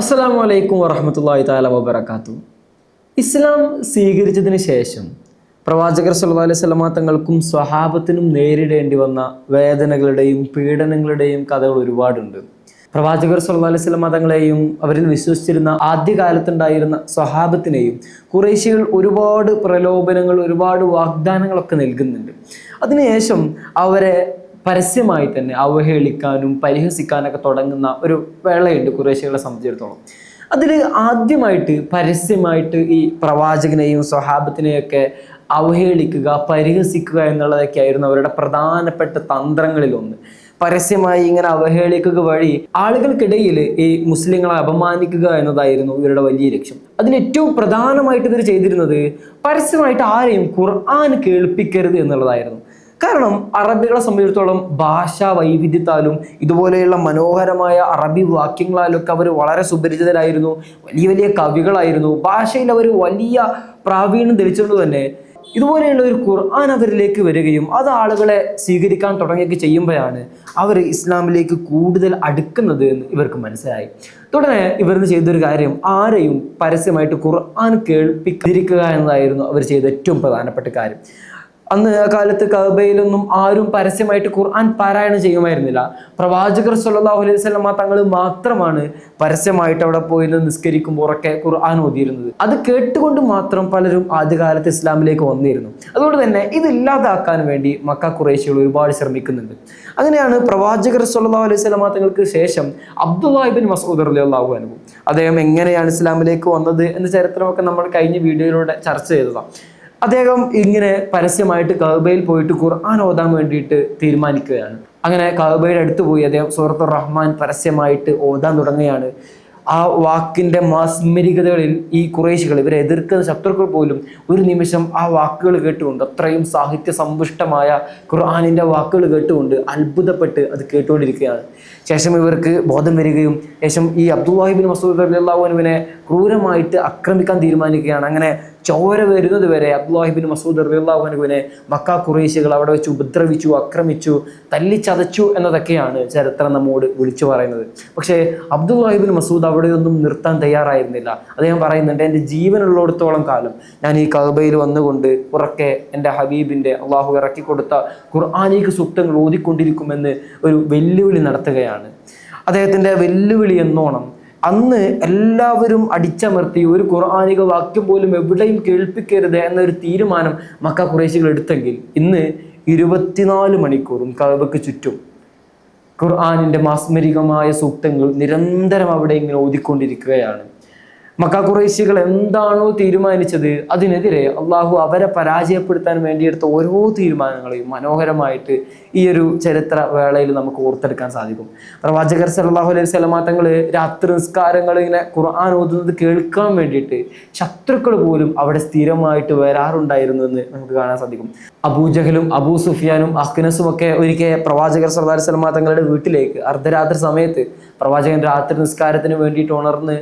അസ്സലാമു അലൈക്കും വറഹ്മത്തുള്ളാഹി തആല വബറകാതുഹു. ഇസ്ലാം സ്വീകരിച്ചതിന് ശേഷം പ്രവാചകർ സല്ലല്ലാഹു അലൈഹി വസല്ലമ തങ്ങൾക്കും സ്വഹാബത്തിനും നേരിടേണ്ടി വന്ന വേദനകളുടെയും പീഡനങ്ങളുടെയും കഥകൾ ഒരുപാടുണ്ട്. പ്രവാചകർ സല്ലല്ലാഹു അലൈഹി വസല്ലമ തങ്ങളെയും അവരിൽ വിശ്വസിച്ചിരുന്ന ആദ്യകാലത്തുണ്ടായിരുന്ന സ്വഹാബത്തിനെയും ഖുറൈശികൾ ഒരുപാട് പ്രലോഭനങ്ങൾ, ഒരുപാട് വാഗ്ദാനങ്ങളൊക്കെ നൽകുന്നുണ്ട്. അതിനുശേഷം അവരെ പരസ്യമായി തന്നെ അവഹേളിക്കാനും പരിഹസിക്കാനൊക്കെ തുടങ്ങുന്ന ഒരു വേളയുണ്ട് ഖുറൈശികളെ സംബന്ധിച്ചിടത്തോളം. അതിൽ ആദ്യമായിട്ട് പരസ്യമായിട്ട് ഈ പ്രവാചകനെയും സ്വഹാബത്തിനെയൊക്കെ അവഹേളിക്കുക, പരിഹസിക്കുക എന്നുള്ളതൊക്കെ ആയിരുന്നു അവരുടെ പ്രധാനപ്പെട്ട തന്ത്രങ്ങളിലൊന്ന്. പരസ്യമായി ഇങ്ങനെ അവഹേളിക്കുക വഴി ആളുകൾക്കിടയിൽ ഈ മുസ്ലിങ്ങളെ അപമാനിക്കുക എന്നതായിരുന്നു ഇവരുടെ വലിയ ലക്ഷ്യം. അതിൽ ഏറ്റവും പ്രധാനമായിട്ട് ഇവർ ചെയ്തിരുന്നത് പരസ്യമായിട്ട് ആരെയും ഖുർആൻ കേൾപ്പിക്കരുത് എന്നുള്ളതായിരുന്നു. കാരണം അറബികളെ സംബന്ധിച്ചിടത്തോളം ഭാഷാ വൈവിധ്യത്താലും ഇതുപോലെയുള്ള മനോഹരമായ അറബി വാക്യങ്ങളാലൊക്കെ അവർ വളരെ സുപരിചിതരായിരുന്നു. വലിയ വലിയ കവികളായിരുന്നു. ഭാഷയിൽ അവർ വലിയ പ്രാവീണ്യം ധരിച്ചുകൊണ്ട് തന്നെ ഇതുപോലെയുള്ള ഒരു ഖുർആൻ അവരിലേക്ക് വരികയും അത് ആളുകളെ സ്വീകരിക്കാൻ തുടങ്ങുകയൊക്കെ ചെയ്യുമ്പോഴാണ് അവർ ഇസ്ലാമിലേക്ക് കൂടുതൽ അടുക്കുന്നത് എന്ന് ഇവർക്ക് മനസ്സിലായി. തുടർന്ന് ഇവർ ചെയ്തൊരു കാര്യം, ആരെയും പരസ്യമായിട്ട് ഖുർആൻ കേൾപ്പിക്കാതിരിക്കുക എന്നതായിരുന്നു അവർ ചെയ്ത ഏറ്റവും പ്രധാനപ്പെട്ട കാര്യം. അന്ന് ആ കാലത്ത് കഅബയിലൊന്നും ആരും പരസ്യമായിട്ട് ഖുർആൻ പാരായണം ചെയ്യുമായിരുന്നില്ല. പ്രവാചകർ സല്ലല്ലാഹു അലൈഹി വസല്ലമ തങ്ങൾ മാത്രമാണ് പരസ്യമായിട്ട് അവിടെ പോയി നിസ്കരിക്കുമ്പോഴൊക്കെ ഖുർആൻ ഓതിയിരുന്നത്. അത് കേട്ടുകൊണ്ട് മാത്രം പലരും ആദ്യകാലത്ത് ഇസ്ലാമിലേക്ക് വന്നിരുന്നു. അതുകൊണ്ട് തന്നെ ഇത് ഇല്ലാതാക്കാൻ വേണ്ടി മക്ക ഖുറൈശികൾ ഒരുപാട് ശ്രമിക്കുന്നുണ്ട്. അങ്ങനെയാണ് പ്രവാചകർ സല്ലല്ലാഹു അലൈഹി വസല്ലമ തങ്ങൾക്ക് ശേഷം അബ്ദുല്ലാഹ് ഇബ്നു മസ്ഊദ് റളിയല്ലാഹു അൻഹു, അദ്ദേഹം എങ്ങനെയാണ് ഇസ്ലാമിലേക്ക് വന്നത് എന്ന ചരിത്രമൊക്കെ നമ്മൾ കഴിഞ്ഞ വീഡിയോയിലൂടെ ചർച്ച ചെയ്തതാണ്. അദ്ദേഹം ഇങ്ങനെ പരസ്യമായിട്ട് കഅബയിൽ പോയിട്ട് ഖുർആൻ ഓതാൻ വേണ്ടിയിട്ട് തീരുമാനിക്കുകയാണ്. അങ്ങനെ കഅബയുടെ അടുത്ത് പോയി അദ്ദേഹം സൂറത്തുർ റഹ്മാൻ പരസ്യമായിട്ട് ഓതാൻ തുടങ്ങുകയാണ്. ആ വാക്കിൻ്റെ മാസ്മരികതകളിൽ ഈ ഖുറൈശികൾ, ഇവരെ എതിർക്കുന്ന ശത്രുക്കൾ പോലും ഒരു നിമിഷം ആ വാക്കുകൾ കേട്ടുകൊണ്ട്, അത്രയും സാഹിത്യ സമ്പുഷ്ടമായ ഖുർആനിൻ്റെ വാക്കുകൾ കേട്ടുകൊണ്ട് അത്ഭുതപ്പെട്ട് അത് കേട്ടുകൊണ്ടിരിക്കുകയാണ്. ശേഷം ഇവർക്ക് ബോധം വരികയും ശേഷം ഈ അബ്ദുല്ലാഹി ഇബ്നു മസ്ഊദ് റളിയല്ലാഹു അൻഹുവിനെ ക്രൂരമായിട്ട് ആക്രമിക്കാൻ തീരുമാനിക്കുകയാണ്. അങ്ങനെ ചോര വരുന്നത് വരെ അബ്ദുല്ലാഹി ഇബ്നു മസ്ഊദ് റളിയല്ലാഹു അൻഹുവിനെ മക്ക ഖുറൈശികൾ അവിടെ വെച്ച് ഉപദ്രവിച്ചു, ആക്രമിച്ചു, തല്ലിച്ചതച്ചു എന്നതൊക്കെയാണ് ചരിത്രം നമ്മോട് വിളിച്ചു പറയുന്നത്. പക്ഷേ അബ്ദുല്ലാഹി ഇബ്നു മസ്ഊദ് അവിടെയൊന്നും നിർത്താൻ തയ്യാറായിരുന്നില്ല. അദ്ദേഹം പറയുന്നുണ്ട്, എൻ്റെ ജീവനുള്ളിടത്തോളം കാലം ഞാൻ ഈ കഅബയിൽ വന്നുകൊണ്ട് ഉറക്കെ എൻ്റെ ഹബീബിൻ്റെ, അള്ളാഹു ഇറക്കി കൊടുത്ത ഖുർആനിക സൂക്തങ്ങൾ ഓതിക്കൊണ്ടിരിക്കുമെന്ന് ഒരു വെല്ലുവിളി നടത്തുകയാണ്. അദ്ദേഹത്തിൻ്റെ വെല്ലുവിളി എന്നോണം അന്ന് എല്ലാവരും അടിച്ചമർത്തി ഒരു ഖുർആനിക വാക്യം പോലും എവിടെയും കേൾപ്പിക്കരുത് എന്നൊരു തീരുമാനം മക്ക ഖുറൈശികൾ എടുത്തെങ്കിൽ ഇന്ന് 24 മണിക്കൂറും കഅബയ്ക്ക് ചുറ്റും ഖുർആനിൻ്റെ മാസ്മരികമായ സൂക്തങ്ങൾ നിരന്തരം അവിടെ ഇങ്ങനെ ഓതിക്കൊണ്ടിരിക്കുകയാണ്. മക്ക ഖുറൈശികൾ എന്താണോ തീരുമാനിച്ചത് അതിനെതിരെ അള്ളാഹു അവരെ പരാജയപ്പെടുത്താൻ വേണ്ടിയെടുത്ത ഓരോ തീരുമാനങ്ങളെയും മനോഹരമായിട്ട് ഈ ഒരു ചരിത്ര വേളയിൽ നമുക്ക് ഓർത്തെടുക്കാൻ സാധിക്കും. പ്രവാചകർ സല്ലല്ലാഹു അലൈഹി വസല്ലമ തങ്ങൾ രാത്രി നിസ്കാരങ്ങൾ ഇങ്ങനെ ഖുർആൻ ഓതുന്നത് കേൾക്കാൻ വേണ്ടിയിട്ട് ശത്രുക്കൾ പോലും അവിടെ സ്ഥിരമായിട്ട് വരാറുണ്ടായിരുന്നു എന്ന് നമുക്ക് കാണാൻ സാധിക്കും. അബൂജഹലും അബൂ സുഫിയാനും അഖ്നസും ഒക്കെ ഒരിക്കൽ പ്രവാചകർ സല്ലല്ലാഹു അലൈഹി വസല്ലമ തങ്ങളുടെ വീട്ടിലേക്ക് അർദ്ധരാത്രി സമയത്ത് പ്രവാചകൻ രാത്രി നിസ്കാരത്തിന് വേണ്ടിയിട്ട് ഉണർന്ന്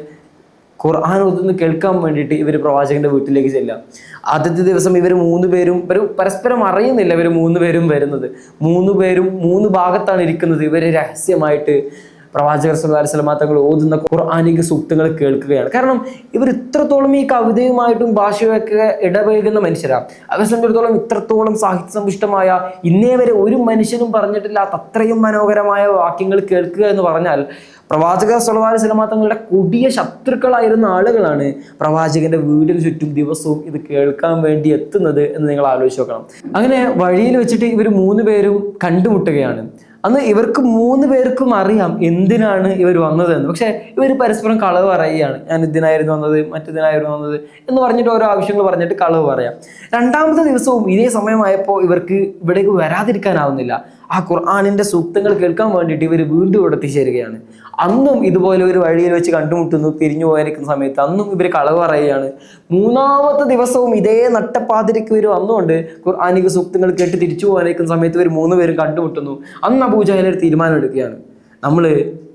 ഖുർആൻ ഓതുന്നത് കേൾക്കാൻ വേണ്ടിയിട്ട് ഇവർ പ്രവാചകന്റെ വീട്ടിലേക്ക് ചെല്ലാം. ആദ്യത്തെ ദിവസം ഇവർ 3 പേരും പരസ്പരം അറിയുന്നില്ല. ഇവർ 3 പേരും വരുന്നത് 3 പേരും 3 ഭാഗത്താണ് ഇരിക്കുന്നത്. ഇവർ രഹസ്യമായിട്ട് പ്രവാചകർ സല്ലല്ലാഹു അലൈഹി വസല്ലമ തങ്ങൾ ഓതുന്ന ഖുർആനിക സൂക്തങ്ങൾ കേൾക്കുകയാണ്. കാരണം ഇവർ ഇത്രത്തോളം ഈ കവിതയുമായിട്ടും ഭാഷയൊക്കെ ഇടപഴകുന്ന മനുഷ്യരാണ്. അവരെ സംബന്ധിച്ചിടത്തോളം ഇത്രത്തോളം സാഹിത്യ സമ്പുഷ്ടമായ, ഇന്നേ വരെ ഒരു മനുഷ്യനും പറഞ്ഞിട്ടില്ലാത്ത അത്രയും മനോഹരമായ വാക്യങ്ങൾ കേൾക്കുക എന്ന് പറഞ്ഞാൽ പ്രവാചകർ സല്ലല്ലാഹു അലൈഹി വസല്ലമ തങ്ങളുടെ കൊടിയ ശത്രുക്കളായിരുന്ന ആളുകളാണ് പ്രവാചകന്റെ വീടിന് ചുറ്റും ദിവസവും ഇത് കേൾക്കാൻ വേണ്ടി എത്തുന്നത് എന്ന് നിങ്ങൾ ആലോചിച്ച് നോക്കണം. അങ്ങനെ വഴിയിൽ വെച്ചിട്ട് ഇവർ 3 പേരും കണ്ടുമുട്ടുകയാണ്. അന്ന് ഇവർക്ക് 3 പേർക്കും അറിയാം എന്തിനാണ് ഇവർ വന്നതെന്ന്. പക്ഷെ ഇവർ പരസ്പരം കളവ് പറയുകയാണ്. ഞാൻ ഇതിനായിരുന്നു വന്നത്, മറ്റേതിനായിരുന്നു വന്നത് എന്ന് പറഞ്ഞിട്ട് ഓരോ ആവശ്യങ്ങൾ പറഞ്ഞിട്ട് കളവ് പറയാം. രണ്ടാമത്തെ ദിവസവും ഇതേ സമയമായപ്പോൾ ഇവർക്ക് ഇവിടേക്ക് വരാതിരിക്കാനാവുന്നില്ല. ആ ഖുർആനിൻ്റെ സൂക്തങ്ങൾ കേൾക്കാൻ വേണ്ടിയിട്ട് ഇവർ വീണ്ടും ഇവിടെ എത്തിച്ചേരുകയാണ്. അന്നും ഇതുപോലെ ഒരു വഴിയിൽ വെച്ച് കണ്ടുമുട്ടുന്നു. പിരിഞ്ഞു പോയിരിക്കുന്ന സമയത്ത് അന്നും ഇവർ കളവ് പറയുകയാണ്. 3ാമത്തെ ദിവസവും ഇതേ നട്ടപ്പാതിരിക്ക് ഇവർ വന്നുകൊണ്ട് ഖുർആനിക സൂക്തങ്ങൾ കേട്ട് തിരിച്ചു പോകാനിരിക്കുന്ന സമയത്ത് ഇവർ 3 പേരും കണ്ടുമുട്ടുന്നു. അന്ന് അബൂജഹൽ ഒരു തീരുമാനം എടുക്കുകയാണ്, നമ്മൾ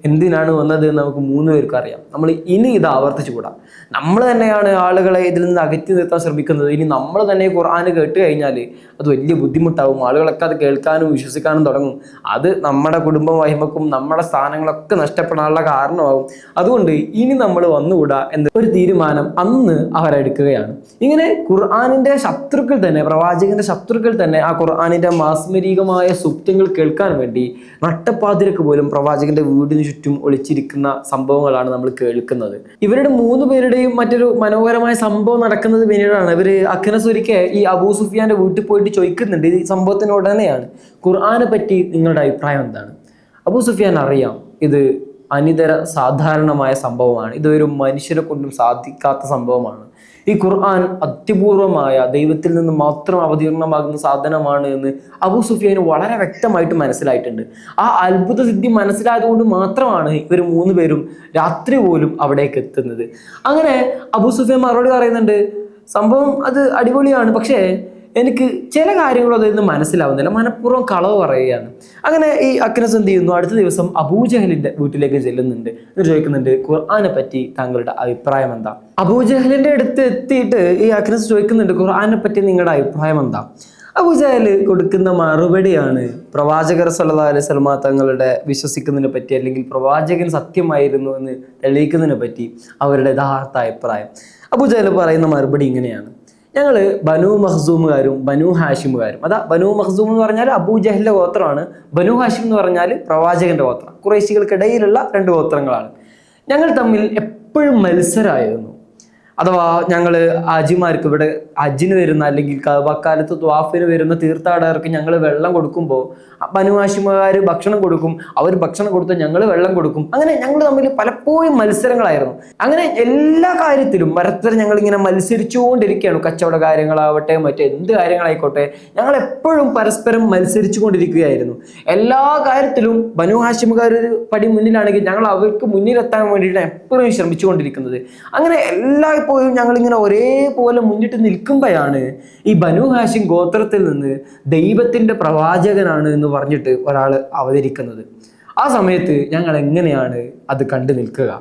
എന്തിനാണ് വന്നത് എന്ന് നമുക്ക് 3 പേർക്കും അറിയാം. നമ്മൾ ഇനി ഇത് ആവർത്തിച്ചുകൂടാ. നമ്മൾ തന്നെയാണ് ആളുകളെ ഇതിൽ നിന്ന് അകറ്റി നിർത്താൻ ശ്രമിക്കുന്നത്. ഇനി നമ്മൾ തന്നെ ഖുർആൻ കേട്ട് കഴിഞ്ഞാൽ അത് വലിയ ബുദ്ധിമുട്ടാവും. ആളുകളൊക്കെ അത് കേൾക്കാനും വിശ്വസിക്കാനും തുടങ്ങും. അത് നമ്മുടെ കുടുംബ മഹിമക്കും നമ്മുടെ സ്ഥാനങ്ങളൊക്കെ നഷ്ടപ്പെടാനുള്ള കാരണമാകും. അതുകൊണ്ട് ഇനി നമ്മൾ വന്നുകൂടാ എന്ന ഒരു തീരുമാനം അന്ന് അവരെടുക്കുകയാണ്. ഇങ്ങനെ ഖുർആനിന്റെ ശത്രുക്കൾ തന്നെ, പ്രവാചകന്റെ ശത്രുക്കൾ തന്നെ ആ ഖുർആനിന്റെ മാസ്മരികമായ സൂക്തങ്ങൾ കേൾക്കാൻ വേണ്ടി നട്ടപ്പാതിരക്ക് പോലും പ്രവാചകന്റെ വീടിന് ചുറ്റും ഒളിച്ചിരിക്കുന്ന സംഭവങ്ങളാണ് നമ്മൾ കേൾക്കുന്നത്. ഇവരുടെ 3 പേരുടെയും മറ്റൊരു മനോഹരമായ സംഭവം നടക്കുന്നത് പിന്നീടാണ്. ഇവര് അഖ്നസ് ഒരിക്കൽ ഈ അബൂ സുഫിയാന്റെ വീട്ടിൽ പോയിട്ട് ചോദിക്കുന്നുണ്ട്. ഈ സംഭവത്തിന് ഉടനെയാണ് ഖുർആനെ പറ്റി നിങ്ങളുടെ അഭിപ്രായം എന്താണ്? അബൂ സുഫിയാൻ അറിയാം ഇത് അനിതര സാധാരണമായ സംഭവമാണ്, ഇതൊരു മനുഷ്യരെ കൊണ്ടും സാധിക്കാത്ത സംഭവമാണ്. ഈ ഖുർആൻ അത്യപൂർവമായ ദൈവത്തിൽ നിന്ന് മാത്രം അവതീർണമാകുന്ന സാധനമാണ് എന്ന് അബൂ സുഫിയാന് വളരെ വ്യക്തമായിട്ട് മനസ്സിലായിട്ടുണ്ട്. ആ അത്ഭുത സിദ്ധി മനസ്സിലായതുകൊണ്ട് മാത്രമാണ് ഇവർ 3 പേരും രാത്രി പോലും അവിടേക്ക് എത്തുന്നത്. അങ്ങനെ അബൂ സുഫിയാൻ മറുപടി പറയുന്നുണ്ട്, സംഭവം അത് അടിപൊളിയാണ്, പക്ഷേ എനിക്ക് ചില കാര്യങ്ങളും അതിൽ നിന്ന് മനസ്സിലാവുന്നില്ല, മനഃപൂർവ്വം കളവ് പറയുകയാണ്. അങ്ങനെ ഈ അഖ്നസ് എന്ത് ചെയ്യുന്നു, അടുത്ത ദിവസം അബൂജഹലിന്റെ വീട്ടിലേക്ക് ചെല്ലുന്നുണ്ട്. എന്നിട്ട് ചോദിക്കുന്നുണ്ട്, ഖുർആനെ പറ്റി താങ്കളുടെ അഭിപ്രായം എന്താ? അബൂജഹലിന്റെ അടുത്ത് എത്തിയിട്ട് ഈ അഖ്നസ് ചോദിക്കുന്നുണ്ട്, ഖുർആനെ പറ്റി നിങ്ങളുടെ അഭിപ്രായം എന്താ? അബൂജഹൽ കൊടുക്കുന്ന മറുപടിയാണ് പ്രവാചകർ സല്ലല്ലാഹു അലൈഹി വസല്ലം തങ്ങളുടെ വിശ്വസിക്കുന്നതിനെ പറ്റി, അല്ലെങ്കിൽ പ്രവാചകൻ സത്യമായിരുന്നു എന്ന് തെളിയിക്കുന്നതിനെ പറ്റി അവരുടെ യഥാർത്ഥ അഭിപ്രായം. അബൂജഹൽ പറയുന്ന മറുപടി ഇങ്ങനെയാണ്, ഞങ്ങൾ ബനു മഖ്സൂമുകാരും ബനു ഹാഷിമുകാരും. അതാ ബനു മഖ്സൂം എന്ന് പറഞ്ഞാൽ അബൂജഹലിന്റെ ഗോത്രമാണ്, ബനു ഹാഷിം എന്ന് പറഞ്ഞാൽ പ്രവാചകന്റെ ഗോത്രം. ഖുറൈശികൾക്കിടയിലുള്ള 2 ഗോത്രങ്ങളാണ്. ഞങ്ങൾ തമ്മിൽ എപ്പോഴും മത്സരമായിരുന്നു. അഥവാ ഞങ്ങൾ ഹാജിമാർക്ക്, ഇവിടെ ഹജ്ജിന് വരുന്ന അല്ലെങ്കിൽ കഅബക്കാലത്ത് ത്വാഫിന് വരുന്ന തീർത്ഥാടകർക്ക് ഞങ്ങൾ വെള്ളം കൊടുക്കുമ്പോൾ ബനു ഹാഷിമുകാർ ഭക്ഷണം കൊടുക്കും, അവർ ഭക്ഷണം കൊടുത്ത് ഞങ്ങൾ വെള്ളം കൊടുക്കും. അങ്ങനെ ഞങ്ങൾ തമ്മിൽ പലപ്പോഴും മത്സരങ്ങളായിരുന്നു. അങ്ങനെ എല്ലാ കാര്യത്തിലും പരസ്പരം ഞങ്ങൾ ഇങ്ങനെ മത്സരിച്ചുകൊണ്ടിരിക്കുകയാണ്. കച്ചവട കാര്യങ്ങളാവട്ടെ, മറ്റെന്ത് കാര്യങ്ങളായിക്കോട്ടെ, ഞങ്ങൾ എപ്പോഴും പരസ്പരം മത്സരിച്ചു കൊണ്ടിരിക്കുകയായിരുന്നു. എല്ലാ കാര്യത്തിലും ബനു ഹാഷിമുകാർ ഒരു പടി മുന്നിലാണെങ്കിൽ ഞങ്ങൾ അവർക്ക് മുന്നിലെത്താൻ വേണ്ടിയിട്ടാണ് എപ്പോഴും ശ്രമിച്ചുകൊണ്ടിരിക്കുന്നത്. അങ്ങനെ എല്ലായ്പ്പോഴും ഞങ്ങളിങ്ങനെ ഒരേപോലെ മുന്നിട്ട് നിൽക്കുമ്പോഴാണ് ഈ ബനു ഹാഷിം ഗോത്രത്തിൽ നിന്ന് ദൈവത്തിന്റെ പ്രവാചകനാണ് എന്ന് പറഞ്ഞിട്ട് ഒരാൾ അവതരിക്കുന്നത്. ആ സമയത്ത് ഞങ്ങൾ എങ്ങനെയാണ് അത് കണ്ടു നിൽക്കുക?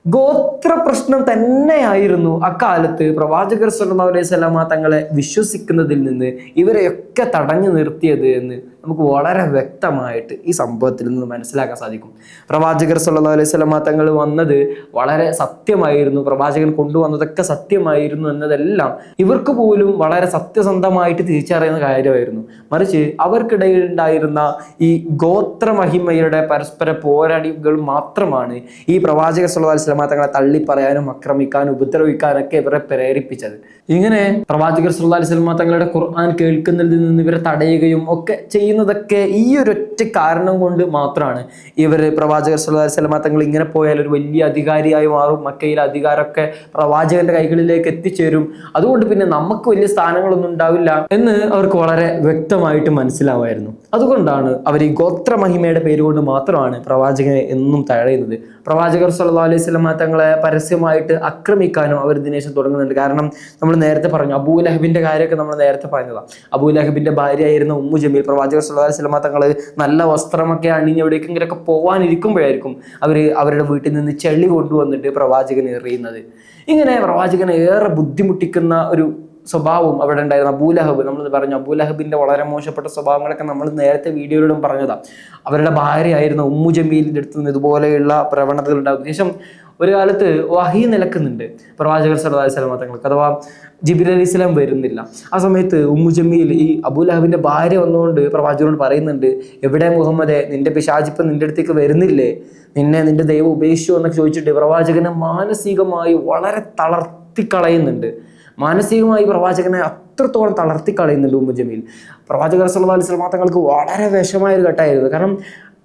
ഗോത്ര പ്രശ്നം തന്നെയായിരുന്നു അക്കാലത്ത് പ്രവാചകർ സല്ലല്ലാഹു അലൈഹി വസല്ലമ തങ്ങളെ വിശ്വസിക്കുന്നതിൽ നിന്ന് ഇവരെയൊക്കെ തടഞ്ഞു നിർത്തിയത് എന്ന് നമുക്ക് വളരെ വ്യക്തമായിട്ട് ഈ സംഭവത്തിൽ നിന്ന് മനസ്സിലാക്കാൻ സാധിക്കും. പ്രവാചകർ സല്ലല്ലാഹു അലൈഹി വസല്ലമ തങ്ങൾ വന്നത് വളരെ സത്യമായിരുന്നു, പ്രവാചകൻ കൊണ്ടുവന്നതൊക്കെ സത്യമായിരുന്നു എന്നതെല്ലാം ഇവർക്ക് പോലും വളരെ സത്യസന്ധമായിട്ട് തിരിച്ചറിയുന്ന കാര്യമായിരുന്നു. മറിച്ച് അവർക്കിടയിൽ ഉണ്ടായിരുന്ന ഈ ഗോത്രമഹിമയുടെ പരസ്പര പോരാടികൾ മാത്രമാണ് ഈ പ്രവാചകർ സല്ലല്ലാഹു അലൈഹി വസല്ലമ തങ്ങളെ തള്ളിപ്പറയാനും ആക്രമിക്കാനും ഉപദ്രവിക്കാനൊക്കെ ഇവരെ പ്രേരിപ്പിച്ചത്. ഇങ്ങനെ പ്രവാചകർ സല്ലല്ലാഹു അലൈഹി വസല്ലമ തങ്ങളുടെ ഖുർആൻ കേൾക്കുന്നതിൽ നിന്ന് ഇവരെ തടയുകയും ഒക്കെ ചെയ്യുന്നതൊക്കെ ഈ ഒരൊറ്റ കാരണം കൊണ്ട് മാത്രമാണ്. ഇവർ പ്രവാചകർ സല്ലല്ലാഹു അലൈഹി വസല്ലമ തങ്ങൾ ഇങ്ങനെ പോയാൽ ഒരു വലിയ അധികാരിയായി മാറും, മക്കയിലെ അധികാരമൊക്കെ പ്രവാചകന്റെ കൈകളിലേക്ക് എത്തിച്ചേരും, അതുകൊണ്ട് പിന്നെ നമുക്ക് വലിയ സ്ഥാനങ്ങളൊന്നും ഉണ്ടാവില്ല എന്ന് അവർക്ക് വളരെ വ്യക്തമായിട്ട് മനസ്സിലാവായിരുന്നു. അതുകൊണ്ടാണ് അവർ ഈ ഗോത്രമഹിമയുടെ പേരുകൊണ്ട് മാത്രമാണ് പ്രവാചകനെ എന്നും തഴയുന്നത്. പ്രവാചകർ സല്ലല്ലാഹു അലൈഹി വസല്ലമ തങ്ങളെ പരസ്യമായിട്ട് ആക്രമിക്കാനും അവർ ദിനേശം തുടങ്ങുന്നുണ്ട്. കാരണം നമ്മൾ നേരത്തെ പറഞ്ഞു, അബൂലഹബിന്റെ കാര്യമൊക്കെ നമ്മൾ നേരത്തെ പറഞ്ഞതാണ്. അബൂലഹബിന്റെ ഭാര്യയായിരുന്ന ഉമ്മു ജമീൽ പ്രവാചകർ സല്ലല്ലാഹു അലൈഹി വസല്ലമ തങ്ങൾ നല്ല വസ്ത്രമൊക്കെ അണിഞ്ഞ് എവിടേക്കെങ്കിലൊക്കെ പോകാനിരിക്കുമ്പോഴായിരിക്കും അവരുടെ വീട്ടിൽ നിന്ന് ചെളി കൊണ്ടുവന്നിട്ട് പ്രവാചകനെ എറിയുന്നത്. ഇങ്ങനെ പ്രവാചകനെ ഏറെ ബുദ്ധിമുട്ടിക്കുന്ന ഒരു സ്വഭാവം അവിടെ ഉണ്ടായിരുന്ന അബൂലഹബ്, നമ്മൾ പറഞ്ഞു അബൂലഹബിന്റെ വളരെ മോശപ്പെട്ട സ്വഭാവങ്ങളൊക്കെ നമ്മൾ നേരത്തെ വീഡിയോയിലും പറഞ്ഞതാണ്. അവരുടെ ഭാര്യയായിരുന്ന ഉമ്മു ജമീലിന്റെ അടുത്ത് നിന്ന് ഇതുപോലെയുള്ള പ്രവണതകൾ ഉണ്ടാകും. ശേഷം ഒരു കാലത്ത് വഹി നിലക്കുന്നുണ്ട് പ്രവാചകർ സല്ലല്ലാഹു അലൈഹി വസല്ലമ തങ്ങൾക്ക്, അഥവാ ജിബ്രീൽ അലൈഹി സ്വലാം വരുന്നില്ല. ആ സമയത്ത് ഉമ്മു ജമീൽ ഈ അബൂലഹബിന്റെ ഭാര്യ വന്നുകൊണ്ട് പ്രവാചകനോട് പറയുന്നുണ്ട്, എവിടെ മുഹമ്മദേ, നിന്റെ പിശാചിപ്പം നിന്റെ അടുത്തേക്ക് വരുന്നില്ലേ, നിന്റെ ദൈവം ഉപേക്ഷിച്ചു എന്നൊക്കെ ചോദിച്ചിട്ട് പ്രവാചകനെ മാനസികമായി വളരെ തളർത്തിക്കളയുന്നുണ്ട്. മാനസികമായി പ്രവാചകനെ അത്രത്തോളം തളർത്തിക്കളയുന്നുണ്ട് ഉമ്മു ജമീൽ. പ്രവാചകർ സല്ലല്ലാഹു അലൈഹി വസല്ലമ തങ്ങൾക്ക് വളരെ വിഷമായ ഒരു ഘട്ടമായിരുന്നു. കാരണം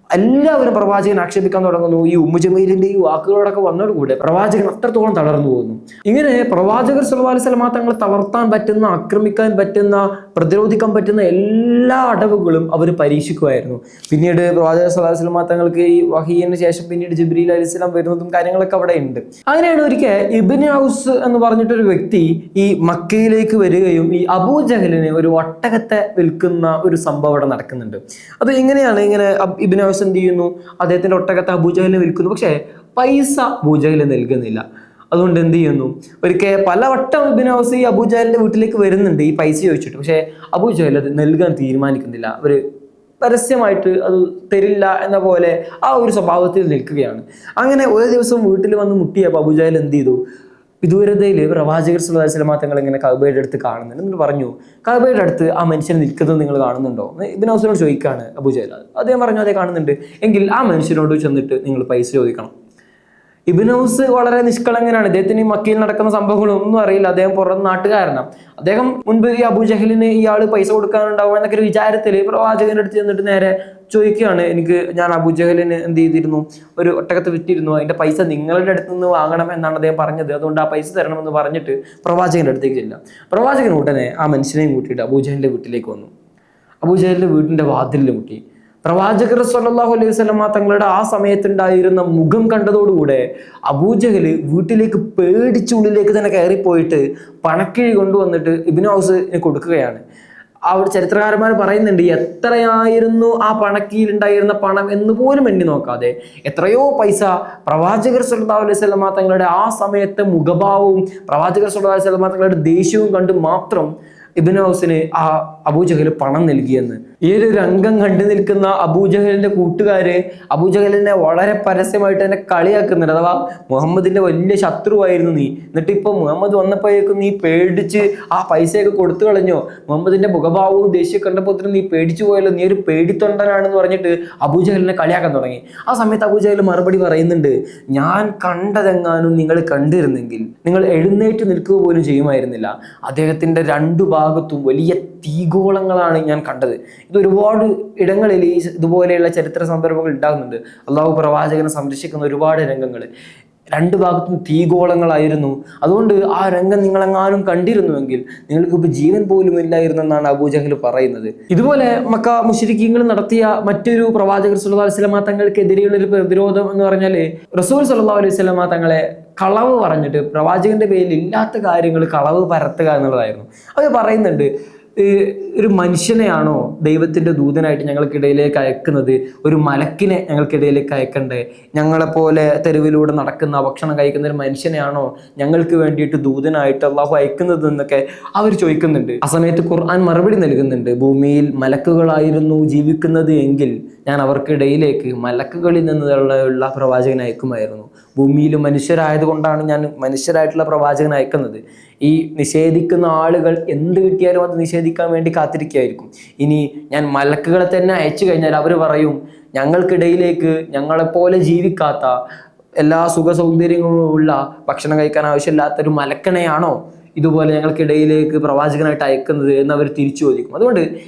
എല്ലാവരും പ്രവാചകൻ ആക്ഷേപിക്കാൻ തുടങ്ങുന്നു. ഈ ഉമ്മു ജമീലിന്റെ ഈ വാക്കുകളോടൊക്കെ വന്നതോടുകൂടെ പ്രവാചകൻ അത്രത്തോളം തളർന്നു പോകുന്നു. ഇങ്ങനെ പ്രവാചകർ സല്ലല്ലാഹു അലൈഹി വസല്ലമ തങ്ങളെ തളർത്താൻ പറ്റുന്ന, ആക്രമിക്കാൻ പറ്റുന്ന പ്രതിരോധിക്കാൻ പറ്റുന്ന എല്ലാ അടവുകളും അവർ പരീക്ഷിക്കുമായിരുന്നു. പിന്നീട് പ്രവാചകർ സ്വല്ലല്ലാഹു അലൈഹി വസല്ലം തങ്ങൾക്ക് ഈ വഹീന് ശേഷം പിന്നീട് ജിബ്രീൽ അലൈഹിസ്സലാം വരുന്നതും കാര്യങ്ങളൊക്കെ അവിടെ ഉണ്ട്. അങ്ങനെയാണ് ഒരിക്കൽ ഇബ്നു ഔസ് എന്ന് പറഞ്ഞിട്ടൊരു വ്യക്തി ഈ മക്കയിലേക്ക് വരികയും ഈ അബൂജഹലിന് ഒരു ഒട്ടകത്തെ വിൽക്കുന്ന ഒരു സംഭവം അവിടെ നടക്കുന്നുണ്ട്. അത് ഇങ്ങനെയാണ്, ഇങ്ങനെ ഇബ്നു ഔസ് എന്ത് ചെയ്യുന്നു, അദ്ദേഹത്തിന്റെ ഒട്ടകത്തെ അബൂജഹലിന് വിൽക്കുന്നു. പക്ഷേ പൈസ അബൂജഹൽ നൽകുന്നില്ല. അതുകൊണ്ട് എന്ത് ചെയ്യുന്നു, ഒരിക്കൽ പലവട്ടം ഇബ്നു ഔസ് ഈ അബൂജഹലിന്റെ വീട്ടിലേക്ക് വരുന്നുണ്ട് ഈ പൈസ ചോദിച്ചിട്ട്. പക്ഷേ അബൂജഹൽ അത് നൽകാൻ തീരുമാനിക്കുന്നില്ല. അവർ പരസ്യമായിട്ട് അത് തരില്ല എന്ന പോലെ ആ ഒരു സ്വഭാവത്തിൽ നിൽക്കുകയാണ്. അങ്ങനെ ഒരു ദിവസം വീട്ടിൽ വന്ന് മുട്ടിയപ്പോൾ അബൂജഹൽ എന്ത് ചെയ്തു, വിദൂരതയിൽ പ്രവാചകർ സ്വല്ലല്ലാഹു അലൈഹി വസല്ലം തങ്ങൾ ഇങ്ങനെ കഅബയുടെ അടുത്ത് കാണുന്നുണ്ട്. എന്നിട്ട് പറഞ്ഞു, കഅബയുടെ അടുത്ത് ആ മനുഷ്യൻ നിൽക്കുന്നത് നിങ്ങൾ കാണുന്നുണ്ടോ? ഇബ്നു ഔസിനോട് ചോദിക്കാണ് അബൂജഹൽ. അദ്ദേഹം പറഞ്ഞു അതേ കാണുന്നുണ്ട്. എങ്കിൽ ആ മനുഷ്യനോട് ചെന്നിട്ട് നിങ്ങൾ പൈസ ചോദിക്കണം. ഇബ്നു ഔസ് വളരെ നിഷ്കളങ്കനാണ്. അദ്ദേഹത്തിന് ഈ മക്കയിൽ നടക്കുന്ന സംഭവങ്ങളൊന്നും അറിയില്ല. അദ്ദേഹം പുറം നാട്ടുകാരനാണ്. അദ്ദേഹം മുൻപ് ഈ അബൂജഹലിന് ഇയാൾ പൈസ കൊടുക്കാനുണ്ടാവും എന്നൊക്കെ ഒരു വിചാരത്തിൽ പ്രവാചകന്റെ അടുത്ത് ചെന്നിട്ട് നേരെ ചോദിക്കുകയാണ്, ഞാൻ അബൂജഹലിന് എന്ത് ചെയ്തിരുന്നു, ഒരു ഒട്ടകത്തെ വിറ്റിരുന്നു, അതിന്റെ പൈസ നിങ്ങളുടെ അടുത്ത് നിന്ന് വാങ്ങണം എന്നാണ് അദ്ദേഹം പറഞ്ഞത്, അതുകൊണ്ട് ആ പൈസ തരണമെന്ന് പറഞ്ഞിട്ട് പ്രവാചകന്റെ അടുത്തേക്ക് ചെല്ലാം. പ്രവാചകൻ ഉടനെ ആ മനുഷ്യനെയും കൂട്ടിയിട്ട് അബൂജഹലിന്റെ വീട്ടിലേക്ക് വന്നു. അബൂജഹലിന്റെ വീടിന്റെ വാതിലിൽ മുട്ടി. പ്രവാചകർ സ്വല്ലല്ലാഹു അലൈഹി വസല്ലം തങ്ങളുടെ ആ സമയത്തുണ്ടായിരുന്ന മുഖം കണ്ടതോടുകൂടെ അബൂജഹൽ വീട്ടിലേക്ക് പേടിച്ചുള്ളിലേക്ക് തന്നെ കയറിപ്പോയിട്ട് പണക്കിഴി കൊണ്ടുവന്നിട്ട് ഇബ്നു ഔസിന് കൊടുക്കുകയാണ്. അവിടെ ചരിത്രകാരന്മാർ പറയുന്നുണ്ട്, എത്രയായിരുന്നു ആ പണക്കിയിൽ ഉണ്ടായിരുന്ന പണം എന്ന് പോലും എണ്ണി നോക്കാതെ എത്രയോ പൈസ പ്രവാചകർ സ്വല്ലല്ലാഹു അലൈഹി വസല്ലം തങ്ങളുടെ ആ സമയത്തെ മുഖഭാവവും പ്രവാചകർ സ്വല്ലല്ലാഹു അലൈഹി വസല്ലം തങ്ങളുടെ ദേഷ്യവും കണ്ട് മാത്രം ഇബ്നു ഔസിന് ആ അബൂജഹൽ പണം നൽകിയെന്ന്. ഈ ഒരു രംഗം കണ്ടു നിൽക്കുന്ന അബൂജഹലിന്റെ കൂട്ടുകാര് അബൂജഹലിനെ വളരെ പരസ്യമായിട്ട് തന്നെ കളിയാക്കുന്നുണ്ട്. അഥവാ മുഹമ്മദിന്റെ വലിയ ശത്രുവായിരുന്നു നീ, എന്നിട്ട് ഇപ്പൊ മുഹമ്മദ് വന്നപ്പോഴേക്കും നീ പേടിച്ച് ആ പൈസയൊക്കെ കൊടുത്തു കളഞ്ഞോ, മുഹമ്മദിന്റെ മുഖഭാവവും ദേഷ്യം കണ്ടപ്പോൾ നീ പേടിച്ചു പോയല്ലോ, നീ ഒരു പേടിത്തൊണ്ടനാണെന്ന് പറഞ്ഞിട്ട് അബൂജഹലിനെ കളിയാക്കാൻ തുടങ്ങി. ആ സമയത്ത് അബൂജഹൽ മറുപടി പറയുന്നുണ്ട്, ഞാൻ കണ്ടതെങ്ങാനും നിങ്ങൾ കണ്ടിരുന്നെങ്കിൽ നിങ്ങൾ എഴുന്നേറ്റ് നിൽക്കുക പോലും ചെയ്യുമായിരുന്നില്ല. അദ്ദേഹത്തിന്റെ രണ്ടു ഭാഗത്തും വലിയ തീഗോളങ്ങളാണ് ഞാൻ കണ്ടത്. ഇത് ഒരുപാട് ഇടങ്ങളിൽ ഈ ഇതുപോലെയുള്ള ചരിത്ര സന്ദർഭങ്ങൾ ഉണ്ടാകുന്നുണ്ട്. അള്ളാഹു പ്രവാചകനെ സംരക്ഷിക്കുന്ന ഒരുപാട് രംഗങ്ങൾ രണ്ടു ഭാഗത്തും തീഗോളങ്ങളായിരുന്നു. അതുകൊണ്ട് ആ രംഗം നിങ്ങളെങ്ങാനും കണ്ടിരുന്നുവെങ്കിൽ നിങ്ങൾക്ക് ഇപ്പൊ ജീവൻ പോലും ഇല്ലായിരുന്നു എന്നാണ് അബൂജഹൽ പറയുന്നത്. ഇതുപോലെ മക്ക മുശ്രിക്കീങ്ങൾ നടത്തിയ മറ്റൊരു പ്രവാചകർ സല്ലല്ലാഹു അലൈഹി വസല്ലം തങ്ങൾക്കെതിരെയുള്ള ഒരു പ്രതിരോധം എന്ന് പറഞ്ഞാൽ, റസൂൽ സല്ലല്ലാഹു അലൈഹി വസല്ലം തങ്ങളെ കളവ് പറഞ്ഞിട്ട് പ്രവാചകന്റെ പേരിൽ ഇല്ലാത്ത കാര്യങ്ങൾ കളവ് പരത്തുക എന്നുള്ളതായിരുന്നു. അവർ പറയുന്നുണ്ട്, ഒരു മനുഷ്യനെയാണോ ദൈവത്തിന്റെ ദൂതനായിട്ട് ഞങ്ങൾക്കിടയിലേക്ക് അയക്കുന്നത്, ഒരു മലക്കിനെ ഞങ്ങൾക്കിടയിലേക്ക് അയക്കണ്ടേ? ഞങ്ങളെപ്പോലെ തെരുവിലൂടെ നടക്കുന്ന ഭക്ഷണം കഴിക്കുന്ന ഒരു മനുഷ്യനെയാണോ ഞങ്ങൾക്ക് വേണ്ടിയിട്ട് ദൂതനായിട്ട് അള്ളാഹു അയക്കുന്നത് എന്നൊക്കെ അവർ ചോദിക്കുന്നുണ്ട്. ആ സമയത്ത് ഖുർആൻ മറുപടി നൽകുന്നുണ്ട്, ഭൂമിയിൽ മലക്കുകളായിരുന്നു ജീവിക്കുന്നത് എങ്കിൽ ഞാൻ അവർക്കിടയിലേക്ക് മലക്കുകളിൽ നിന്നുള്ള പ്രവാചകനെ അയക്കുമായിരുന്നു. ഭൂമിയിൽ മനുഷ്യരായതുകൊണ്ടാണ് ഞാൻ മനുഷ്യരായിട്ടുള്ള പ്രവാചകനെ അയക്കുന്നത്. ഈ നിഷേധിക്കുന്ന ആളുകൾ എന്ത് കിട്ടിയാലും അത് നിഷേധിക്കാൻ വേണ്ടി കാത്തിരിക്കുകയായിരിക്കും. ഇനി ഞാൻ മലക്കുകളെ തന്നെ അയച്ചു കഴിഞ്ഞാൽ അവർ പറയും, ഞങ്ങൾക്കിടയിലേക്ക് ഞങ്ങളെപ്പോലെ ജീവിക്കാത്ത എല്ലാ സുഖ സൗകര്യങ്ങളും ഉള്ള ഭക്ഷണം കഴിക്കാൻ ആവശ്യമില്ലാത്തൊരു മലക്കനെയാണോ ഇതുപോലെ ഞങ്ങൾക്കിടയിലേക്ക് പ്രവാചകനായിട്ട് അയക്കുന്നത് എന്ന് അവർ തിരിച്ചു ചോദിക്കും. അതുകൊണ്ട്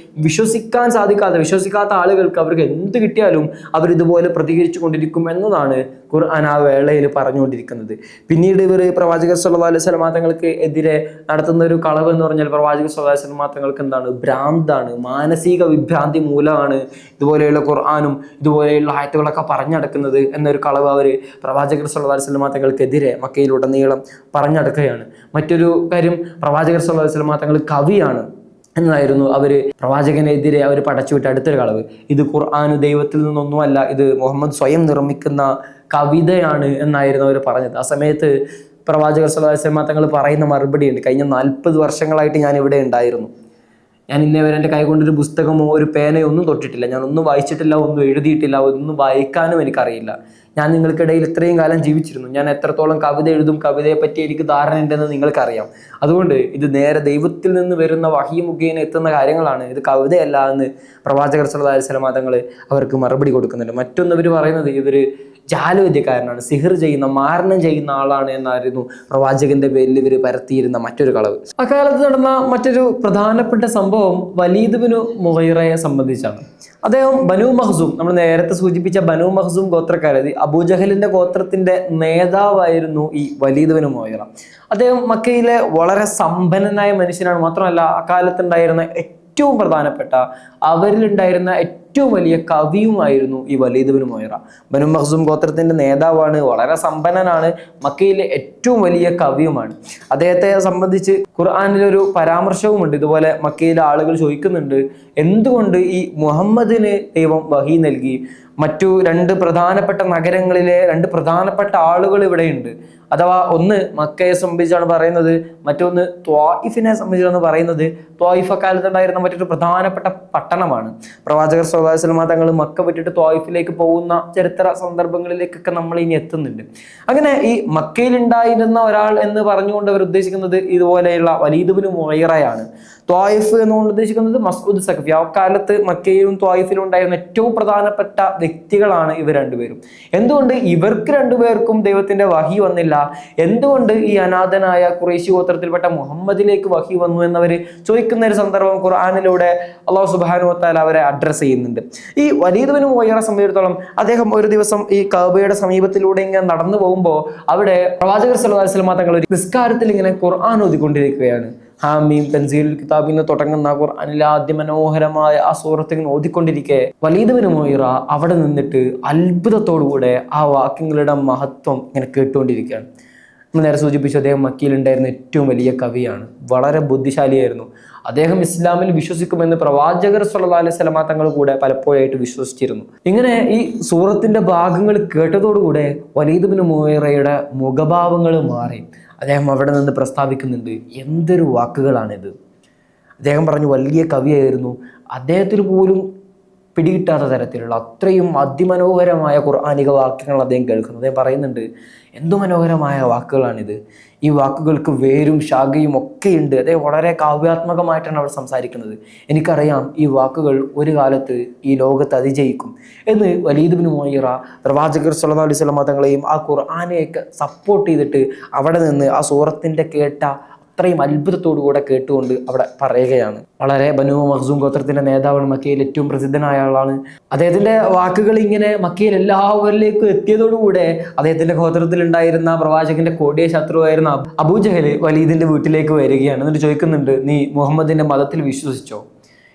വിശ്വസിക്കാത്ത ആളുകൾക്ക് അവർക്ക് എന്ത് കിട്ടിയാലും അവർ ഇതുപോലെ പ്രതികരിച്ചു കൊണ്ടിരിക്കും എന്നതാണ് ഖുർആൻ ആ വേളയിൽ പറഞ്ഞുകൊണ്ടിരിക്കുന്നത്. പിന്നീട് ഇവർ പ്രവാചകർ സല്ലല്ലാഹു അലൈഹി വസല്ലം തങ്ങൾക്ക് എതിരെ നടത്തുന്ന ഒരു കളവ് എന്ന് പറഞ്ഞാൽ, പ്രവാചകർ സല്ലല്ലാഹു അലൈഹി വസല്ലം തങ്ങൾക്ക് എന്താണ്, ഭ്രാന്താണ്, മാനസിക വിഭ്രാന്തി മൂലമാണ് ഇതുപോലെയുള്ള ഖുർആനും ഇതുപോലെയുള്ള ആയത്തുകളൊക്കെ പറഞ്ഞടക്കുന്നത് എന്നൊരു കളവ് അവർ പ്രവാചകർ സല്ലല്ലാഹു അലൈഹി വസല്ലം തങ്ങൾക്കെതിരെ മക്കയിലുടനീളം പറഞ്ഞടക്കുകയാണ്. മറ്റൊരു കാര്യം, പ്രവാചകർ സല്ലല്ലാഹു അലൈഹി വസല്ലം തങ്ങൾ കവിയാണ് എന്നായിരുന്നു അവർ പ്രവാചകനെതിരെ അവർ പടച്ചുവിട്ട അടുത്തൊരു കളവ്. ഇത് ഖുർആൻ ദൈവത്തിൽ നിന്നൊന്നുമല്ല, ഇത് മുഹമ്മദ് സ്വയം നിർമ്മിക്കുന്ന കവിതയാണ് എന്നായിരുന്നു അവർ പറഞ്ഞത്. ആ സമയത്ത് പ്രവാചകർ സല്ലല്ലാഹു അലൈഹി വസല്ലം തങ്ങൾ പറയുന്ന മറുപടി ഉണ്ട്, കഴിഞ്ഞ 40 വർഷങ്ങളായിട്ട് ഞാൻ ഇവിടെ ഉണ്ടായിരുന്നു, ഞാൻ ഇന്നേ വരെ എൻ്റെ കൈ കൊണ്ടൊരു പുസ്തകമോ ഒരു പേനയോ ഒന്നും തൊട്ടിട്ടില്ല, ഞാൻ ഒന്നും വായിച്ചിട്ടില്ല, ഒന്നും എഴുതിയിട്ടില്ല, ഒന്നും വായിക്കാനും എനിക്കറിയില്ല. ഞാൻ നിങ്ങൾക്കിടയിൽ ഇത്രയും കാലം ജീവിച്ചിരുന്നു, ഞാൻ എത്രത്തോളം കവിത എഴുതും, കവിതയെ പറ്റി എനിക്ക് ധാരണ ഉണ്ടെന്ന് നിങ്ങൾക്കറിയാം. അതുകൊണ്ട് ഇത് നേരെ ദൈവത്തിൽ നിന്ന് വരുന്ന വഹി മുഖേന എത്തുന്ന കാര്യങ്ങളാണ്, ഇത് കവിതയല്ല എന്ന് പ്രവാചകർ സല്ലല്ലാഹു അലൈഹി വസല്ലം തങ്ങൾ അവർക്ക് മറുപടി കൊടുക്കുന്നുണ്ട്. മറ്റൊന്ന് ഇവർ പറയുന്നത്, ഇവർ ജാലവിദ്യക്കാരനാണ്, സിഹിർ ചെയ്യുന്ന, മാരണം ചെയ്യുന്ന ആളാണ് എന്നായിരുന്നു പ്രവാചകന്റെ പേരിൽ ഇവർ പരത്തിയിരുന്ന മറ്റൊരു കളവ്. അക്കാലത്ത് നടന്ന മറ്റൊരു പ്രധാനപ്പെട്ട സംഭവം വലീദ് ബിൻ മുഗീറയെ സംബന്ധിച്ചാണ്. അദ്ദേഹം ബനു മഖ്സൂം, നമ്മൾ നേരത്തെ സൂചിപ്പിച്ച ബനു മഖ്സൂം ഗോത്രക്കാരത് അബൂജഹലിന്റെ ഗോത്രത്തിന്റെ നേതാവായിരുന്നു ഈ വലീദ് ബിൻ മുഗീറ. അദ്ദേഹം മക്കയിലെ വളരെ സമ്പന്നനായ മനുഷ്യനാണ്. മാത്രമല്ല അക്കാലത്തുണ്ടായിരുന്ന ഏറ്റവും പ്രധാനപ്പെട്ട, അവരിലുണ്ടായിരുന്ന ഏറ്റവും വലിയ കവിയുമായിരുന്നു ഈ വലീദ് ബിൻ മുഗീറ. ബനു മഖ്സൂം ഗോത്രത്തിന്റെ നേതാവാണ്, വളരെ സമ്പന്നനാണ്, മക്കയിലെ ഏറ്റവും വലിയ കവിയുമാണ്. അദ്ദേഹത്തെ സംബന്ധിച്ച് ഖുർആനിലൊരു പരാമർശവുമുണ്ട്. ഇതുപോലെ മക്കയിലെ ആളുകൾ ചോദിക്കുന്നുണ്ട്, എന്തുകൊണ്ട് ഈ മുഹമ്മദിന് ദൈവം വഹി നൽകി? മറ്റു രണ്ട് പ്രധാനപ്പെട്ട നഗരങ്ങളിലെ രണ്ട് പ്രധാനപ്പെട്ട ആളുകൾ ഇവിടെയുണ്ട്. അഥവാ ഒന്ന് മക്കയെ സംബന്ധിച്ചാണ് പറയുന്നത്, മറ്റൊന്ന് ത്വായിഫിനെ സംബന്ധിച്ചാണ് പറയുന്നത്. ത്വായിഫ് അക്കാലത്തുണ്ടായിരുന്ന മറ്റൊരു പ്രധാനപ്പെട്ട പട്ടണമാണ്. പ്രവാചകർ സ്വല്ലല്ലാഹു അലൈഹി വസല്ലം തങ്ങൾ മക്ക വിട്ടിട്ട് ത്വായിഫിലേക്ക് പോകുന്ന ചരിത്ര സന്ദർഭങ്ങളിലേക്കൊക്കെ നമ്മൾ ഇനി എത്തുന്നുണ്ട്. അങ്ങനെ ഈ മക്കയിൽ ഉണ്ടായിരുന്ന ഒരാൾ എന്ന് പറഞ്ഞുകൊണ്ട് അവർ ഉദ്ദേശിക്കുന്നത് ഇതുപോലെയുള്ള വലീദ് ബിൻ മുഗീറയാണ്. ത്വായിഫ് എന്നുകൊണ്ട് ഉദ്ദേശിക്കുന്നത് മസ്ഊദ് സഖഫി. ആ കാലത്ത് മക്കയിലും ത്വായിഫിലും ഉണ്ടായിരുന്ന ഏറ്റവും പ്രധാനപ്പെട്ട വ്യക്തികളാണ് ഇവർ രണ്ടുപേരും. എന്തുകൊണ്ട് ഇവർക്ക് രണ്ടുപേർക്കും ദൈവത്തിന്റെ വഹി വന്നില്ല? എന്തുകൊണ്ട് ഈ അനാഥനായ ഖുറൈശി ഗോത്രത്തിൽപ്പെട്ട മുഹമ്മദിലേക്ക് വഹി വന്നു എന്നവര് ചോദിക്കുന്ന ഒരു സന്ദർഭം ഖുർആനിലൂടെ അല്ലാഹു സുബ്ഹാനഹു വ തആല അവരെ അഡ്രസ് ചെയ്യുന്നുണ്ട്. ഈ വലീദ് ബിൻ മുഗീറയെ സംബന്ധിച്ചിടത്തോളം അദ്ദേഹം ഒരു ദിവസം ഈ കഅബയുടെ സമീപത്തിലൂടെ ഇങ്ങനെ നടന്നു പോകുമ്പോൾ അവിടെ പ്രവാചകർ സ്വല്ലല്ലാഹു അലൈഹി വസല്ലം തങ്ങൾ ഒരു നിസ്കാരത്തിൽ ഇങ്ങനെ ഖുർആൻ ഓതിക്കൊണ്ടിരിക്കുകയാണ്. ഹാമീം തൻസീലുൽ കിതാബിൽ നിന്ന് തുടങ്ങുന്ന ഖുർആനിലെ ആദ്യ മനോഹരമായ ആ സൂറത്ത് ഇങ്ങനെ ഓതിക്കൊണ്ടിരിക്കെ വലീദ് ബിൻ മുഗീറ അവിടെ നിന്നിട്ട് അത്ഭുതത്തോടുകൂടെ ആ വാക്യങ്ങളുടെ മഹത്വം ഇങ്ങനെ കേട്ടുകൊണ്ടിരിക്കുകയാണ്. നമ്മൾ നേരെ സൂചിപ്പിച്ചു, അദ്ദേഹം മക്കയിലുണ്ടായിരുന്ന ഏറ്റവും വലിയ കവിയാണ്, വളരെ ബുദ്ധിശാലിയായിരുന്നു. അദ്ദേഹം ഇസ്ലാമിൽ വിശ്വസിക്കുമെന്ന് പ്രവാചകർ സ്വല്ലല്ലാഹു അലൈഹി വസല്ലം തങ്ങൾ കൂടെ പലപ്പോഴായിട്ട് വിശ്വസിച്ചിരുന്നു. ഇങ്ങനെ ഈ സൂറത്തിന്റെ ഭാഗങ്ങൾ കേട്ടതോടുകൂടെ വലീദ് ബിൻ മുഗീറയുടെ മുഖഭാവങ്ങൾ മാറി. അദ്ദേഹം അവിടെ നിന്ന് പ്രസ്താവിക്കുന്നുണ്ട്, എന്തൊരു വാക്കുകളാണിത്. അദ്ദേഹം പറഞ്ഞു, വലിയ കവിയായിരുന്നു, അദ്ദേഹത്തിന് പോലും പിടികിട്ടാത്ത തരത്തിലുള്ള അത്രയും അതിമനോഹരമായ ഖുർആനിക വാക്യങ്ങൾ അദ്ദേഹം കേൾക്കുന്നു. അദ്ദേഹം പറയുന്നുണ്ട്, എന്തു മനോഹരമായ വാക്കുകളാണിത്, ഈ വാക്കുകൾക്ക് വേരും ശാഖയും ഒക്കെയുണ്ട്. അദ്ദേഹം വളരെ കാവ്യാത്മകമായിട്ടാണ് അവർ സംസാരിക്കുന്നത്. എനിക്കറിയാം ഈ വാക്കുകൾ ഒരു കാലത്ത് ഈ ലോകത്ത് അതിജയിക്കും എന്ന് വലീദ് ബിൻ മുഗീറ പ്രവാചകർ സ്വല്ലല്ലാഹു അലൈഹി വസല്ലം തങ്ങളെയും ആ ഖുർആനെയൊക്കെ സപ്പോർട്ട് ചെയ്തിട്ട് അവിടെ നിന്ന് ആ സൂറത്തിന്റെ കേട്ട അത്രയും അത്ഭുതത്തോടുകൂടെ കേട്ടുകൊണ്ട് അവിടെ പറയുകയാണ്. വളരെ ബനു മഖ്സൂം ഗോത്രത്തിന്റെ നേതാവാണ്, മക്കയിൽ ഏറ്റവും പ്രസിദ്ധനായ ആളാണ്. അദ്ദേഹത്തിന്റെ വാക്കുകൾ ഇങ്ങനെ മക്കയിൽ എല്ലാവരിലേക്കും എത്തിയതോടുകൂടെ അദ്ദേഹത്തിന്റെ ഗോത്രത്തിൽ ഉണ്ടായിരുന്ന പ്രവാചകന്റെ കോടിയ ശത്രുവായിരുന്ന അബൂജഹൽ വലീദിന്റെ വീട്ടിലേക്ക് വരികയാണ്. എന്നിട്ട് ചോദിക്കുന്നുണ്ട്, നീ മുഹമ്മദിന്റെ മതത്തിൽ വിശ്വസിച്ചോ?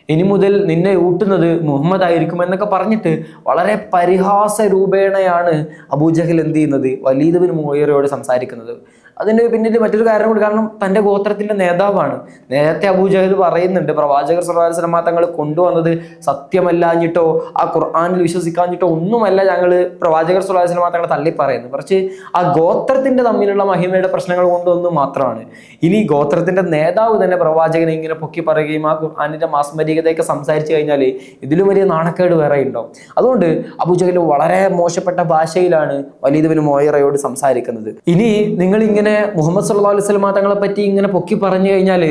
ഇനി മുതൽ നിന്നെ ഊട്ടുന്നത് മുഹമ്മദ് ആയിരിക്കും എന്നൊക്കെ പറഞ്ഞിട്ട് വളരെ പരിഹാസ രൂപേണയാണ് അബൂജഹൽ എന്ത് ചെയ്യുന്നത്, വലീദ് ബിൻ മുഗീറയോട് സംസാരിക്കുന്നത്. അതിന്റെ പിന്നിൽ മറ്റൊരു കാരണം കൂടി, കാരണം തന്റെ ഗോത്രത്തിന്റെ നേതാവാണ്. നേരത്തെ അബൂജഹൽ പറയുന്നുണ്ട്, പ്രവാചകർ സ്വല്ലല്ലാഹു അലൈഹി വസല്ലം തങ്ങൾ കൊണ്ടുവന്നത് സത്യമല്ലാഞ്ഞിട്ടോ ആ ഖുർആനിൽ വിശ്വസിക്കാഞ്ഞിട്ടോ ഒന്നുമല്ല ഞങ്ങൾ പ്രവാചകർ സ്വല്ലല്ലാഹു അലൈഹി വസല്ലം തങ്ങളെ തള്ളി പറയുന്നത്, മറിച്ച് ആ ഗോത്രത്തിന്റെ തമ്മിലുള്ള മഹിമയുടെ പ്രശ്നങ്ങൾ കൊണ്ടൊന്നും മാത്രമാണ്. ഇനി ഗോത്രത്തിന്റെ നേതാവ് തന്നെ പ്രവാചകനെ ഇങ്ങനെ പൊക്കി പറയുകയും ആ ഖുർആനിന്റെ മാസ്മരികതയൊക്കെ സംസാരിച്ചു കഴിഞ്ഞാൽ ഇതിലും വലിയ നാണക്കേട് വേറെ ഉണ്ടോ? അതുകൊണ്ട് അബൂജഹൽ വളരെ മോശപ്പെട്ട ഭാഷയിലാണ് വലീദ് ബിൻ മുഗീറയോട് സംസാരിക്കുന്നത്. ഇനി നിങ്ങൾ ഇങ്ങനെ മുഹമ്മദ് സല്ലല്ലാഹു അലൈഹി വസല്ലം തങ്ങളെ പറ്റി ഇങ്ങനെ പൊക്കി പറഞ്ഞു കഴിഞ്ഞാൽ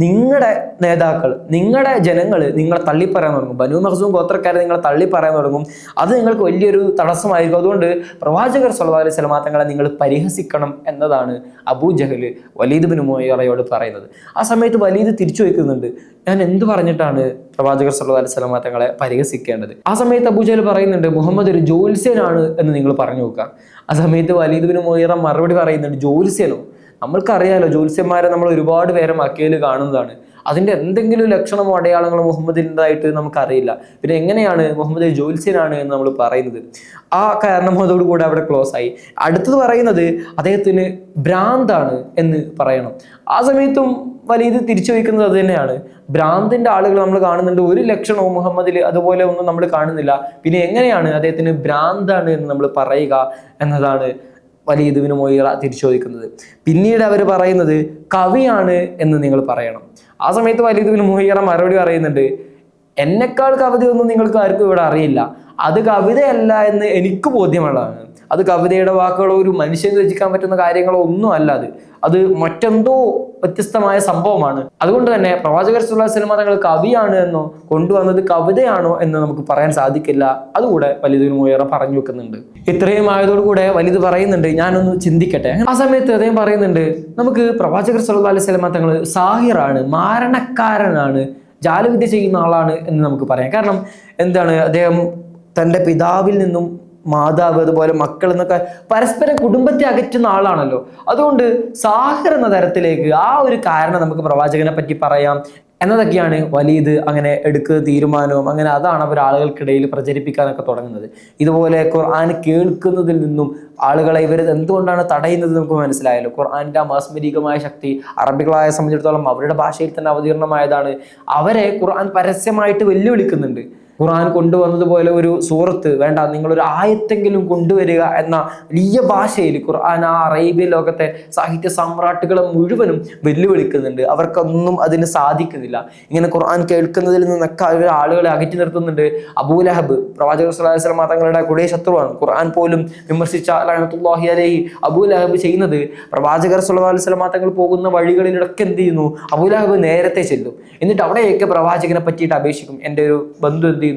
നിങ്ങളുടെ നേതാക്കൾ, നിങ്ങളുടെ ജനങ്ങൾ നിങ്ങളെ തള്ളിപ്പറയാൻ തുടങ്ങും. ബനു മഖ്സൂം ഗോത്രക്കാരെ നിങ്ങളെ തള്ളിപ്പറയാൻ തുടങ്ങും. അത് നിങ്ങൾക്ക് വലിയൊരു തടസ്സമായിരിക്കും. അതുകൊണ്ട് പ്രവാചകർ സ്വല്ലല്ലാഹു അലൈഹി വസല്ലം തങ്ങളെ നിങ്ങൾ പരിഹസിക്കണം എന്നതാണ് അബൂജഹൽ വലീദ് ബിൻ മുഗീറയോട് പറയുന്നത്. ആ സമയത്ത് വലീദ് തിരിച്ചു വയ്ക്കുന്നുണ്ട്, ഞാൻ എന്ത് പറഞ്ഞിട്ടാണ് പ്രവാചകർ സ്വല്ലല്ലാഹു അലൈഹി വസല്ലം തങ്ങളെ പരിഹസിക്കേണ്ടത്? ആ സമയത്ത് അബൂജഹൽ പറയുന്നുണ്ട്, മുഹമ്മദ് ഒരു ജ്യോത്സ്യനാണ് എന്ന് നിങ്ങൾ പറഞ്ഞു നോക്കുക. ആ സമയത്ത് വലീദ് ബിൻ മുഗീറ മറുപടി പറയുന്നുണ്ട്, ജ്യോത്സ്യനോ? നമ്മൾക്കറിയാലോ, ജ്യോത്സ്യന്മാരെ നമ്മൾ ഒരുപാട് പേരെ മക്കയിൽ കാണുന്നതാണ്. അതിന്റെ എന്തെങ്കിലും ലക്ഷണമോ അടയാളങ്ങളോ മുഹമ്മദിൻ്റെതായിട്ട് നമുക്കറിയില്ല. പിന്നെ എങ്ങനെയാണ് മുഹമ്മദ് ജ്യോത്സ്യനാണ് എന്ന് നമ്മൾ പറയുന്നത്? ആ കാരണമോടുകൂടെ അവിടെ ക്ലോസ് ആയി. അടുത്തത് പറയുന്നത് അദ്ദേഹത്തിന് ഭ്രാന്താണ് എന്ന് പറയണം. ആ സമയത്തും വലീദ് തിരിച്ചു വയ്ക്കുന്നത് അത് തന്നെയാണ്. ഭ്രാന്തിന്റെ ആളുകൾ നമ്മൾ കാണുന്നുണ്ട്, ഒരു ലക്ഷണവും മുഹമ്മദിൽ അതുപോലെ ഒന്നും നമ്മൾ കാണുന്നില്ല. പിന്നെ എങ്ങനെയാണ് അദ്ദേഹത്തിന് ഭ്രാന്താണ് എന്ന് നമ്മൾ പറയുക എന്നതാണ് വലീദ് ബിൻ മുഗീറ തിരിച്ചു ചോദിക്കുന്നത്. പിന്നീട് അവർ പറയുന്നത് കവിയാണ് എന്ന് നിങ്ങൾ പറയണം. ആ സമയത്ത് വലീദ് ബിൻ മുഗീറ മറുപടി പറയുന്നുണ്ട്, എന്നെക്കാൾ കവിതയൊന്നും നിങ്ങൾക്ക് ആർക്കും ഇവിടെ അറിയില്ല. അത് കവിതയല്ല എന്ന് എനിക്ക് ബോധ്യമുള്ളതാണ്. അത് കവിതയുടെ വാക്കുകളോ ഒരു മനുഷ്യന് രചിക്കാൻ പറ്റുന്ന കാര്യങ്ങളോ ഒന്നും അല്ല. അത് മറ്റെന്തോ വ്യത്യസ്തമായ സംഭവമാണ്. അതുകൊണ്ട് തന്നെ പ്രവാചകർ സ്വല്ലല്ലാഹു അലൈഹി വസല്ലം തങ്ങൾ കവിയാണ് എന്നോ കൊണ്ടുവന്നത് കവിതയാണോ എന്ന് നമുക്ക് പറയാൻ സാധിക്കില്ല. അതുകൂടെ വലീദ് ബിൻ മുഗീറ പറഞ്ഞു വെക്കുന്നുണ്ട്. ഇത്രയും ആയതോടുകൂടെ വലീദ് പറയുന്നുണ്ട്, ഞാനൊന്ന് ചിന്തിക്കട്ടെ. ആ സമയത്ത് അദ്ദേഹം പറയുന്നുണ്ട്, നമുക്ക് പ്രവാചകർ സ്വല്ലല്ലാഹു അലൈഹി വസല്ലം തങ്ങൾ സാഹിറാണ്, മാരണക്കാരനാണ്, ജാലവിദ്യ ചെയ്യുന്ന ആളാണ് എന്ന് നമുക്ക് പറയാം. കാരണം എന്താണ്, അദ്ദേഹം തൻ്റെ പിതാവിൽ നിന്നും മാതാവ് അതുപോലെ മക്കൾ എന്നൊക്കെ പരസ്പരം കുടുംബത്തെ അകറ്റുന്ന ആളാണല്ലോ. അതുകൊണ്ട് സാഹിർ എന്ന തരത്തിലേക്ക് ആ ഒരു കാരണം നമുക്ക് പ്രവാചകനെ പറ്റി പറയാം. എന്നതൊക്കെയാണ് വലീദ് അങ്ങനെ എടുക്കുക തീരുമാനവും അങ്ങനെ അതാണ് അവർ ആളുകൾക്കിടയിൽ പ്രചരിപ്പിക്കാനൊക്കെ തുടങ്ങുന്നത്. ഇതുപോലെ ഖുർആൻ കേൾക്കുന്നതിൽ നിന്നും ആളുകളെ ഇവർ എന്തുകൊണ്ടാണ് തടയുന്നത് നമുക്ക് മനസ്സിലായല്ലോ. ഖുർആന്റെ മാസ്മരികമായ ശക്തി അറബികളായ സംബന്ധിച്ചിടത്തോളം അവരുടെ ഭാഷയിൽ തന്നെ അവതീർണമായതാണ്. അവരെ ഖുർആൻ പരസ്യമായിട്ട് വെല്ലുവിളിക്കുന്നുണ്ട്. ഖുർആൻ കൊണ്ടുവന്നതുപോലെ ഒരു സൂറത്ത് വേണ്ട, നിങ്ങളൊരു ആയത്തെങ്കിലും കൊണ്ടുവരിക എന്ന വലിയ ഭാഷയിൽ ഖുർആൻ ആ അറേബ്യൻ ലോകത്തെ സാഹിത്യ സാമ്രാട്ടുകളെ മുഴുവനും വെല്ലുവിളിക്കുന്നുണ്ട്. അവർക്കൊന്നും അതിന് സാധിക്കുന്നില്ല. ഇങ്ങനെ ഖുർആൻ കേൾക്കുന്നതിൽ നിന്നൊക്കെ അവർ ആളുകളെ അകറ്റി നിർത്തുന്നുണ്ട്. അബൂലഹബ് പ്രവാചകർ സ്വല്ലല്ലാഹു അലൈഹി വസല്ലം തങ്ങളുടെ കൊടിയ ശത്രുവാണ്. ഖുർആൻ പോലും വിമർശിച്ച ലഅനത്തുല്ലാഹി അലൈഹി അബൂലഹബ് ചെയ്യുന്നത്, പ്രവാചകർ സ്വല്ലല്ലാഹു അലൈഹി വസല്ലം തങ്ങൾ പോകുന്ന വഴികളിലൊക്കെ എന്ത് ചെയ്യുന്നു, അബൂലഹബ് നേരത്തെ ചെല്ലും. എന്നിട്ട് അവിടെയൊക്കെ പ്രവാചകനെ പറ്റിയിട്ട് അപേക്ഷിക്കും. എൻ്റെ ഒരു ബന്ധു എന്ത് ചെയ്യുന്നുണ്ട്,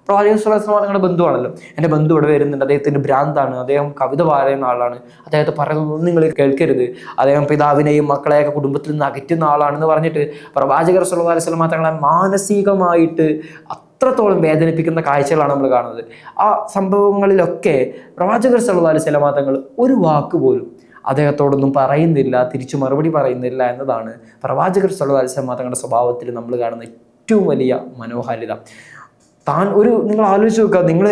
പ്രവാചകർ സ്വല്ലല്ലാഹു അലൈഹി വസല്ലം നിങ്ങളുടെ ബന്ധുവാണല്ലോ, എൻ്റെ ബന്ധു ഇവിടെ വരുന്നുണ്ട്, അദ്ദേഹത്തിൻ്റെ ഭ്രാന്താണ്, അദ്ദേഹം കവിത പറയുന്ന ആളാണ്, അദ്ദേഹത്തെ പറയുന്നതൊന്നും നിങ്ങൾ കേൾക്കരുത്, അദ്ദേഹം പിതാവിനെയും മക്കളെയൊക്കെ കുടുംബത്തിൽ നിന്ന് അകറ്റുന്ന ആളാണെന്ന് പറഞ്ഞിട്ട് പ്രവാചകർ സ്വല്ലല്ലാഹു അലൈഹി വസല്ലം തങ്ങളെ മാനസികമായിട്ട് അത്രത്തോളം വേദനിപ്പിക്കുന്ന കാഴ്ചകളാണ് നമ്മൾ കാണുന്നത്. ആ സംഭവങ്ങളിലൊക്കെ പ്രവാചകർ സ്വല്ലല്ലാഹു അലൈഹി വസല്ലം തങ്ങൾ ഒരു വാക്ക് പോലും അദ്ദേഹത്തോടൊന്നും പറയുന്നില്ല, തിരിച്ചു മറുപടി പറയുന്നില്ല എന്നതാണ് പ്രവാചകർ സ്വല്ലല്ലാഹു അലൈഹി വസല്ലം തങ്ങളുടെ സ്വഭാവത്തിൽ നമ്മൾ കാണുന്ന ഏറ്റവും വലിയ മനോഹാരിത. നിങ്ങൾ ആലോചിച്ച് നോക്കുക, നിങ്ങൾ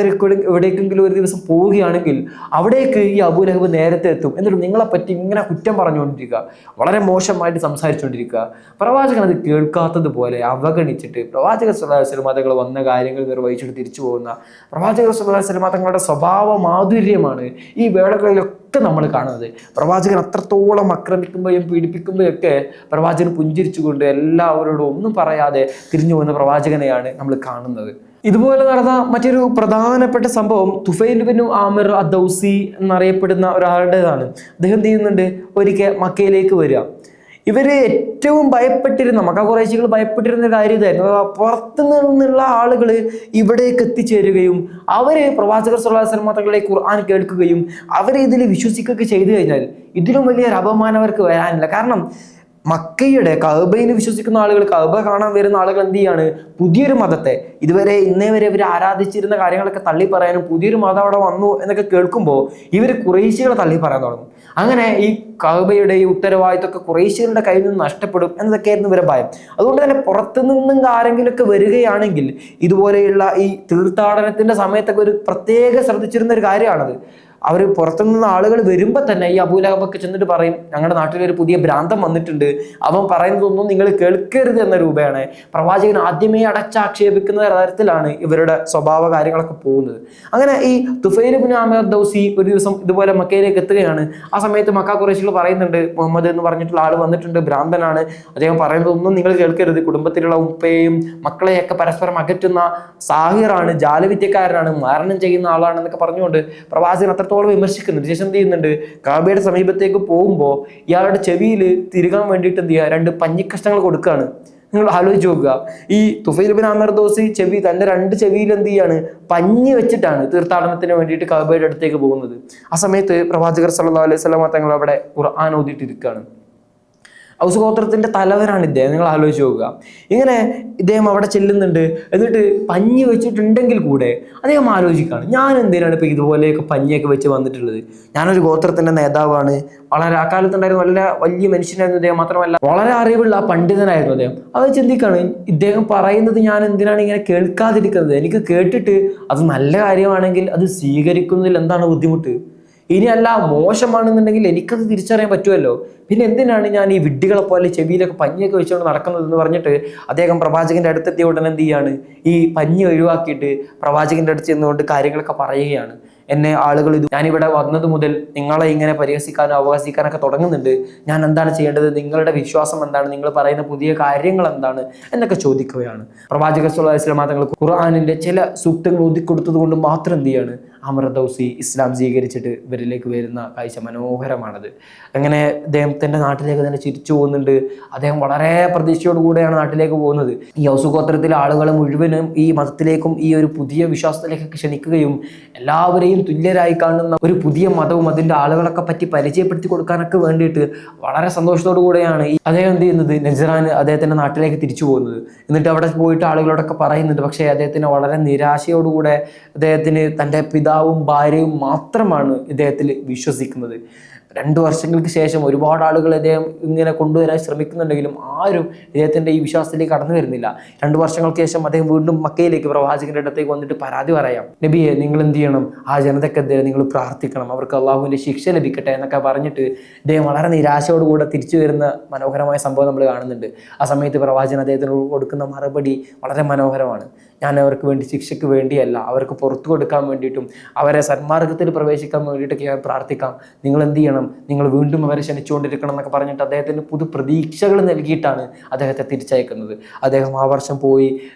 എവിടേക്കെങ്കിലും ഒരു ദിവസം പോവുകയാണെങ്കിൽ അവിടേക്ക് ഈ അബൂലഹബ് നേരത്തെ എത്തും. എന്നിട്ട് നിങ്ങളെപ്പറ്റി ഇങ്ങനെ കുറ്റം പറഞ്ഞുകൊണ്ടിരിക്കുക, വളരെ മോശമായിട്ട് സംസാരിച്ചുകൊണ്ടിരിക്കുക. പ്രവാചകൻ അത് കേൾക്കാത്തതുപോലെ അവഗണിച്ചിട്ട് പ്രവാചകർ സ്വല്ലല്ലാഹു അലൈഹി വസല്ലം തങ്ങൾ വന്ന കാര്യങ്ങൾ നിർവഹിച്ചിട്ട് തിരിച്ചു പോകുന്ന പ്രവാചകർ സ്വല്ലല്ലാഹു അലൈഹി വസല്ലം തങ്ങളുടെ സ്വഭാവ മാധുര്യമാണ് ഈ വേളകളിലൊക്കെ നമ്മൾ കാണുന്നത്. പ്രവാചകൻ അത്രത്തോളം ആക്രമിക്കുമ്പോഴും പീഡിപ്പിക്കുമ്പോഴൊക്കെ പ്രവാചകൻ പുഞ്ചിരിച്ചുകൊണ്ട് എല്ലാവരോടും ഒന്നും പറയാതെ തിരിഞ്ഞു പോകുന്ന പ്രവാചകനെയാണ് നമ്മൾ കാണുന്നത്. ഇതുപോലെ നടന്ന മറ്റൊരു പ്രധാനപ്പെട്ട സംഭവം തുഫൈൽ ബിൻ ആമിർ അദ്ദൗസി എന്നറിയപ്പെടുന്ന ഒരാളുടേതാണ്. അദ്ദേഹം എന്ത് ചെയ്യുന്നുണ്ട്, ഒരിക്കൽ മക്കയിലേക്ക് വരിക. ഇവര് ഏറ്റവും ഭയപ്പെട്ടിരുന്ന ഖുറൈശികൾ ഭയപ്പെട്ടിരുന്ന കാര്യം ഇതായിരുന്നു. പുറത്തു നിന്നുള്ള ആളുകൾ ഇവിടേക്ക് എത്തിച്ചേരുകയും അവര് പ്രവാചകർ സ്വല്ലല്ലാഹു അലൈഹി വസല്ലം തങ്ങളുടെ ഖുർആൻ കേൾക്കുകയും അവരെ ഇതിൽ വിശ്വസിക്കുകയൊക്കെ ചെയ്തു കഴിഞ്ഞാൽ ഇതിലും വലിയൊരു അപമാനം അവർക്ക് വരാനില്ല. കാരണം മക്കയുടെ കഅബയിൽ വിശ്വസിക്കുന്ന ആളുകൾ, കഅബ കാണാൻ വരുന്ന ആളുകൾ എന്ത് ചെയ്യാണ്, പുതിയൊരു മതത്തെ, ഇതുവരെ ഇന്നേ വരെ ഇവർ ആരാധിച്ചിരുന്ന കാര്യങ്ങളൊക്കെ തള്ളി പറയാനും പുതിയൊരു മതം അവിടെ വന്നു എന്നൊക്കെ കേൾക്കുമ്പോൾ ഇവർ ഖുറൈശികളെ തള്ളി പറയാൻ തുടങ്ങും. അങ്ങനെ ഈ കഅബയുടെ ഈ ഉത്തരവാദിത്തമൊക്കെ ഖുറൈശികളുടെ കയ്യിൽ നിന്ന് നഷ്ടപ്പെടും എന്നതൊക്കെയായിരുന്നു ഇവരെ ഭയം. അതുകൊണ്ട് തന്നെ പുറത്തു നിന്നും ആരെങ്കിലുമൊക്കെ വരികയാണെങ്കിൽ ഇതുപോലെയുള്ള ഈ തീർത്ഥാടനത്തിന്റെ സമയത്തൊക്കെ ഒരു പ്രത്യേക ശ്രദ്ധിച്ചിരുന്ന ഒരു കാര്യമാണത്. അവർ പുറത്തുനിന്ന് ആളുകൾ വരുമ്പോൾ തന്നെ ഈ അബൂലഹബൊക്കെ ചെന്നിട്ട് പറയും, ഞങ്ങളുടെ നാട്ടിലൊരു പുതിയ ഭ്രാന്തം വന്നിട്ടുണ്ട്, അവൻ പറയുന്നതൊന്നും നിങ്ങൾ കേൾക്കരുത് എന്ന രൂപയാണ്. പ്രവാചകൻ ആദ്യമേ അടച്ചാക്ഷേപിക്കുന്ന തരത്തിലാണ് ഇവരുടെ സ്വഭാവ കാര്യങ്ങളൊക്കെ പോകുന്നത്. അങ്ങനെ ഈ തുഫൈൽ ബിൻ ആമിർ അദ്ദൗസി ഒരു ദിവസം ഇതുപോലെ മക്കയിലേക്ക് എത്തുകയാണ്. ആ സമയത്ത് മക്ക ഖുറൈശികൾ പറയുന്നുണ്ട്, മുഹമ്മദ് എന്ന് പറഞ്ഞിട്ടുള്ള ആൾ വന്നിട്ടുണ്ട്, ഭ്രാന്തനാണ്, അദ്ദേഹം പറയുന്നതൊന്നും നിങ്ങൾ കേൾക്കരുത്, കുടുംബത്തിലുള്ള ഉപ്പയെയും മക്കളെയൊക്കെ പരസ്പരം അകറ്റുന്ന സാഹിറാണ്, ജാലവിദ്യക്കാരനാണ്, മാരണം ചെയ്യുന്ന ആളാണെന്നൊക്കെ പറഞ്ഞുകൊണ്ട് പ്രവാചകൻ അത്രത്തോളം വിമർശിക്കുന്നുണ്ട്. ശേഷം എന്ത് ചെയ്യുന്നുണ്ട്, കഅബയുടെ സമീപത്തേക്ക് പോകുമ്പോൾ ഇയാളുടെ ചെവിയിൽ തിരുകാൻ വേണ്ടിയിട്ട് എന്ത് ചെയ്യുക, 2 പഞ്ഞിക്കഷ്ണങ്ങൾ കൊടുക്കുകയാണ്. നിങ്ങൾ ആലോചിച്ച് നോക്കുക, ഈ തുഫൈൽ ബിൻ ആമിർ ദോസി തന്റെ 2 ചെവിയിൽ എന്ത് ചെയ്യാണ്, പഞ്ഞി വെച്ചിട്ടാണ് തീർത്ഥാടനത്തിന് വേണ്ടിയിട്ട് കഅബയുടെ അടുത്തേക്ക് പോകുന്നത്. ആ സമയത്ത് പ്രവാചകർ സ്വല്ലല്ലാഹു അലൈഹി വസല്ലം തങ്ങൾ അവിടെ ഖുർആൻ ഓതിയിട്ടിരിക്കുകയാണ്. ഔസ് ഗോത്രത്തിന്റെ തലവനാണ് ഇദ്ദേഹം. നിങ്ങൾ ആലോചിച്ച് നോക്കുക, ഇങ്ങനെ ഇദ്ദേഹം അവിടെ ചെല്ലുന്നുണ്ട്, എന്നിട്ട് പഞ്ഞി വെച്ചിട്ടുണ്ടെങ്കിൽ കൂടെ അദ്ദേഹം ആലോചിക്കുകയാണ്, ഞാൻ എന്തിനാണ് ഇപ്പൊ ഇതുപോലെയൊക്കെ പഞ്ഞിയൊക്കെ വെച്ച് വന്നിട്ടുള്ളത്, ഞാനൊരു ഗോത്രത്തിന്റെ നേതാവാണ്, വളരെ അക്കാലത്തുണ്ടായിരുന്ന വലിയ മനുഷ്യനായിരുന്നു അദ്ദേഹം, മാത്രമല്ല വളരെ അറിവുള്ള പണ്ഡിതനായിരുന്നു അദ്ദേഹം. അത് ചിന്തിക്കുകയാണ്, ഇദ്ദേഹം പറയുന്നത് ഞാൻ എന്തിനാണ് ഇങ്ങനെ കേൾക്കാതിരിക്കുന്നത്, എനിക്ക് കേട്ടിട്ട് അത് നല്ല കാര്യമാണെങ്കിൽ അത് സ്വീകരിക്കുന്നതിൽ എന്താണ് ബുദ്ധിമുട്ട്, ഇനിയല്ല മോശമാണെന്നുണ്ടെങ്കിൽ എനിക്കത് തിരിച്ചറിയാൻ പറ്റുമല്ലോ, പിന്നെ എന്തിനാണ് ഞാൻ ഈ വിഡ്ഢികളെ പോലെ ചെവിയിലൊക്കെ പഞ്ഞിയൊക്കെ വെച്ചുകൊണ്ട് നടക്കുന്നത് എന്ന് പറഞ്ഞിട്ട് അദ്ദേഹം പ്രവാചകന്റെ അടുത്തെത്തിയ ഉടനെ എന്ത് ചെയ്യാണ്, ഈ പഞ്ഞി ഒഴിവാക്കിയിട്ട് പ്രവാചകന്റെ അടുത്ത് ചെന്നുകൊണ്ട് കാര്യങ്ങളൊക്കെ പറയുകയാണ്. എന്നെ ആളുകൾ ഞാനിവിടെ വന്നത് മുതൽ നിങ്ങളെ ഇങ്ങനെ പരിഹസിക്കാനോ അവകാശിക്കാനൊക്കെ തുടങ്ങുന്നുണ്ട്, ഞാൻ എന്താണ് ചെയ്യേണ്ടത്, നിങ്ങളുടെ വിശ്വാസം എന്താണ്, നിങ്ങൾ പറയുന്ന പുതിയ കാര്യങ്ങൾ എന്താണ് എന്നൊക്കെ ചോദിക്കുകയാണ്. പ്രവാചകർ സ്വല്ലല്ലാഹു അലൈഹി വസല്ലം തങ്ങൾ ഖുർആനിന്റെ ചില സൂക്തങ്ങൾ ഓതിക്കൊടുത്തത് കൊണ്ട് മാത്രം എന്ത് ചെയ്യാണ്, ആമിർ ദൗസി ഇസ്ലാം സ്വീകരിച്ചിട്ട് ഇവരിലേക്ക് വരുന്ന കാഴ്ച മനോഹരമാണത്. അങ്ങനെ അദ്ദേഹം തന്റെ നാട്ടിലേക്ക് തന്നെ ചിരിച്ചു പോകുന്നുണ്ട്. അദ്ദേഹം വളരെ പ്രതീക്ഷയോടുകൂടെയാണ് നാട്ടിലേക്ക് പോകുന്നത്. ഈ ഔസ് ഗോത്രത്തിലെ ആളുകളെ മുഴുവനും ഈ മതത്തിലേക്കും ഈ ഒരു പുതിയ വിശ്വാസത്തിലേക്കൊക്കെ ക്ഷണിക്കുകയും എല്ലാവരെയും തുല്യരായി കാണുന്ന ഒരു പുതിയ മതവും അതിന്റെ ആളുകളൊക്കെ പറ്റി പരിചയപ്പെടുത്തി കൊടുക്കാനൊക്കെ വേണ്ടിയിട്ട് വളരെ സന്തോഷത്തോടു കൂടെയാണ് ഈ അദ്ദേഹം എന്ത് ചെയ്യുന്നത്, നജ്റാൻ അദ്ദേഹത്തിന്റെ നാട്ടിലേക്ക് തിരിച്ചു പോകുന്നത്. എന്നിട്ട് അവിടെ പോയിട്ട് ആളുകളോടൊക്കെ പറയുന്നുണ്ട്. പക്ഷേ അദ്ദേഹത്തിന് വളരെ നിരാശയോടുകൂടെ അദ്ദേഹത്തിന് തൻ്റെ പിതാവും ഭാര്യയും മാത്രമാണ് ഇദ്ദേഹത്തിൽ വിശ്വസിക്കുന്നത്. 2 വർഷങ്ങൾക്ക് ശേഷം ഒരുപാട് ആളുകൾ ഇദ്ദേഹം ഇങ്ങനെ കൊണ്ടുവരാൻ ശ്രമിക്കുന്നുണ്ടെങ്കിലും ആരും ഇദ്ദേഹത്തിൻ്റെ ഈ വിശ്വാസത്തിലേക്ക് കടന്നു വരുന്നില്ല. 2 വർഷങ്ങൾക്ക് ശേഷം അദ്ദേഹം വീണ്ടും മക്കയിലേക്ക് പ്രവാചകന്റെ അടുത്തേക്ക് വന്നിട്ട് പരാതി പറയാം. നബിയെ, നിങ്ങൾ എന്ത് ചെയ്യണം, ആ ജനതക്കെതിരെ നിങ്ങൾ പ്രാർത്ഥിക്കണം, അവർക്ക് അള്ളാഹുവിൻ്റെ ശിക്ഷ ലഭിക്കട്ടെ എന്നൊക്കെ പറഞ്ഞിട്ട് ഇദ്ദേഹം വളരെ നിരാശയോടുകൂടെ തിരിച്ചു വരുന്ന മനോഹരമായ സംഭവം നമ്മൾ കാണുന്നുണ്ട്. ആ സമയത്ത് പ്രവാചകൻ അദ്ദേഹത്തിന് കൊടുക്കുന്ന മറുപടി വളരെ മനോഹരമാണ്. ഞാൻ അവർക്ക് വേണ്ടി ശിക്ഷയ്ക്ക് വേണ്ടിയല്ല, അവർക്ക് പുറത്തു കൊടുക്കാൻ വേണ്ടിയിട്ടും അവരെ സന്മാർഗത്തിൽ പ്രവേശിക്കാൻ വേണ്ടിയിട്ടൊക്കെ ഞാൻ പ്രാർത്ഥിക്കാം. നിങ്ങൾ എന്ത് ചെയ്യണം, നിങ്ങൾ വീണ്ടും അവരെ ക്ഷണിച്ചുകൊണ്ടിരിക്കണം എന്നൊക്കെ പറഞ്ഞിട്ട് അദ്ദേഹത്തിന് പുതു പ്രതീക്ഷകൾ നൽകിയിട്ടാണ് അദ്ദേഹത്തെ തിരിച്ചയക്കുന്നത്. അദ്ദേഹം ആ വർഷം പോയി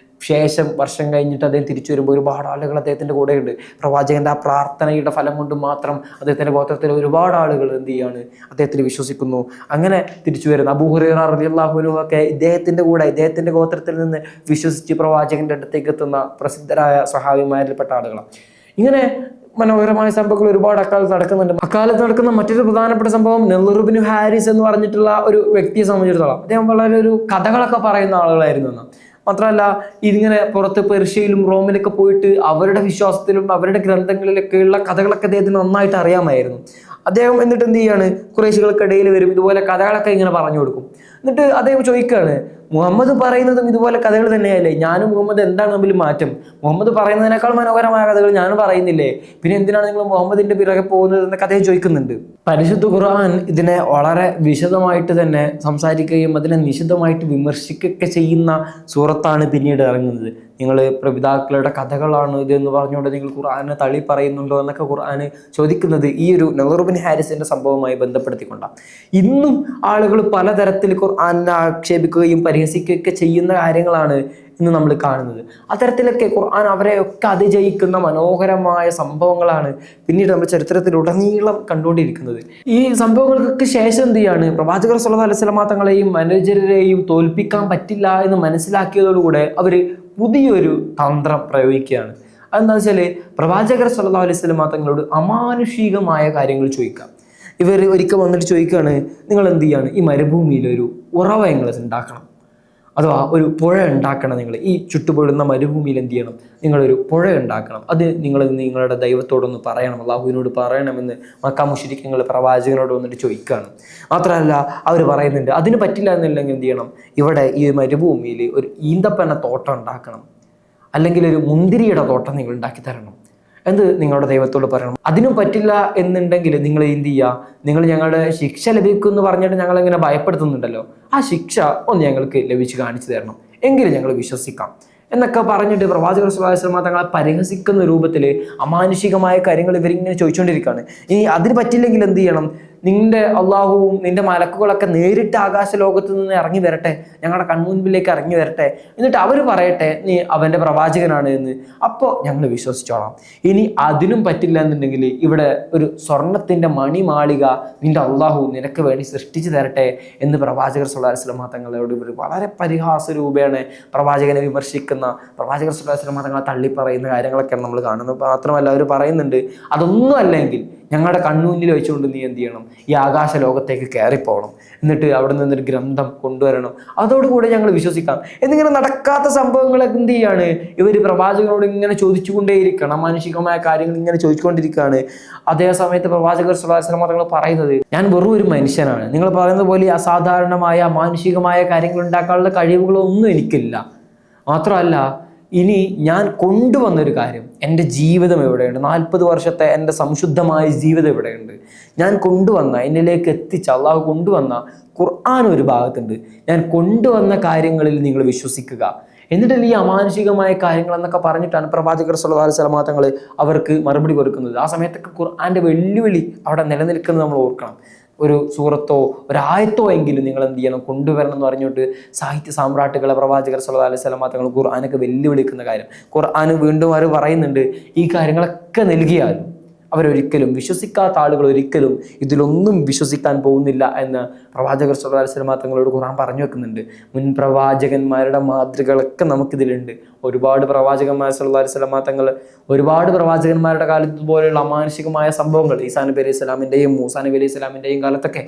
ശേഷം വർഷം കഴിഞ്ഞിട്ട് അദ്ദേഹം തിരിച്ചു വരുമ്പോൾ ഒരുപാട് ആളുകൾ അദ്ദേഹത്തിൻ്റെ കൂടെയുണ്ട്. പ്രവാചകൻ്റെ ആ പ്രാർത്ഥനയുടെ ഫലം കൊണ്ട് മാത്രം അദ്ദേഹത്തിൻ്റെ ഗോത്രത്തിലെ ഒരുപാട് ആളുകൾ എന്ത് ചെയ്യാണ്, അദ്ദേഹത്തിൽ വിശ്വസിക്കുന്നു. അങ്ങനെ തിരിച്ചു വരുന്നു. അബൂ ഹുറൈറ റളിയല്ലാഹു അൻഹു ഒക്കെ ഇദ്ദേഹത്തിൻ്റെ കൂടെ ഇദ്ദേഹത്തിൻ്റെ ഗോത്രത്തിൽ നിന്ന് വിശ്വസിച്ച് പ്രവാചകൻ്റെ അടുത്തേക്ക് എത്തുന്ന പ്രസിദ്ധരായ സ്വഹാബിമാരിൽപ്പെട്ട ആളുകളാണ്. ഇങ്ങനെ മനോഹരമായ സംഭവങ്ങൾ ഒരുപാട് അക്കാലത്ത് നടക്കുന്നുണ്ട്. അക്കാലത്ത് നടക്കുന്ന മറ്റൊരു പ്രധാനപ്പെട്ട സംഭവം നളർ ഇബ്നു ഹാരിസ് എന്ന് പറഞ്ഞിട്ടുള്ള ഒരു വ്യക്തിയെ സംബന്ധിച്ചിടത്തോളം അദ്ദേഹം വളരെ ഒരു കഥകളൊക്കെ പറയുന്ന ആളുകളായിരുന്നു എന്ന്. മാത്രമല്ല, ഇതിങ്ങനെ പുറത്ത് പെർഷ്യയിലും റോമിലൊക്കെ പോയിട്ട് അവരുടെ വിശ്വാസത്തിലും അവരുടെ ഗ്രന്ഥങ്ങളിലൊക്കെയുള്ള കഥകളൊക്കെ അദ്ദേഹത്തിന് നന്നായിട്ട് അറിയാമായിരുന്നു. അദ്ദേഹം എന്നിട്ട് എന്ത് ചെയ്യാണ്, കുറേശികൾക്കിടയിൽ വരും, ഇതുപോലെ കഥകളൊക്കെ ഇങ്ങനെ പറഞ്ഞു കൊടുക്കും. എന്നിട്ട് അദ്ദേഹം ചോദിക്കുകയാണ്, മുഹമ്മദ് പറയുന്നതും ഇതുപോലെ കഥകൾ തന്നെയല്ലേ, ഞാനും മുഹമ്മദ് എന്താണ് തമ്മിൽ മാറ്റം? മുഹമ്മദ് പറയുന്നതിനേക്കാൾ മനോഹരമായ കഥകൾ ഞാൻ പറയുന്നില്ലേ, പിന്നെ എന്തിനാണ് നിങ്ങൾ മുഹമ്മദിന്റെ പിറകെ പോകുന്നത് എന്നൊക്കെ അദ്ദേഹം ചോദിക്കുന്നുണ്ട്. പരിശുദ്ധ ഖുർആൻ ഇതിനെ വളരെ വിശദമായിട്ട് തന്നെ സംസാരിക്കുകയും അതിനെ നിശിതമായിട്ട് വിമർശിക്കുകയൊക്കെ ചെയ്യുന്ന സൂറത്താണ് പിന്നീട് ഇറങ്ങുന്നത്. നിങ്ങൾ പിതാക്കളുടെ കഥകളാണ് ഇതെന്ന് പറഞ്ഞുകൊണ്ട് നിങ്ങൾ ഖുർആനെ തള്ളി പറയുന്നുണ്ടോ എന്നൊക്കെ ഖുർആന് ചോദിക്കുന്നത് ഈ ഒരു നളർ ഇബ്നു ഹാരിസിന്റെ സംഭവവുമായി ബന്ധപ്പെടുത്തിക്കൊണ്ടാണ്. ഇന്നും ആളുകൾ പലതരത്തിൽ ഖുർആനെ ആക്ഷേപിക്കുകയും പരിഹസിക്കുകയൊക്കെ ചെയ്യുന്ന കാര്യങ്ങളാണ് ഇന്ന് നമ്മൾ കാണുന്നത്. അത്തരത്തിലൊക്കെ ഖുർആൻ അവരെയൊക്കെ അതിജയിക്കുന്ന മനോഹരമായ സംഭവങ്ങളാണ് പിന്നീട് നമ്മൾ ചരിത്രത്തിലുടനീളം കണ്ടുകൊണ്ടിരിക്കുന്നത്. ഈ സംഭവങ്ങൾക്കൊക്കെ ശേഷം എന്ത് ചെയ്യാണ്, പ്രവാചകർ സ്വല്ലല്ലാഹു അലൈഹി വസല്ലം തങ്ങളെയും അനുചരരെയും തോൽപ്പിക്കാൻ പറ്റില്ല എന്ന് മനസ്സിലാക്കിയതോടുകൂടെ അവർ പുതിയൊരു തന്ത്രം പ്രയോഗിക്കുകയാണ്. അതെന്താ വെച്ചാൽ, പ്രവാചകർ സ്വല്ലല്ലാഹു അലൈഹി വസല്ലം തങ്ങളോട് അമാനുഷികമായ കാര്യങ്ങൾ ചോദിക്കാം. ഇവർ ഒരിക്കൽ വന്നിട്ട് ചോദിക്കുകയാണ്, നിങ്ങൾ എന്ത് ചെയ്യാണ്, ഈ മരുഭൂമിയിൽ ഒരു ഉറവ നിങ്ങൾ ഉണ്ടാക്കണം, അഥവാ ഒരു പുഴ ഉണ്ടാക്കണം. നിങ്ങൾ ഈ ചുട്ടുപൊഴുന്ന മരുഭൂമിയിൽ എന്ത് ചെയ്യണം, നിങ്ങളൊരു പുഴ ഉണ്ടാക്കണം. അത് നിങ്ങളുടെ ദൈവത്തോടൊന്ന് പറയണം, അള്ളാഹുവിനോട് പറയണമെന്ന് മക്ക മുശ്രിക്കുകൾ പ്രവാചകനോട് വന്നിട്ട് ചോദിക്കുകയാണ്. മാത്രമല്ല, അവർ പറയുന്നുണ്ട് അതിന് പറ്റില്ല എന്നുണ്ടെങ്കിൽ എന്ത് ചെയ്യണം, ഇവിടെ ഈ മരുഭൂമിയിൽ ഒരു ഈന്തപ്പന തോട്ടം ഉണ്ടാക്കണം, അല്ലെങ്കിൽ ഒരു മുന്തിരിയുടെ തോട്ടം നിങ്ങൾ ഉണ്ടാക്കി തരണം എന്ന് നിങ്ങളുടെ ദൈവത്തോട് പറയണം. അതിനും പറ്റില്ല എന്നുണ്ടെങ്കിൽ നിങ്ങൾ എന്ത് ചെയ്യുക, നിങ്ങൾ ഞങ്ങളുടെ ശിക്ഷ ലഭിക്കും എന്ന് പറഞ്ഞിട്ട് ഞങ്ങളിങ്ങനെ ഭയപ്പെടുത്തുന്നുണ്ടല്ലോ, ആ ശിക്ഷ ഒന്ന് ഞങ്ങൾക്ക് ലഭിച്ച് കാണിച്ചു തരണം, എങ്കിലും ഞങ്ങൾ വിശ്വസിക്കാം എന്നൊക്കെ പറഞ്ഞിട്ട് പ്രവാചകർ സ്വല്ലല്ലാഹു അലൈഹി വസല്ലം തങ്ങളെ പരിഹസിക്കുന്ന രൂപത്തിൽ അമാനുഷികമായ കാര്യങ്ങൾ ഇവരിങ്ങനെ ചോദിച്ചുകൊണ്ടിരിക്കുകയാണ്. ഇനി അതിന് പറ്റില്ലെങ്കിൽ എന്ത് ചെയ്യണം, നിന്റെ അള്ളാഹുവും നിന്റെ മലക്കുകളൊക്കെ നേരിട്ട് ആകാശ ലോകത്ത് നിന്ന് ഇറങ്ങി വരട്ടെ, ഞങ്ങളുടെ കൺമുൻപിലേക്ക് ഇറങ്ങി വരട്ടെ, എന്നിട്ട് അവർ പറയട്ടെ നീ അവൻ്റെ പ്രവാചകനാണ് എന്ന്, അപ്പോൾ ഞങ്ങൾ വിശ്വസിച്ചോളാം. ഇനി അതിനും പറ്റില്ല എന്നുണ്ടെങ്കിൽ ഇവിടെ ഒരു സ്വർണത്തിൻ്റെ മണിമാളിക നിന്റെ അള്ളാഹു നിനക്ക് വേണ്ടി സൃഷ്ടിച്ചു തരട്ടെ എന്ന് പ്രവാചകർ സ്വല്ലല്ലാഹു അലൈഹി വസല്ലം തങ്ങളോട് ഇവർ വളരെ പരിഹാസ രൂപേണ പ്രവാചകനെ വിമർശിക്കുന്ന, പ്രവാചകർ സ്വല്ലല്ലാഹു അലൈഹി വസല്ലം തങ്ങളെ തള്ളിപ്പറയുന്ന കാര്യങ്ങളൊക്കെയാണ് നമ്മൾ കാണുന്നത്. മാത്രമല്ല അവർ പറയുന്നുണ്ട്, അതൊന്നും അല്ലെങ്കിൽ ഞങ്ങളുടെ കണ്ണുമുന്നിൽ വെച്ചുകൊണ്ട് നീ എന്ത് ചെയ്യണം, ഈ ആകാശ ലോകത്തേക്ക് കയറിപ്പോകണം, എന്നിട്ട് അവിടെ നിന്നൊരു ഗ്രന്ഥം കൊണ്ടുവരണം, അതോടുകൂടി ഞങ്ങൾ വിശ്വസിക്കാം. എന്നിങ്ങനെ നടക്കാത്ത സംഭവങ്ങളൊക്കെ എന്ത് ചെയ്യാണ്, ഇവർ പ്രവാചകനോട് ഇങ്ങനെ ചോദിച്ചുകൊണ്ടേയിരിക്കണം, മാനുഷികമായ കാര്യങ്ങൾ ഇങ്ങനെ ചോദിച്ചുകൊണ്ടിരിക്കുകയാണ്. അതേ സമയത്ത് പ്രവാചകർ സ്വല്ലല്ലാഹു അലൈഹി വസല്ലം തങ്ങൾ പറയുന്നത്, ഞാൻ വെറും ഒരു മനുഷ്യനാണ്, നിങ്ങൾ പറയുന്നത് പോലെ അസാധാരണമായ മാനുഷികമായ കാര്യങ്ങൾ ഉണ്ടാക്കാനുള്ള കഴിവുകളൊന്നും എനിക്കില്ല. മാത്രമല്ല, ഇനി ഞാൻ കൊണ്ടുവന്നൊരു കാര്യം, എൻ്റെ ജീവിതം എവിടെയുണ്ട്, 40 വർഷത്തെ എൻ്റെ സംശുദ്ധമായ ജീവിതം എവിടെയുണ്ട്, ഞാൻ കൊണ്ടുവന്ന എന്നിലേക്ക് എത്തിച്ച അള്ളാഹു കൊണ്ടുവന്ന ഖുർആൻ ഒരു ഭാഗത്തുണ്ട്, ഞാൻ കൊണ്ടുവന്ന കാര്യങ്ങളിൽ നിങ്ങൾ വിശ്വസിക്കുക, എന്നിട്ട് ഈ അമാനുഷികമായ കാര്യങ്ങൾ എന്നൊക്കെ പറഞ്ഞിട്ടാണ് പ്രവാചകർ സ്വല്ലല്ലാഹു അലൈഹി വസല്ലം തങ്ങൾ അവർക്ക് മറുപടി കൊടുക്കുന്നത്. ആ സമയത്തൊക്കെ ഖുർആൻ്റെ വെല്ലുവിളി അവിടെ നിലനിൽക്കുന്നത് നമ്മൾ ഓർക്കണം. ഒരു സൂറത്തോ ഒരായത്തോ എങ്കിലും നിങ്ങൾ എന്ത് ചെയ്യണം, കൊണ്ടുവരണം എന്ന് പറഞ്ഞിട്ട് സാഹിത്യ സാമ്രാട്ടുകളെ പ്രവാചകർ സ്വല്ലല്ലാഹു അലൈഹി വസല്ലം തങ്ങൾ ഖുർആനൊക്കെ വെല്ലുവിളിക്കുന്ന കാര്യം. ഖുർആൻ വീണ്ടും അവർ പറയുന്നുണ്ട്, ഈ കാര്യങ്ങളൊക്കെ നൽകിയാലും അവരൊരിക്കലും വിശ്വസിക്കാത്ത ആളുകൾ ഒരിക്കലും ഇതിലൊന്നും വിശ്വസിക്കാൻ പോകുന്നില്ല എന്ന് പ്രവാചകർ സ്വല്ലല്ലാഹു അലൈഹി വസല്ലം തങ്ങളോട് ഖുർആൻ പറഞ്ഞു വെക്കുന്നുണ്ട്. മുൻ പ്രവാചകന്മാരുടെ മാതൃകളൊക്കെ നമുക്കിതിലുണ്ട്. ഒരുപാട് പ്രവാചകന്മാർ സല്ലല്ലാഹു അലൈഹി വസല്ലം തങ്ങൾ ഒരുപാട് പ്രവാചകന്മാരുടെ കാലത്ത് പോലെയുള്ള അമാനുഷികമായ സംഭവങ്ങൾ ഈസാ നബി അലൈഹി സ്വലാമിൻ്റെയും മൂസാ നബി അലൈഹി സ്വലാമിൻ്റെയും കാലത്തൊക്കെ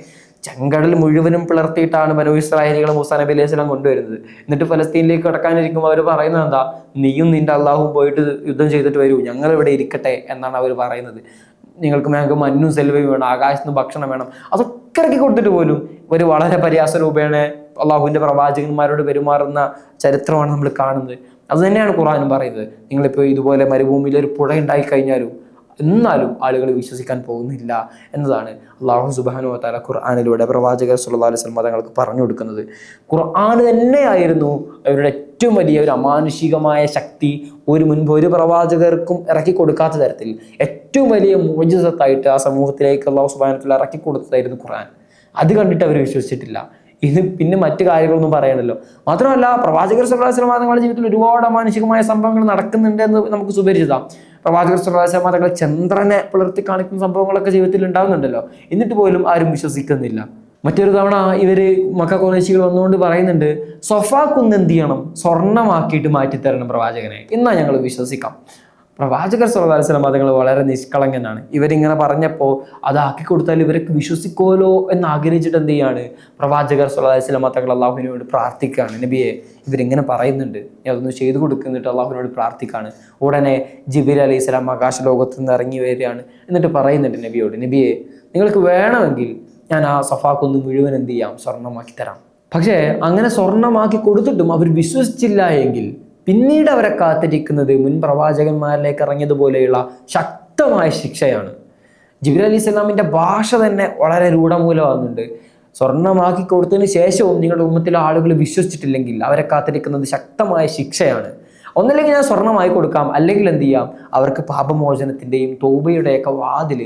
ചെങ്കടൽ മുഴുവനും പിളർത്തിയിട്ടാണ് ബനൂ ഇസ്രായേലികളെ മൂസാ നബി അലൈഹി സ്വലാം കൊണ്ടുവരുന്നത്. എന്നിട്ട് ഫലസ്തീനിലേക്ക് കടക്കാനിരിക്കുമ്പോൾ അവർ പറയുന്നത് എന്താ, നീയും നിന്റെ അള്ളാഹും പോയിട്ട് യുദ്ധം ചെയ്തിട്ട് വരൂ, ഞങ്ങൾ ഇവിടെ ഇരിക്കട്ടെ എന്നാണ് അവർ പറയുന്നത്. ഞങ്ങൾക്ക് മഞ്ഞും സെൽവയും വേണം, ആകാശത്ത് നിന്ന് ഭക്ഷണം വേണം. അതൊക്കെ ഇറക്കി കൊടുത്തിട്ട് പോലും ഒരു വളരെ പരിഹാസ രൂപേണ അള്ളാഹുവിൻ്റെ പ്രവാചകന്മാരോട് പെരുമാറുന്ന ചരിത്രമാണ് നമ്മൾ കാണുന്നത്. അത് തന്നെയാണ് ഖുർആനും പറയുന്നത്. നിങ്ങളിപ്പോൾ ഇതുപോലെ മരുഭൂമിയിൽ ഒരു പുഴ ഉണ്ടായി കഴിഞ്ഞാലും എന്നാലും ആളുകൾ വിശ്വസിക്കാൻ പോകുന്നില്ല എന്നതാണ് അള്ളാഹു സുബ്ഹാനഹു വ തആല ഖുർആനിലൂടെ പ്രവാചകർ സല്ലല്ലാഹു അലൈഹി വസല്ലം തങ്ങൾക്ക് പറഞ്ഞു കൊടുക്കുന്നത്. ഖുർആൻ തന്നെയായിരുന്നു അവരുടെ ഏറ്റവും വലിയ ഒരു അമാനുഷികമായ ശക്തി. മുൻപ് ഒരു പ്രവാചകർക്കും ഇറക്കി കൊടുക്കാത്ത തരത്തിൽ ഏറ്റവും വലിയ മുഅ്ജിസത്തായിട്ട് ആ സമൂഹത്തിലേക്ക് അള്ളാഹു സുബ്ഹാനഹു വ തആല ഇറക്കി കൊടുത്തതായിരുന്നു ഖുർആൻ. അത് കണ്ടിട്ട് അവർ വിശ്വസിച്ചിട്ടില്ല. ഇത് പിന്നെ മറ്റു കാര്യങ്ങളൊന്നും പറയണല്ലോ. മാത്രമല്ല പ്രവാചകർ സല്ലല്ലാഹു അലൈഹി വസല്ലം തങ്ങളുടെ ജീവിതത്തിൽ ഒരുപാട് അമാനുഷികമായ സംഭവങ്ങൾ നടക്കുന്നുണ്ട് എന്ന് നമുക്ക് സുപരിചിതമാണ്. പ്രവാചകർ സല്ലല്ലാഹു അലൈഹി വസല്ലം തങ്ങൾ ചന്ദ്രനെ പിളർത്തി കാണിക്കുന്ന സംഭവങ്ങളൊക്കെ ജീവിതത്തിൽ ഉണ്ടാകുന്നുണ്ടല്ലോ. എന്നിട്ട് പോലും ആരും വിശ്വസിക്കുന്നില്ല. മറ്റൊരു തവണ ഇവര് മക്ക ഖുറൈശികൾ വന്നുകൊണ്ട് പറയുന്നുണ്ട്, സൊഫാ കുന്ന് എന്ത് ചെയ്യണം, സ്വർണ്ണമാക്കിയിട്ട് മാറ്റിത്തരണം പ്രവാചകനെ, എന്നാ ഞങ്ങൾ വിശ്വസിക്കാം. പ്രവാചകർ സല്ലല്ലാഹു അലൈഹി വസല്ലം തങ്ങൾ വളരെ നിഷ്കളങ്കനാണ്. ഇവരിങ്ങനെ പറഞ്ഞപ്പോൾ അതാക്കി കൊടുത്താൽ ഇവരൊക്കെ വിശ്വസിക്കുമല്ലോ എന്ന് ആഗ്രഹിച്ചിട്ട് എന്ത് ചെയ്യാണ്, പ്രവാചകർ സല്ലല്ലാഹു അലൈഹി വസല്ലം തങ്ങൾ അള്ളാഹുവിനോട് പ്രാർത്ഥിക്കുകയാണ്. നബിയെ, ഇവരിങ്ങനെ പറയുന്നുണ്ട്, അതൊന്ന് ചെയ്തു കൊടുക്കുന്നിട്ട് അള്ളാഹുവിനോട് പ്രാർത്ഥിക്കുകയാണ്. ഉടനെ ജിബ്രീൽ അലൈഹി സ്വലാം ആകാശ ലോകത്ത് നിന്ന് ഇറങ്ങി വരികയാണ്. എന്നിട്ട് പറയുന്നുണ്ട് നബിയോട്, നബിയെ, നിങ്ങൾക്ക് വേണമെങ്കിൽ ഞാൻ ആ സഫാ കുന്ന് മുഴുവൻ എന്ത് ചെയ്യാം, സ്വർണ്ണമാക്കി തരാം. പക്ഷേ അങ്ങനെ സ്വർണ്ണമാക്കി കൊടുത്തിട്ടും അവർ വിശ്വസിച്ചില്ല എങ്കിൽ പിന്നീട് അവരെ കാത്തിരിക്കുന്നത് മുൻ പ്രവാചകന്മാരിലേക്ക് ഇറങ്ങിയതുപോലെയുള്ള ശക്തമായ ശിക്ഷയാണ്. ജിബ്രീൽ അലൈഹി സ്വലാമിൻ്റെ ഭാഷ തന്നെ വളരെ രൂഢമൂലമാകുന്നുണ്ട്. സ്വർണ്ണമാക്കി കൊടുത്തതിന് ശേഷവും നിങ്ങളുടെ ഉമ്മത്തിലെ ആളുകൾ വിശ്വസിച്ചിട്ടില്ലെങ്കിൽ അവരെ കാത്തിരിക്കുന്നത് ശക്തമായ ശിക്ഷയാണ്. ഒന്നല്ലെങ്കിൽ ഞാൻ സ്വർണ്ണമായി കൊടുക്കാം, അല്ലെങ്കിൽ എന്ത് ചെയ്യാം, അവർക്ക് പാപമോചനത്തിൻ്റെയും തൗബയുടെയൊക്കെ വാതിൽ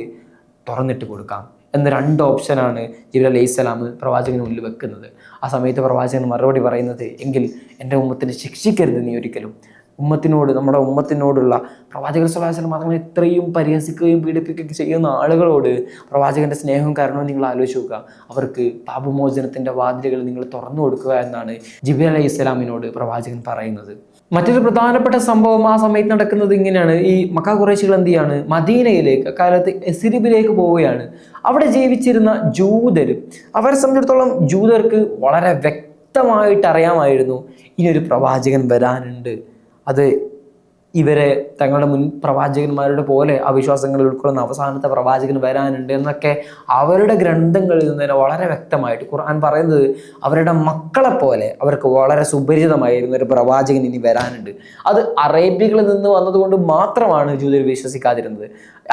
തുറന്നിട്ട് കൊടുക്കാം എന്ന രണ്ട് ഓപ്ഷനാണ് ജിബ്രീൽ അലൈഹി സ്വലാം പ്രവാചകന് മുന്നിൽ വെക്കുന്നത്. ആ സമയത്ത് പ്രവാചകൻ മറുപടി പറയുന്നത്, എങ്കിൽ എൻ്റെ ഉമ്മത്തിനെ ശിക്ഷിക്കരുത് നീ ഒരിക്കലും. നമ്മുടെ ഉമ്മത്തിനോടുള്ള പ്രവാചകർ സല്ലല്ലാഹു അലൈഹി വസല്ലം തങ്ങളെ ഇത്രയും പരിഹസിക്കുകയും പീഡിപ്പിക്കുകയും ചെയ്യുന്ന ആളുകളോട് പ്രവാചകൻ്റെ സ്നേഹവും കാരണവും നിങ്ങൾ ആലോചിച്ച് നോക്കുക. അവർക്ക് പാപമോചനത്തിൻ്റെ വാതിലുകൾ നിങ്ങൾ തുറന്നു കൊടുക്കുക എന്നാണ് ജിബ്രീൽ അലൈഹി സ്വലാമിനോട് പ്രവാചകൻ പറയുന്നത്. മറ്റൊരു പ്രധാനപ്പെട്ട സംഭവം ആ സമയത്ത് നടക്കുന്നത് ഇങ്ങനെയാണ്. ഈ മക്ക ഖുറൈശികൾ എന്ത് ചെയ്യാണ്, മദീനയിലേക്ക് അക്കാലത്ത് യസ്രിബിലേക്ക് പോവുകയാണ്. അവിടെ ജീവിച്ചിരുന്ന ജൂതർ, അവരെ സംബന്ധിച്ചിടത്തോളം ജൂതർക്ക് വളരെ വ്യക്തമായിട്ട് അറിയാമായിരുന്നു ഇനിയൊരു പ്രവാചകൻ വരാനുണ്ട്. അത് ഇവരെ തങ്ങളുടെ മുൻ പ്രവാചകന്മാരുടെ പോലെ അവിശ്വാസങ്ങളിൽ ഉൾക്കൊള്ളുന്ന അവസാനത്തെ പ്രവാചകൻ വരാനുണ്ട് എന്നൊക്കെ അവരുടെ ഗ്രന്ഥങ്ങളിൽ നിന്ന് തന്നെ വളരെ വ്യക്തമായിട്ട് ഖുർആൻ പറയുന്നത്, അവരുടെ മക്കളെ പോലെ അവർക്ക് വളരെ സുപരിചിതമായിരുന്ന ഒരു പ്രവാചകൻ ഇനി വരാനുണ്ട്. അത് അറേബ്യകളിൽ നിന്ന് വന്നതുകൊണ്ട് മാത്രമാണ് ജൂതർ വിശ്വസിക്കാതിരുന്നത്.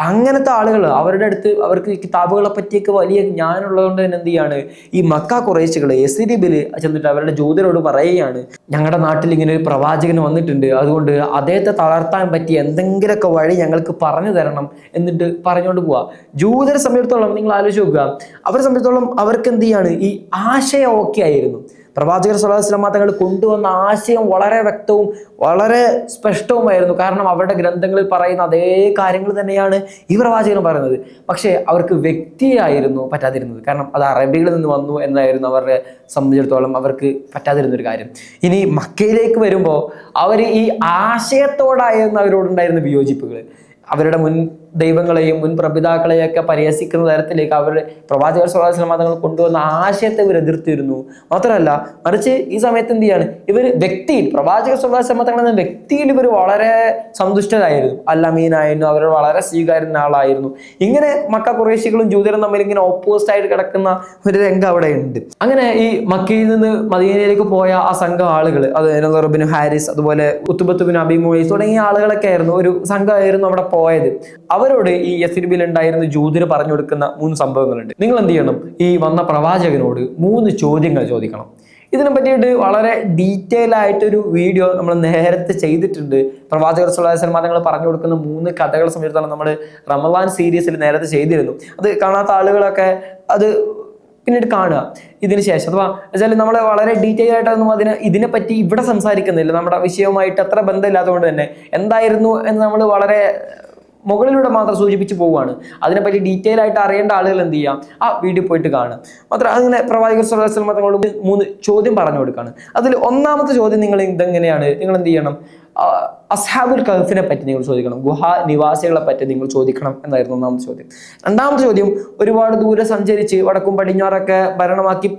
അങ്ങനത്തെ ആളുകൾ അവരുടെ അടുത്ത് അവർക്ക് കിതാബുകളെ പറ്റിയൊക്കെ വലിയ ജ്ഞാനമുള്ളതുകൊണ്ട് തന്നെ എന്ത് ചെയ്യാണ്, ഈ മക്ക ഖുറൈശികൾ യസ്രിബിൽ ചെന്നിട്ട് അവരുടെ ജൂതരോട് പറയുകയാണ്, ഞങ്ങളുടെ നാട്ടിൽ ഇങ്ങനെ ഒരു പ്രവാചകൻ വന്നിട്ടുണ്ട്, അതുകൊണ്ട് അദ്ദേഹത്തെ തളർത്താൻ പറ്റിയ എന്തെങ്കിലുമൊക്കെ വഴി ഞങ്ങൾക്ക് പറഞ്ഞു തരണം എന്നിട്ട് പറഞ്ഞുകൊണ്ട് പോവാ. ജൂതരെ സംബന്ധിച്ചിടത്തോളം നിങ്ങൾ ആലോചിച്ച് നോക്കുക, അവരെ സംബന്ധിച്ചിടത്തോളം അവർക്ക് എന്ത് ചെയ്യാണ്, ഈ ആശയം ഓക്കെ ആയിരുന്നു. പ്രവാചകർ സല്ലല്ലാഹു അലൈഹി വസല്ലം തങ്ങൾ കൊണ്ടുവന്ന ആശയം വളരെ വ്യക്തവും വളരെ സ്പഷ്ടവുമായിരുന്നു. കാരണം അവരുടെ ഗ്രന്ഥങ്ങളിൽ പറയുന്ന അതേ കാര്യങ്ങൾ തന്നെയാണ് ഈ പ്രവാചകനും പറയുന്നത്. പക്ഷേ അവർക്ക് വ്യക്തിയായിരുന്നു പറ്റാതിരുന്നത്. കാരണം അത് അറബികളിൽ നിന്ന് വന്നു എന്നായിരുന്നു അവരുടെ സംബന്ധിച്ചിടത്തോളം അവർക്ക് പറ്റാതിരുന്നൊരു കാര്യം. ഇനി മക്കയിലേക്ക് വരുമ്പോൾ അവർ ഈ ആശയത്തോടായിരുന്നു അവരോടുണ്ടായിരുന്ന വിയോജിപ്പുകൾ. അവരുടെ മുൻ ദൈവങ്ങളെയും മുൻ പ്രപിതാക്കളെയൊക്കെ പരിഹസിക്കുന്ന തരത്തിലേക്ക് അവരുടെ പ്രവാചകർ സല്ലല്ലാഹു അലൈഹി വസല്ലം തങ്ങൾ കൊണ്ടുവന്ന ആശയത്തെ ഇവർ എതിർത്തിരുന്നു. മാത്രമല്ല, മറിച്ച് ഈ സമയത്ത് എന്ത് ചെയ്യാണ്, ഇവർ വ്യക്തിയിൽ പ്രവാചകർ സല്ലല്ലാഹു അലൈഹി വസല്ലം തങ്ങൾ എന്ന വ്യക്തിയിൽ ഇവർ വളരെ സന്തുഷ്ടരായിരുന്നു, അല്ലമീനായിരുന്നു, അവർ വളരെ സ്വീകാര്യ ആളായിരുന്നു. ഇങ്ങനെ മക്ക ഖുറൈശികളും ജൂതരും തമ്മിൽ ഇങ്ങനെ ഓപ്പോസിറ്റ് ആയിട്ട് കിടക്കുന്ന ഒരു രംഗം അവിടെ ഉണ്ട്. അങ്ങനെ ഈ മക്കയിൽ നിന്ന് മദീനയിലേക്ക് പോയ ആ സംഘം ആളുകൾ, അത് നളർ ബിൻ ഹാരിസ്, അതുപോലെ ഉത്ബത്ത് ബിൻ അബീ മുഈസ് തുടങ്ങിയ ആളുകളൊക്കെ ആയിരുന്നു, ഒരു സംഘമായിരുന്നു അവിടെ പോയത്. അവരോട് ഈ യസ്രിബിൽ ഉണ്ടായിരുന്ന ജൂതര് പറഞ്ഞു കൊടുക്കുന്ന 3 സംഭവങ്ങളുണ്ട്. നിങ്ങൾ എന്ത് ചെയ്യണം, ഈ വന്ന പ്രവാചകനോട് 3 ചോദ്യങ്ങൾ ചോദിക്കണം. ഇതിനെ പറ്റിയിട്ട് വളരെ ഡീറ്റെയിൽ ആയിട്ടൊരു വീഡിയോ നമ്മൾ നേരത്തെ ചെയ്തിട്ടുണ്ട്. പ്രവാചകർ സല്ലല്ലാഹു അലൈഹി വസല്ലം തങ്ങൾ പറഞ്ഞു കൊടുക്കുന്ന 3 കഥകളെ സംബന്ധിച്ചിടത്തോളം നമ്മൾ റമളാൻ സീരീസിൽ നേരത്തെ ചെയ്തിരുന്നു. അത് കാണാത്ത ആളുകളൊക്കെ അത് പിന്നീട് കാണുക ഇതിന് ശേഷം. അഥവാ വെച്ചാൽ നമ്മൾ വളരെ ഡീറ്റെയിൽ ആയിട്ടൊന്നും ഇതിനെപ്പറ്റി ഇവിടെ സംസാരിക്കുന്നില്ല, നമ്മുടെ വിഷയവുമായിട്ട് അത്ര ബന്ധമില്ലാത്തതുകൊണ്ട് തന്നെ എന്തായിരുന്നു എന്ന് നമ്മൾ വളരെ മുകളിലൂടെ മാത്രം സൂചിപ്പിച്ച് പോവുകയാണ്. അതിനെപ്പറ്റി ഡീറ്റെയിൽ ആയിട്ട് അറിയേണ്ട ആളുകൾ എന്ത് ചെയ്യാം, ആ വീഡിയോ പോയിട്ട് കാണാം. മാത്രം അങ്ങനെ പ്രവാചകർ സ്വല്ലല്ലാഹു അലൈഹി വസല്ലം തങ്ങളോട് 3 ചോദ്യം പറഞ്ഞു കൊടുക്കുകയാണ്. അതിൽ ഒന്നാമത്തെ ചോദ്യം നിങ്ങൾ ഇതെങ്ങനെയാണ്, നിങ്ങൾ എന്ത് ചെയ്യണം, അസ്ഹാബുൽ കഹ്ഫിനെ പറ്റി നിങ്ങൾ ചോദിക്കണം, ഗുഹാ നിവാസികളെ പറ്റി നിങ്ങൾ ചോദിക്കണം എന്നായിരുന്നു ഒന്നാമത്തെ ചോദ്യം. രണ്ടാമത്തെ ചോദ്യം, ഒരുപാട് ദൂരെ സഞ്ചരിച്ച് വടക്കും പടിഞ്ഞാറൊക്കെ ഭരണമാക്കി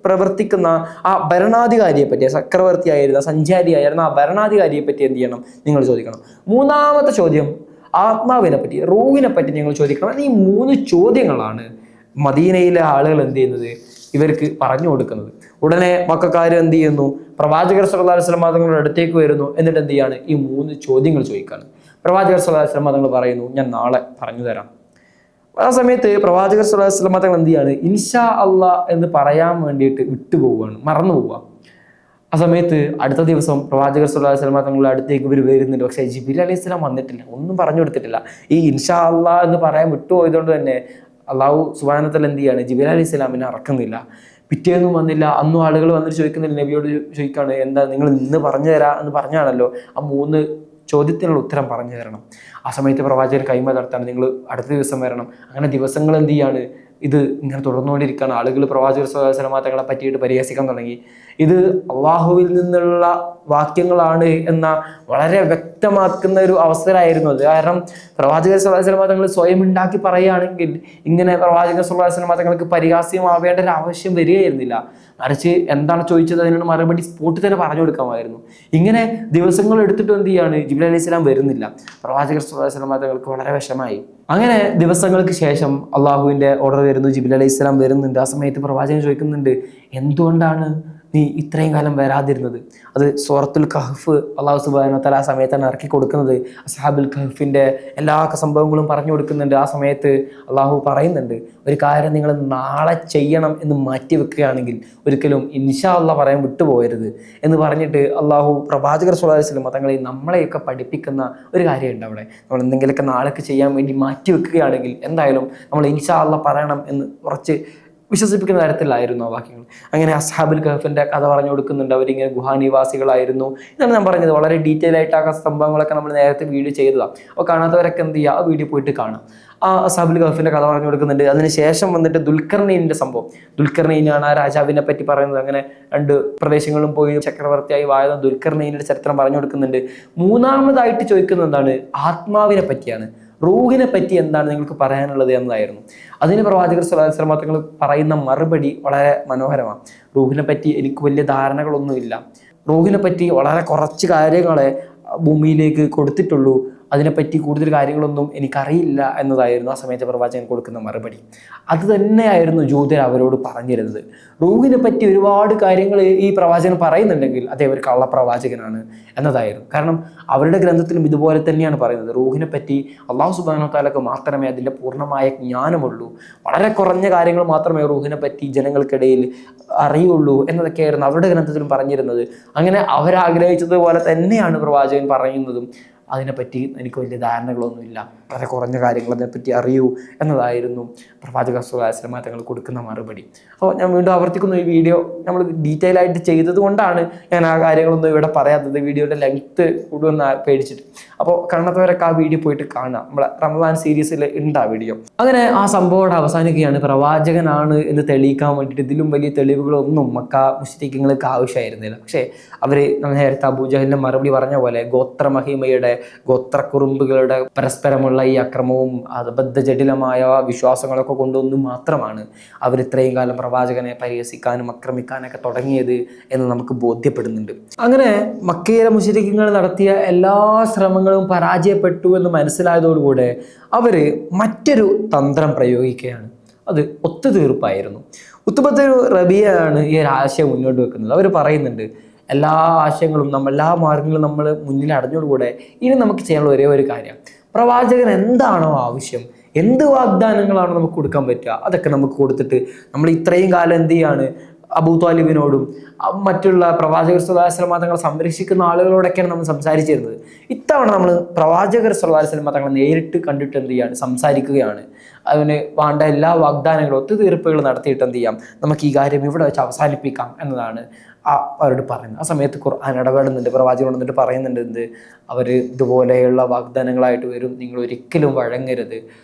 പ്രവർത്തിക്കുന്ന ആ ഭരണാധികാരിയെ പറ്റി, ചക്രവർത്തിയായിരുന്ന സഞ്ചാരിയായിരുന്ന ആ ഭരണാധികാരിയെ പറ്റി എന്ത് ചെയ്യണം, നിങ്ങൾ ചോദിക്കണം. മൂന്നാമത്തെ ചോദ്യം ആത്മാവിനെ പറ്റി, റൂഹിനെ പറ്റി നിങ്ങൾ ചോദിക്കണം. ഈ 3 ചോദ്യങ്ങളാണ് മദീനയിലെ ആളുകൾ എന്ത് ചെയ്യുന്നത്, ഇവർക്ക് പറഞ്ഞു കൊടുക്കുന്നത്. ഉടനെ മക്കക്കാർ എന്ത് ചെയ്യുന്നു, പ്രവാചകർ സ്വല്ലല്ലാഹു അലൈഹി വസല്ലം തങ്ങളുടെ അടുത്തേക്ക് വരുന്നു. എന്നിട്ട് എന്ത് ചെയ്യാണ്, ഈ 3 ചോദ്യങ്ങൾ ചോദിക്കുകയാണ്. പ്രവാചകർ സ്വല്ലല്ലാഹു അലൈഹി വസല്ലം തങ്ങൾ പറയുന്നു, ഞാൻ നാളെ പറഞ്ഞു തരാം. ആ സമയത്ത് പ്രവാചകർ സ്വല്ലല്ലാഹു അലൈഹി വസല്ലം തങ്ങൾ എന്ത് ചെയ്യാണ്, ഇൻഷാ അള്ളാ എന്ന് പറയാൻ വേണ്ടിയിട്ട് വിട്ടുപോവുകയാണ്, മറന്നു പോവുക. ആ സമയത്ത് അടുത്ത ദിവസം പ്രവാചകർ സ്വല്ലല്ലാഹു അലൈഹി വസല്ലം തങ്ങളുടെ അടുത്തേക്ക് ഇവർ വരുന്നുണ്ട്. പക്ഷേ ജിബ്രീൽ അലൈഹി സ്വലാം വന്നിട്ടില്ല, ഒന്നും പറഞ്ഞു കൊടുത്തിട്ടില്ല. ഈ ഇൻഷാ അള്ളാ എന്ന് പറയാൻ വിട്ടുപോയതുകൊണ്ട് തന്നെ അള്ളാഹു സുബ്ഹാനഹു വ തആല എന്ത് ചെയ്യാണ്, ജിബ്രീൽ അലൈഹി സ്വലാമിനെ ഇറക്കുന്നില്ല. പിറ്റേന്നും വന്നില്ല. അന്നും ആളുകൾ വന്നിട്ട് ചോദിക്കുന്നില്ല, നബിയോട് ചോദിക്കുകയാണ്, എന്താ നിങ്ങൾ ഇന്ന് പറഞ്ഞു തരാം എന്ന് പറഞ്ഞാണല്ലോ, ആ 3 ചോദ്യത്തിനുള്ള ഉത്തരം പറഞ്ഞു തരണം. ആ സമയത്ത് പ്രവാചകർ കൈമലർത്താണ്, നിങ്ങൾ അടുത്ത ദിവസം വരണം. അങ്ങനെ ദിവസങ്ങൾ എന്ത് ചെയ്യാണ്, ഇത് ഇങ്ങനെ തുടർന്നുകൊണ്ടിരിക്കുകയാണ്. ആളുകൾ പ്രവാചകർ സ്വല്ലല്ലാഹു അലൈഹി വസല്ലം തങ്ങളെ പറ്റിയിട്ട് പരിഹസിക്കാൻ തുടങ്ങി. ഇത് അള്ളാഹുവിൽ നിന്നുള്ള വാക്യങ്ങളാണ് എന്ന വളരെ വ്യക്തമാക്കുന്ന ഒരു അവസരമായിരുന്നു അത്. കാരണം പ്രവാചകർ സ്വല്ലല്ലാഹു അലൈഹി വസല്ലം തങ്ങൾ സ്വയം ഉണ്ടാക്കി പറയുകയാണെങ്കിൽ ഇങ്ങനെ പ്രവാചകർ സ്വല്ലല്ലാഹു അലൈഹി വസല്ലം തങ്ങൾക്ക് പരിഹാസ്യമാവേണ്ട ഒരു ആവശ്യം വരികയായിരുന്നില്ല. മറിച്ച് എന്താണ് ചോദിച്ചത് അതിനുള്ള മറുപടി സ്പോട്ടിൽ തന്നെ പറഞ്ഞു കൊടുക്കാമായിരുന്നു. ഇങ്ങനെ ദിവസങ്ങൾ എടുത്തിട്ട് എന്ത് ചെയ്യാണ്, ജിബ്രീൽ അലൈഹി സ്വലാം വരുന്നില്ല. പ്രവാചകർ സ്വല്ലല്ലാഹു അലൈഹി വസല്ലം തങ്ങൾക്ക് വളരെ വിഷമായി. അങ്ങനെ ദിവസങ്ങൾക്ക് ശേഷം അള്ളാഹുവിന്റെ ഓർഡർ വരുന്നു, ജിബ്രീൽ അലൈഹി സ്വലാം വരുന്നുണ്ട്. ആ സമയത്ത് പ്രവാചകൻ ചോദിക്കുന്നുണ്ട്, എന്തുകൊണ്ടാണ് നീ ഇത്രയും കാലം വരാതിരുന്നത്? അത് സൂറത്തുൽ കഹ്ഫ് അള്ളാഹു സുബ്ഹാനഹു വ തആല ആ സമയത്താണ് ഇറക്കി കൊടുക്കുന്നത്. അസ്ഹാബുൽ കഹ്ഫിന്റെ എല്ലാ സംഭവങ്ങളും പറഞ്ഞു കൊടുക്കുന്നുണ്ട്. ആ സമയത്ത് അള്ളാഹു പറയുന്നുണ്ട്, ഒരു കാര്യം നിങ്ങൾ നാളെ ചെയ്യണം എന്ന് മാറ്റി വെക്കുകയാണെങ്കിൽ ഒരിക്കലും ഇൻഷാ അള്ളാഹ് പറയാൻ വിട്ടുപോകരുത് എന്ന് പറഞ്ഞിട്ട് അള്ളാഹു പ്രവാചകർ സ്വല്ലല്ലാഹു അലൈഹി വസല്ലം തങ്ങളെ നമ്മളെയൊക്കെ പഠിപ്പിക്കുന്ന ഒരു കാര്യമുണ്ട്. അവിടെ നമ്മൾ എന്തെങ്കിലുമൊക്കെ നാളേക്ക് ചെയ്യാൻ വേണ്ടി മാറ്റി വെക്കുകയാണെങ്കിൽ എന്തായാലും നമ്മൾ ഇൻഷാ അള്ളാഹ് പറയണം എന്ന് കുറച്ച് വിശ്വസിപ്പിക്കുന്ന തരത്തിലായിരുന്നു ആ വാക്യങ്ങൾ. അങ്ങനെ അസ്ഹാബുൽ കഹ്ഫിന്റെ കഥ പറഞ്ഞു കൊടുക്കുന്നുണ്ട്. അവരിങ്ങനെ ഗുഹാനിവാസികളായിരുന്നു. ഇതാണ് ഞാൻ പറഞ്ഞത്. വളരെ ഡീറ്റെയിൽ ആയിട്ട് ആ സംഭവങ്ങളൊക്കെ നമ്മൾ നേരത്തെ വീഡിയോ ചെയ്തതാണ്. അപ്പോൾ കാണാത്തവരൊക്കെ എന്ത് ചെയ്യുക, ആ വീഡിയോ പോയിട്ട് കാണാം. ആ അസ്ഹാബുൽ കഹ്ഫിന്റെ കഥ പറഞ്ഞു കൊടുക്കുന്നുണ്ട്. അതിനുശേഷം വന്നിട്ട് ദുൽഖർനൈനിന്റെ സംഭവം. ദുൽഖർനൈനാണ് ആ രാജാവിനെ പറ്റി പറയുന്നത്. അങ്ങനെ 2 പ്രദേശങ്ങളും പോയി ചക്രവർത്തിയായി വാഴുന്ന ദുൽഖർനൈനിന്റെ ചരിത്രം പറഞ്ഞു കൊടുക്കുന്നുണ്ട്. മൂന്നാമതായിട്ട് ചോദിക്കുന്നത് എന്താണ്, ആത്മാവിനെ പറ്റിയാണ്. റൂഹിനെ പറ്റി എന്താണ് നിങ്ങൾക്ക് പറയാനുള്ളത് എന്നതായിരുന്നു. അതിന് പ്രവാചകർ സ്വല്ലല്ലാഹു അലൈഹി വസല്ലം തങ്ങൾ പറയുന്ന മറുപടി വളരെ മനോഹരമാണ്. റൂഹിനെ പറ്റി എനിക്ക് വലിയ ധാരണകളൊന്നുമില്ല. റൂഹിനെ പറ്റി വളരെ കുറച്ച് കാര്യങ്ങളെ ഭൂമിയിലേക്ക് കൊടുത്തിട്ടുള്ളൂ. അതിനെപ്പറ്റി കൂടുതൽ കാര്യങ്ങളൊന്നും എനിക്കറിയില്ല എന്നതായിരുന്നു ആ സമയത്ത് പ്രവാചകൻ കൊടുക്കുന്ന മറുപടി. അത് തന്നെയായിരുന്നു ജൂതർ അവരോട് പറഞ്ഞിരുന്നത്. റൂഹിനെ പറ്റി ഒരുപാട് കാര്യങ്ങൾ ഈ പ്രവാചകൻ പറയുന്നുണ്ടെങ്കിൽ അതേ ഒരു കള്ളപ്രവാചകനാണ് എന്നതായിരുന്നു. കാരണം അവരുടെ ഗ്രന്ഥത്തിലും ഇതുപോലെ തന്നെയാണ് പറയുന്നത്. റൂഹിനെ പറ്റി അള്ളാഹു സുബ്ഹാനഹു വ തആലക്ക് മാത്രമേ അതിൻ്റെ പൂർണ്ണമായ ജ്ഞാനമുള്ളൂ. വളരെ കുറഞ്ഞ കാര്യങ്ങൾ മാത്രമേ റൂഹിനെ പറ്റി ജനങ്ങൾക്കിടയിൽ അറിയുള്ളൂ എന്നതൊക്കെയായിരുന്നു അവരുടെ ഗ്രന്ഥത്തിലും പറഞ്ഞിരുന്നത്. അങ്ങനെ അവരാഗ്രഹിച്ചതുപോലെ തന്നെയാണ് പ്രവാചകൻ പറയുന്നതും. അതിനെപ്പറ്റി എനിക്ക് വലിയ ധാരണകളൊന്നുമില്ല, വളരെ കുറഞ്ഞ കാര്യങ്ങൾ അതിനെപ്പറ്റി അറിയൂ എന്നതായിരുന്നു പ്രവാചക സ്വല്ലല്ലാഹു അലൈഹി വസല്ലം തങ്ങൾ കൊടുക്കുന്ന മറുപടി. അപ്പോൾ ഞാൻ വീണ്ടും ആവർത്തിക്കുന്ന ഈ വീഡിയോ നമ്മൾ ഡീറ്റെയിൽ ആയിട്ട് ചെയ്തത് കൊണ്ടാണ് ഞാൻ ആ കാര്യങ്ങളൊന്നും ഇവിടെ പറയാത്തത്. വീഡിയോയുടെ ലെങ്ത്ത് കൂടുമെന്ന് പേടിച്ചിട്ട്. അപ്പോൾ കാണാത്തവരൊക്കെ ആ വീഡിയോ പോയിട്ട് കാണുക. നമ്മളെ റമദാൻ സീരീസിൽ ഉണ്ട് ആ വീഡിയോ. അങ്ങനെ ആ സംഭവം അവസാനിക്കുകയാണ്. പ്രവാചകനാണ് എന്ന് തെളിയിക്കാൻ വേണ്ടിയിട്ട് ഇതിലും വലിയ തെളിവുകളൊന്നും മക്ക മുശ്രിക്കീങ്ങൾക്ക് ആവശ്യമായിരുന്നില്ല. പക്ഷേ അവർ നേരത്തെ അബൂജഹലിന്റെ മറുപടി പറഞ്ഞ പോലെ ഗോത്രമഹിമയുടെ, ഗോത്രക്കുറുമ്പുകളുടെ പരസ്പരമുള്ള ഈ അക്രമവും അബദ്ധജടിലമായ വിശ്വാസങ്ങളൊക്കെ കൊണ്ടൊന്നും മാത്രമാണ് അവർ ഇത്രയും കാലം പ്രവാചകനെ പരിഹസിക്കാനും ആക്രമിക്കാനൊക്കെ തുടങ്ങിയത് എന്ന് നമുക്ക് ബോധ്യപ്പെടുന്നുണ്ട്. അങ്ങനെ മക്കയിലെ മുശ്രിക്കുകൾ നടത്തിയ എല്ലാ ശ്രമങ്ങളും പരാജയപ്പെട്ടു എന്ന് മനസ്സിലായതോടുകൂടെ അവർ മറ്റൊരു തന്ത്രം പ്രയോഗിക്കുകയാണ്. അത് ഒത്തുതീർപ്പായിരുന്നു. ഉത്ബത്ത് റബിയാണ് ഈ ഒരു ആശയം മുന്നോട്ട് വെക്കുന്നത്. അവർ പറയുന്നുണ്ട്, എല്ലാ ആശയങ്ങളും എല്ലാ മാർഗങ്ങളും നമ്മൾ മുന്നിൽ അടഞ്ഞോടുകൂടെ ഇനി നമുക്ക് ചെയ്യാനുള്ള ഒരേ ഒരു കാര്യം, പ്രവാചകൻ എന്താണോ ആവശ്യം, എന്ത് വാഗ്ദാനങ്ങളാണോ നമുക്ക് കൊടുക്കാൻ പറ്റുക അതൊക്കെ നമുക്ക് കൊടുത്തിട്ട് നമ്മൾ ഇത്രയും കാലം എന്ത് ചെയ്യാണ്, അബൂ ത്വാലിബിനോടും മറ്റുള്ള പ്രവാചകർ സ്വല്ലല്ലാഹു അലൈഹി വസല്ലം തങ്ങളെ സംരക്ഷിക്കുന്ന ആളുകളോടൊക്കെയാണ് നമ്മൾ സംസാരിച്ചിരുന്നത്. ഇത്തവണ നമ്മൾ പ്രവാചകർ സ്വല്ലല്ലാഹു അലൈഹി വസല്ലം തങ്ങളെ നേരിട്ട് കണ്ടിട്ട് എന്ത് ചെയ്യാണ്, സംസാരിക്കുകയാണ്. അതിന് വേണ്ട എല്ലാ വാഗ്ദാനങ്ങളും ഒത്തുതീർപ്പുകൾ നടത്തിയിട്ട് എന്ത് ചെയ്യാം, നമുക്ക് ഈ കാര്യം ഇവിടെ വെച്ച് അവസാനിപ്പിക്കാം എന്നതാണ് അവരോട് പറയുന്നത്. ആ സമയത്ത് ഖുർആൻ ഇടപെടുന്നുണ്ട്, പ്രവാചകൻ എന്നിട്ട് പറയുന്നുണ്ട് എന്ത്, അവർ ഇതുപോലെയുള്ള വാഗ്ദാനങ്ങളായിട്ട് വരും, നിങ്ങൾ ഒരിക്കലും വഴങ്ങരുത്,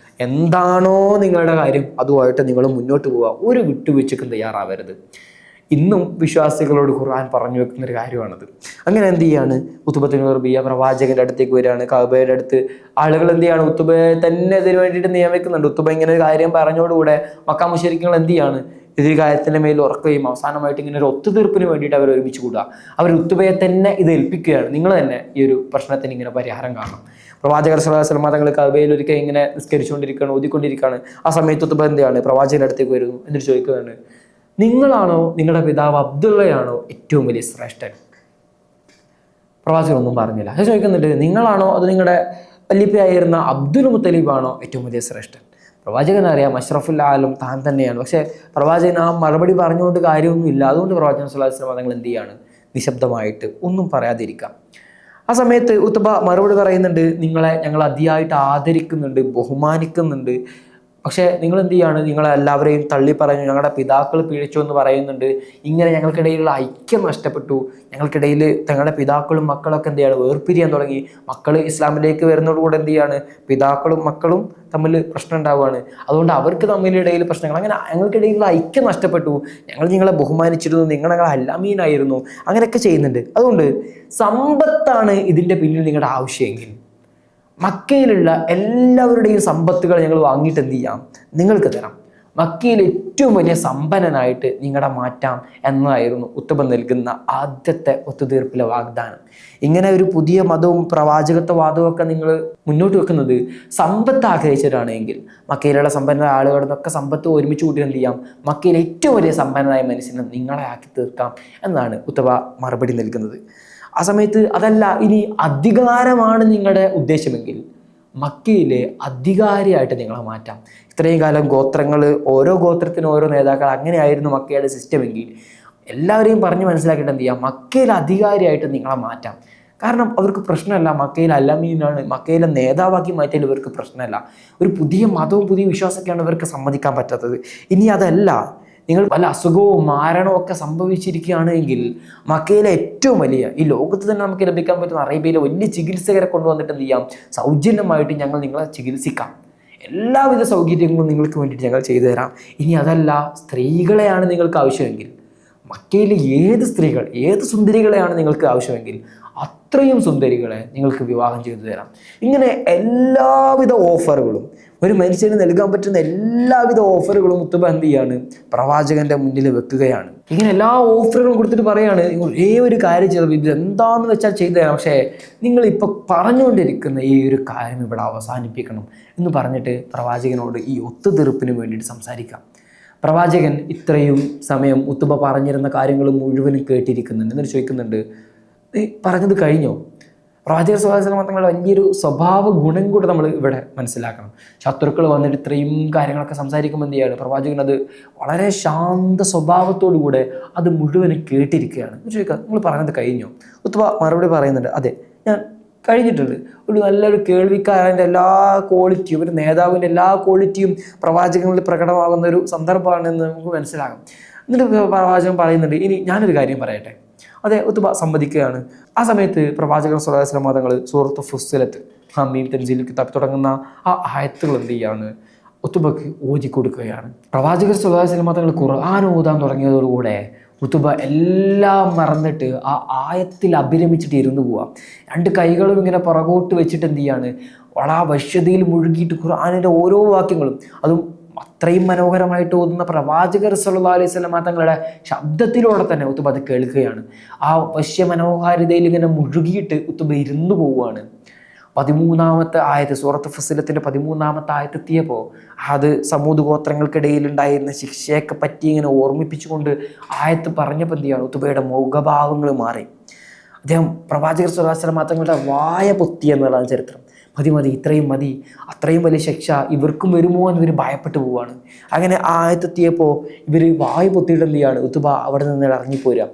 എന്താണോ നിങ്ങളുടെ കാര്യം അതുമായിട്ട് നിങ്ങൾ മുന്നോട്ട് പോവുക, ഒരു വിട്ടുവീഴ്ചയ്ക്കും തയ്യാറാവരുത്. ഇന്നും വിശ്വാസികളോട് ഖുർആൻ പറഞ്ഞു വെക്കുന്ന ഒരു കാര്യമാണത്. അങ്ങനെ എന്ത് ചെയ്യാണ്, ഉത്ബത്ത് ബിൻ റബീഅ പ്രവാചകന്റെ അടുത്തേക്ക് വരികയാണ്. കഅബയുടെ അടുത്ത് ആളുകൾ എന്ത് ചെയ്യാണ്, ഉത്ബയെ തന്നെ ഇതിനു വേണ്ടിയിട്ട് നിയമിക്കുന്നുണ്ട്. ഉത്ബ ഇങ്ങനെ ഒരു കാര്യം പറഞ്ഞോടുകൂടെ മക്ക മുശ്രിക്കുകൾ എന്ത് ചെയ്യാണ്, ഇത് കാര്യത്തിൻ്റെ മേൽ ഉറക്കുകയും അവസാനമായിട്ട് ഇങ്ങനെ ഒരു ഒത്തുതീർപ്പിന് വേണ്ടിയിട്ട് അവർ ഒരുമിച്ച് കൂടുക. അവർ ഉത്ബയെ തന്നെ ഇത് ഏൽപ്പിക്കുകയാണ്, നിങ്ങൾ തന്നെ ഈ ഒരു പ്രശ്നത്തിന് ഇങ്ങനെ പരിഹാരം കാണണം. പ്രവാചകർ സ്വല്ലല്ലാഹു അലൈഹി വസല്ലം തങ്ങൾ കഅബയിൽ ഒരിക്കൽ ഇങ്ങനെ നിസ്കരിച്ചുകൊണ്ടിരിക്കുകയാണ്, ഓതിക്കൊണ്ടിരിക്കുകയാണ്. ആ സമയത്ത് ഉത്ബ എന്താണ്, പ്രവാചകന്റെ അടുത്തേക്ക് വരുന്നു. എന്നിട്ട് ചോദിക്കുകയാണ്, നിങ്ങളാണോ നിങ്ങളുടെ പിതാവ് അബ്ദുള്ളയാണോ ഏറ്റവും വലിയ ശ്രേഷ്ഠൻ? പ്രവാചകൻ ഒന്നും പറഞ്ഞില്ല. അത് ചോദിക്കുന്നുണ്ട്, നിങ്ങളാണോ അത് നിങ്ങളുടെ വല്യപ്പയായിരുന്ന അബ്ദുൽ മുത്തലിബാണോ ഏറ്റവും വലിയ ശ്രേഷ്ഠൻ? പ്രവാചകൻ അറിയാം അഷ്റഫുൽ ആലം താൻ തന്നെയാണ്. പക്ഷേ പ്രവാചകൻ ആ മറുപടി പറഞ്ഞുകൊണ്ട് കാര്യമൊന്നുമില്ല. അതുകൊണ്ട് പ്രവാചകൻ സ്വല്ലല്ലാഹു അലൈഹി വസല്ലം തങ്ങൾ എന്ത് ചെയ്യാണ്, നിശബ്ദമായിട്ട് ഒന്നും പറയാതിരിക്കാം. ആ സമയത്ത് ഉത്ബ മറുപടി പറയുന്നുണ്ട്, നിങ്ങളെ ഞങ്ങൾ അതിയായിട്ട് ആദരിക്കുന്നുണ്ട്, ബഹുമാനിക്കുന്നുണ്ട്. പക്ഷേ നിങ്ങൾ എന്ത് ചെയ്യാണ്, നിങ്ങളെല്ലാവരെയും തള്ളി പറഞ്ഞു, ഞങ്ങളുടെ പിതാക്കൾ പിഴച്ചു എന്ന് പറയുന്നുണ്ട്. ഇങ്ങനെ ഞങ്ങൾക്കിടയിലുള്ള ഐക്യം നഷ്ടപ്പെട്ടു. ഞങ്ങൾക്കിടയിൽ ഞങ്ങളുടെ പിതാക്കളും മക്കളൊക്കെ എന്ത് ചെയ്യാണ്, വേർപിരിയാൻ തുടങ്ങി. മക്കൾ ഇസ്ലാമിലേക്ക് വരുന്നതോടുകൂടെ എന്ത് ചെയ്യാണ്, പിതാക്കളും മക്കളും തമ്മിൽ പ്രശ്നം ഉണ്ടാവുകയാണ്. അതുകൊണ്ട് അവർക്ക് തമ്മിലിടയിൽ പ്രശ്നങ്ങൾ, അങ്ങനെ ഞങ്ങൾക്കിടയിലുള്ള ഐക്യം നഷ്ടപ്പെട്ടു. ഞങ്ങൾ നിങ്ങളെ ബഹുമാനിച്ചിരുന്നു, ഞങ്ങളെ അല്ലാമീനായിരുന്നു, അങ്ങനെയൊക്കെ ചെയ്യുന്നുണ്ട്. അതുകൊണ്ട് സമ്പത്താണ് ഇതിൻ്റെ പിന്നിൽ നിങ്ങളുടെ ആവശ്യമെങ്കിൽ മക്കയിലുള്ള എല്ലാവരുടെയും സമ്പത്തുകൾ ഞങ്ങൾ വാങ്ങിയിട്ട് എന്ത് ചെയ്യാം, നിങ്ങൾക്ക് തരാം. മക്കയിൽ ഏറ്റവും വലിയ സമ്പന്നനായിട്ട് നിങ്ങളെ മാറ്റാം എന്നതായിരുന്നു ഉത്ബ നൽകുന്ന ആദ്യത്തെ ഒത്തുതീർപ്പിലെ വാഗ്ദാനം. ഇങ്ങനെ ഒരു പുതിയ മതവും പ്രവാചകത്വവാദവും ഒക്കെ നിങ്ങൾ മുന്നോട്ട് വെക്കുന്നത് സമ്പത്ത് ആഗ്രഹിച്ചിട്ടാണെങ്കിൽ മക്കയിലുള്ള സമ്പന്ന ആളുകളിൽ നിന്നൊക്കെ സമ്പത്ത് ഒരുമിച്ച് കൂട്ടി എന്ത് ചെയ്യാം, മക്കയിലെ ഏറ്റവും വലിയ സമ്പന്നനായ മനുഷ്യനെ നിങ്ങളെ ആക്കി തീർക്കാം എന്നാണ് ഉത്ബ മറുപടി നൽകുന്നത്. ആ സമയത്ത് അതല്ല, ഇനി അധികാരമാണ് നിങ്ങളുടെ ഉദ്ദേശമെങ്കിൽ മക്കയിലെ അധികാരിയായിട്ട് നിങ്ങളെ മാറ്റാം. ഇത്രയും കാലം ഗോത്രങ്ങൾ, ഓരോ ഗോത്രത്തിനും ഓരോ നേതാക്കൾ, അങ്ങനെയായിരുന്നു മക്കയുടെ സിസ്റ്റമെങ്കിൽ എല്ലാവരെയും പറഞ്ഞ് മനസ്സിലാക്കിയിട്ട് എന്ത് ചെയ്യാം, മക്കയിലെ അധികാരിയായിട്ട് നിങ്ങളെ മാറ്റാം. കാരണം അവർക്ക് പ്രശ്നമല്ല, മക്കയിലെ അല്ലമീനാണ്, മക്കയിലെ നേതാവാക്കി മാറ്റിയാൽ ഇവർക്ക് പ്രശ്നമല്ല. ഒരു പുതിയ മതവും പുതിയ വിശ്വാസമൊക്കെയാണ് ഇവർക്ക് സമ്മതിക്കാൻ പറ്റാത്തത്. ഇനി അതല്ല, നിങ്ങൾ വല്ല അസുഖവും മരണവും ഒക്കെ സംഭവിച്ചിരിക്കുകയാണെങ്കിൽ മക്കയിലെ ഏറ്റവും വലിയ, ഈ ലോകത്ത് തന്നെ നമുക്ക് ലഭിക്കാൻ പറ്റുന്ന അറേബ്യയിലെ വലിയ ചികിത്സകരെ കൊണ്ടുവന്നിട്ട് എന്ത് ചെയ്യാം, സൗജന്യമായിട്ട് ഞങ്ങൾ നിങ്ങളെ ചികിത്സിക്കാം, എല്ലാവിധ സൗകര്യങ്ങളും നിങ്ങൾക്ക് വേണ്ടിയിട്ട് ഞങ്ങൾ ചെയ്തു തരാം. ഇനി അതല്ല, സ്ത്രീകളെയാണ് നിങ്ങൾക്ക് ആവശ്യമെങ്കിൽ, മക്കയിലെ ഏത് സ്ത്രീകൾ, ഏത് സുന്ദരികളെയാണ് നിങ്ങൾക്ക് ആവശ്യമെങ്കിൽ അത്രയും സുന്ദരികളെ നിങ്ങൾക്ക് വിവാഹം ചെയ്തു തരാം. ഇങ്ങനെ എല്ലാവിധ ഓഫറുകളും, ഒരു മനുഷ്യന് നൽകാൻ പറ്റുന്ന എല്ലാവിധ ഓഫറുകളും ഉത്ബ എന്ത് ചെയ്യാണ്, പ്രവാചകന്റെ മുന്നിൽ വെക്കുകയാണ്. ഇങ്ങനെ എല്ലാ ഓഫറുകളും കൊടുത്തിട്ട് പറയാണ്, ഒരേ ഒരു കാര്യം ചെയ്തു, ഇത് എന്താണെന്ന് വെച്ചാൽ ചെയ്തു തരാം, പക്ഷേ നിങ്ങളിപ്പോൾ പറഞ്ഞുകൊണ്ടിരിക്കുന്ന ഈ ഒരു കാര്യം ഇവിടെ അവസാനിപ്പിക്കണം എന്ന് പറഞ്ഞിട്ട് പ്രവാചകനോട് ഈ ഒത്തുതീർപ്പിന് വേണ്ടിയിട്ട് സംസാരിക്കാം. പ്രവാചകൻ ഇത്രയും സമയം ഉത്ബ പറഞ്ഞിരുന്ന കാര്യങ്ങൾ മുഴുവനും കേട്ടിരിക്കുന്നുണ്ട്. എന്നിട്ട് ചോദിക്കുന്നുണ്ട്, പറഞ്ഞത് കഴിഞ്ഞോ? പ്രവാചകർ സ്വല്ലല്ലാഹു അലൈഹി വസല്ലം തങ്ങളുടെ വലിയൊരു സ്വഭാവ ഗുണം കൂടെ നമ്മൾ ഇവിടെ മനസ്സിലാക്കണം. ശത്രുക്കൾ വന്നിട്ട് ഇത്രയും കാര്യങ്ങളൊക്കെ സംസാരിക്കുമ്പോൾ എന്ത് ചെയ്യാണ്, പ്രവാചകൻ അത് വളരെ ശാന്ത സ്വഭാവത്തോടു കൂടെ അത് മുഴുവനും കേട്ടിരിക്കുകയാണ്. ചോദിക്കുക, നിങ്ങൾ പറഞ്ഞത് കഴിഞ്ഞോ? ഉത്ബ മറുപടി പറയുന്നുണ്ട്, അതെ, ഞാൻ കഴിഞ്ഞിട്ടുണ്ട്. ഒരു നല്ലൊരു കേൾവിക്കാരൻ്റെ എല്ലാ ക്വാളിറ്റിയും, ഒരു നേതാവിൻ്റെ എല്ലാ ക്വാളിറ്റിയും പ്രവാചകങ്ങളിൽ പ്രകടമാകുന്ന ഒരു സന്ദർഭമാണെന്ന് നമുക്ക് മനസ്സിലാകും. എന്നിട്ട് പ്രവാചകൻ പറയുന്നുണ്ട്, ഇനി ഞാനൊരു കാര്യം പറയട്ടെ. അതെ, ഉത്ബ സമ്മതിക്കുകയാണ്. ആ സമയത്ത് പ്രവാചകർ സ്വല്ലല്ലാഹു അലൈഹി വസല്ലം തങ്ങൾ സൂറത്ത് ഫുസ്സിലത്ത് ഹമീം തൻസീൽ കിതാബ് തുടങ്ങുന്ന ആ ആയത്തുകൾ എന്ത് ചെയ്യാണ്, ഉത്ബക്ക് ഓതി കൊടുക്കുകയാണ്. പ്രവാചകർ സ്വല്ലല്ലാഹു അലൈഹി വസല്ലം തങ്ങൾ ഖുർആൻ ഓതാൻ തുടങ്ങിയതോടുകൂടെ ഉത്ബ എല്ലാം മറന്നിട്ട് ആ ആയത്തിൽ അഭിരമിച്ചിട്ട് ഇരുന്നു പോവാം. രണ്ട് കൈകളും ഇങ്ങനെ പുറകോട്ട് വെച്ചിട്ട് എന്ത് ചെയ്യാണ്, വളരെ വശ്യതയിൽ മുഴുകിയിട്ട് ഖുർആനിൻ്റെ ഓരോ വാക്യങ്ങളും, അതും അത്രയും മനോഹരമായിട്ട് ഓതുന്ന പ്രവാചകർ സ്വല്ലല്ലാഹു അലൈഹി വസല്ലം തങ്ങളുടെ ശബ്ദത്തിലൂടെ തന്നെ ഉത്ബ അത് കേൾക്കുകയാണ്. ആ വശ്യ മനോഹാരിതയിൽ ഇങ്ങനെ മുഴുകിയിട്ട് ഉത്ബ ഇരുന്നു പോവുകയാണ്. 13-ാമത്തെ ആയത്ത്, സൂറത്ത് ഫസ്സിലത്തിൻ്റെ 13-ാമത്തെ ആയത്തെത്തിയപ്പോൾ അത് സമൂത് ഗോത്രങ്ങൾക്കിടയിൽ ഉണ്ടായിരുന്ന ശിക്ഷയൊക്കെ പറ്റി ഇങ്ങനെ ഓർമ്മിപ്പിച്ചുകൊണ്ട് ആയത്ത് പറഞ്ഞപ്പോൾ എന്ത് ചെയ്യാണ്, ഉത്ബയുടെ മുഖഭാവങ്ങൾ മാറി. അദ്ദേഹം പ്രവാചകർ സ്വല്ലല്ലാഹു അലൈഹി വസല്ലം തങ്ങളുടെ വായ പൊത്തി എന്നുള്ളതാണ് ചരിത്രം. മതി മതി, ഇത്രയും മതി, അത്രയും വലിയ ശിക്ഷ ഇവർക്കും വരുമോ എന്ന് ഇവർ ഭയപ്പെട്ടു പോവുകയാണ്. അങ്ങനെ ആ ആയത്തെത്തിയപ്പോൾ ഇവർ വായു പൊത്തിയിട്ട് എന്ത് ചെയ്യാണ്, ഉത്തുബ അവിടെ നിന്ന് ഇറങ്ങിപ്പോരുക.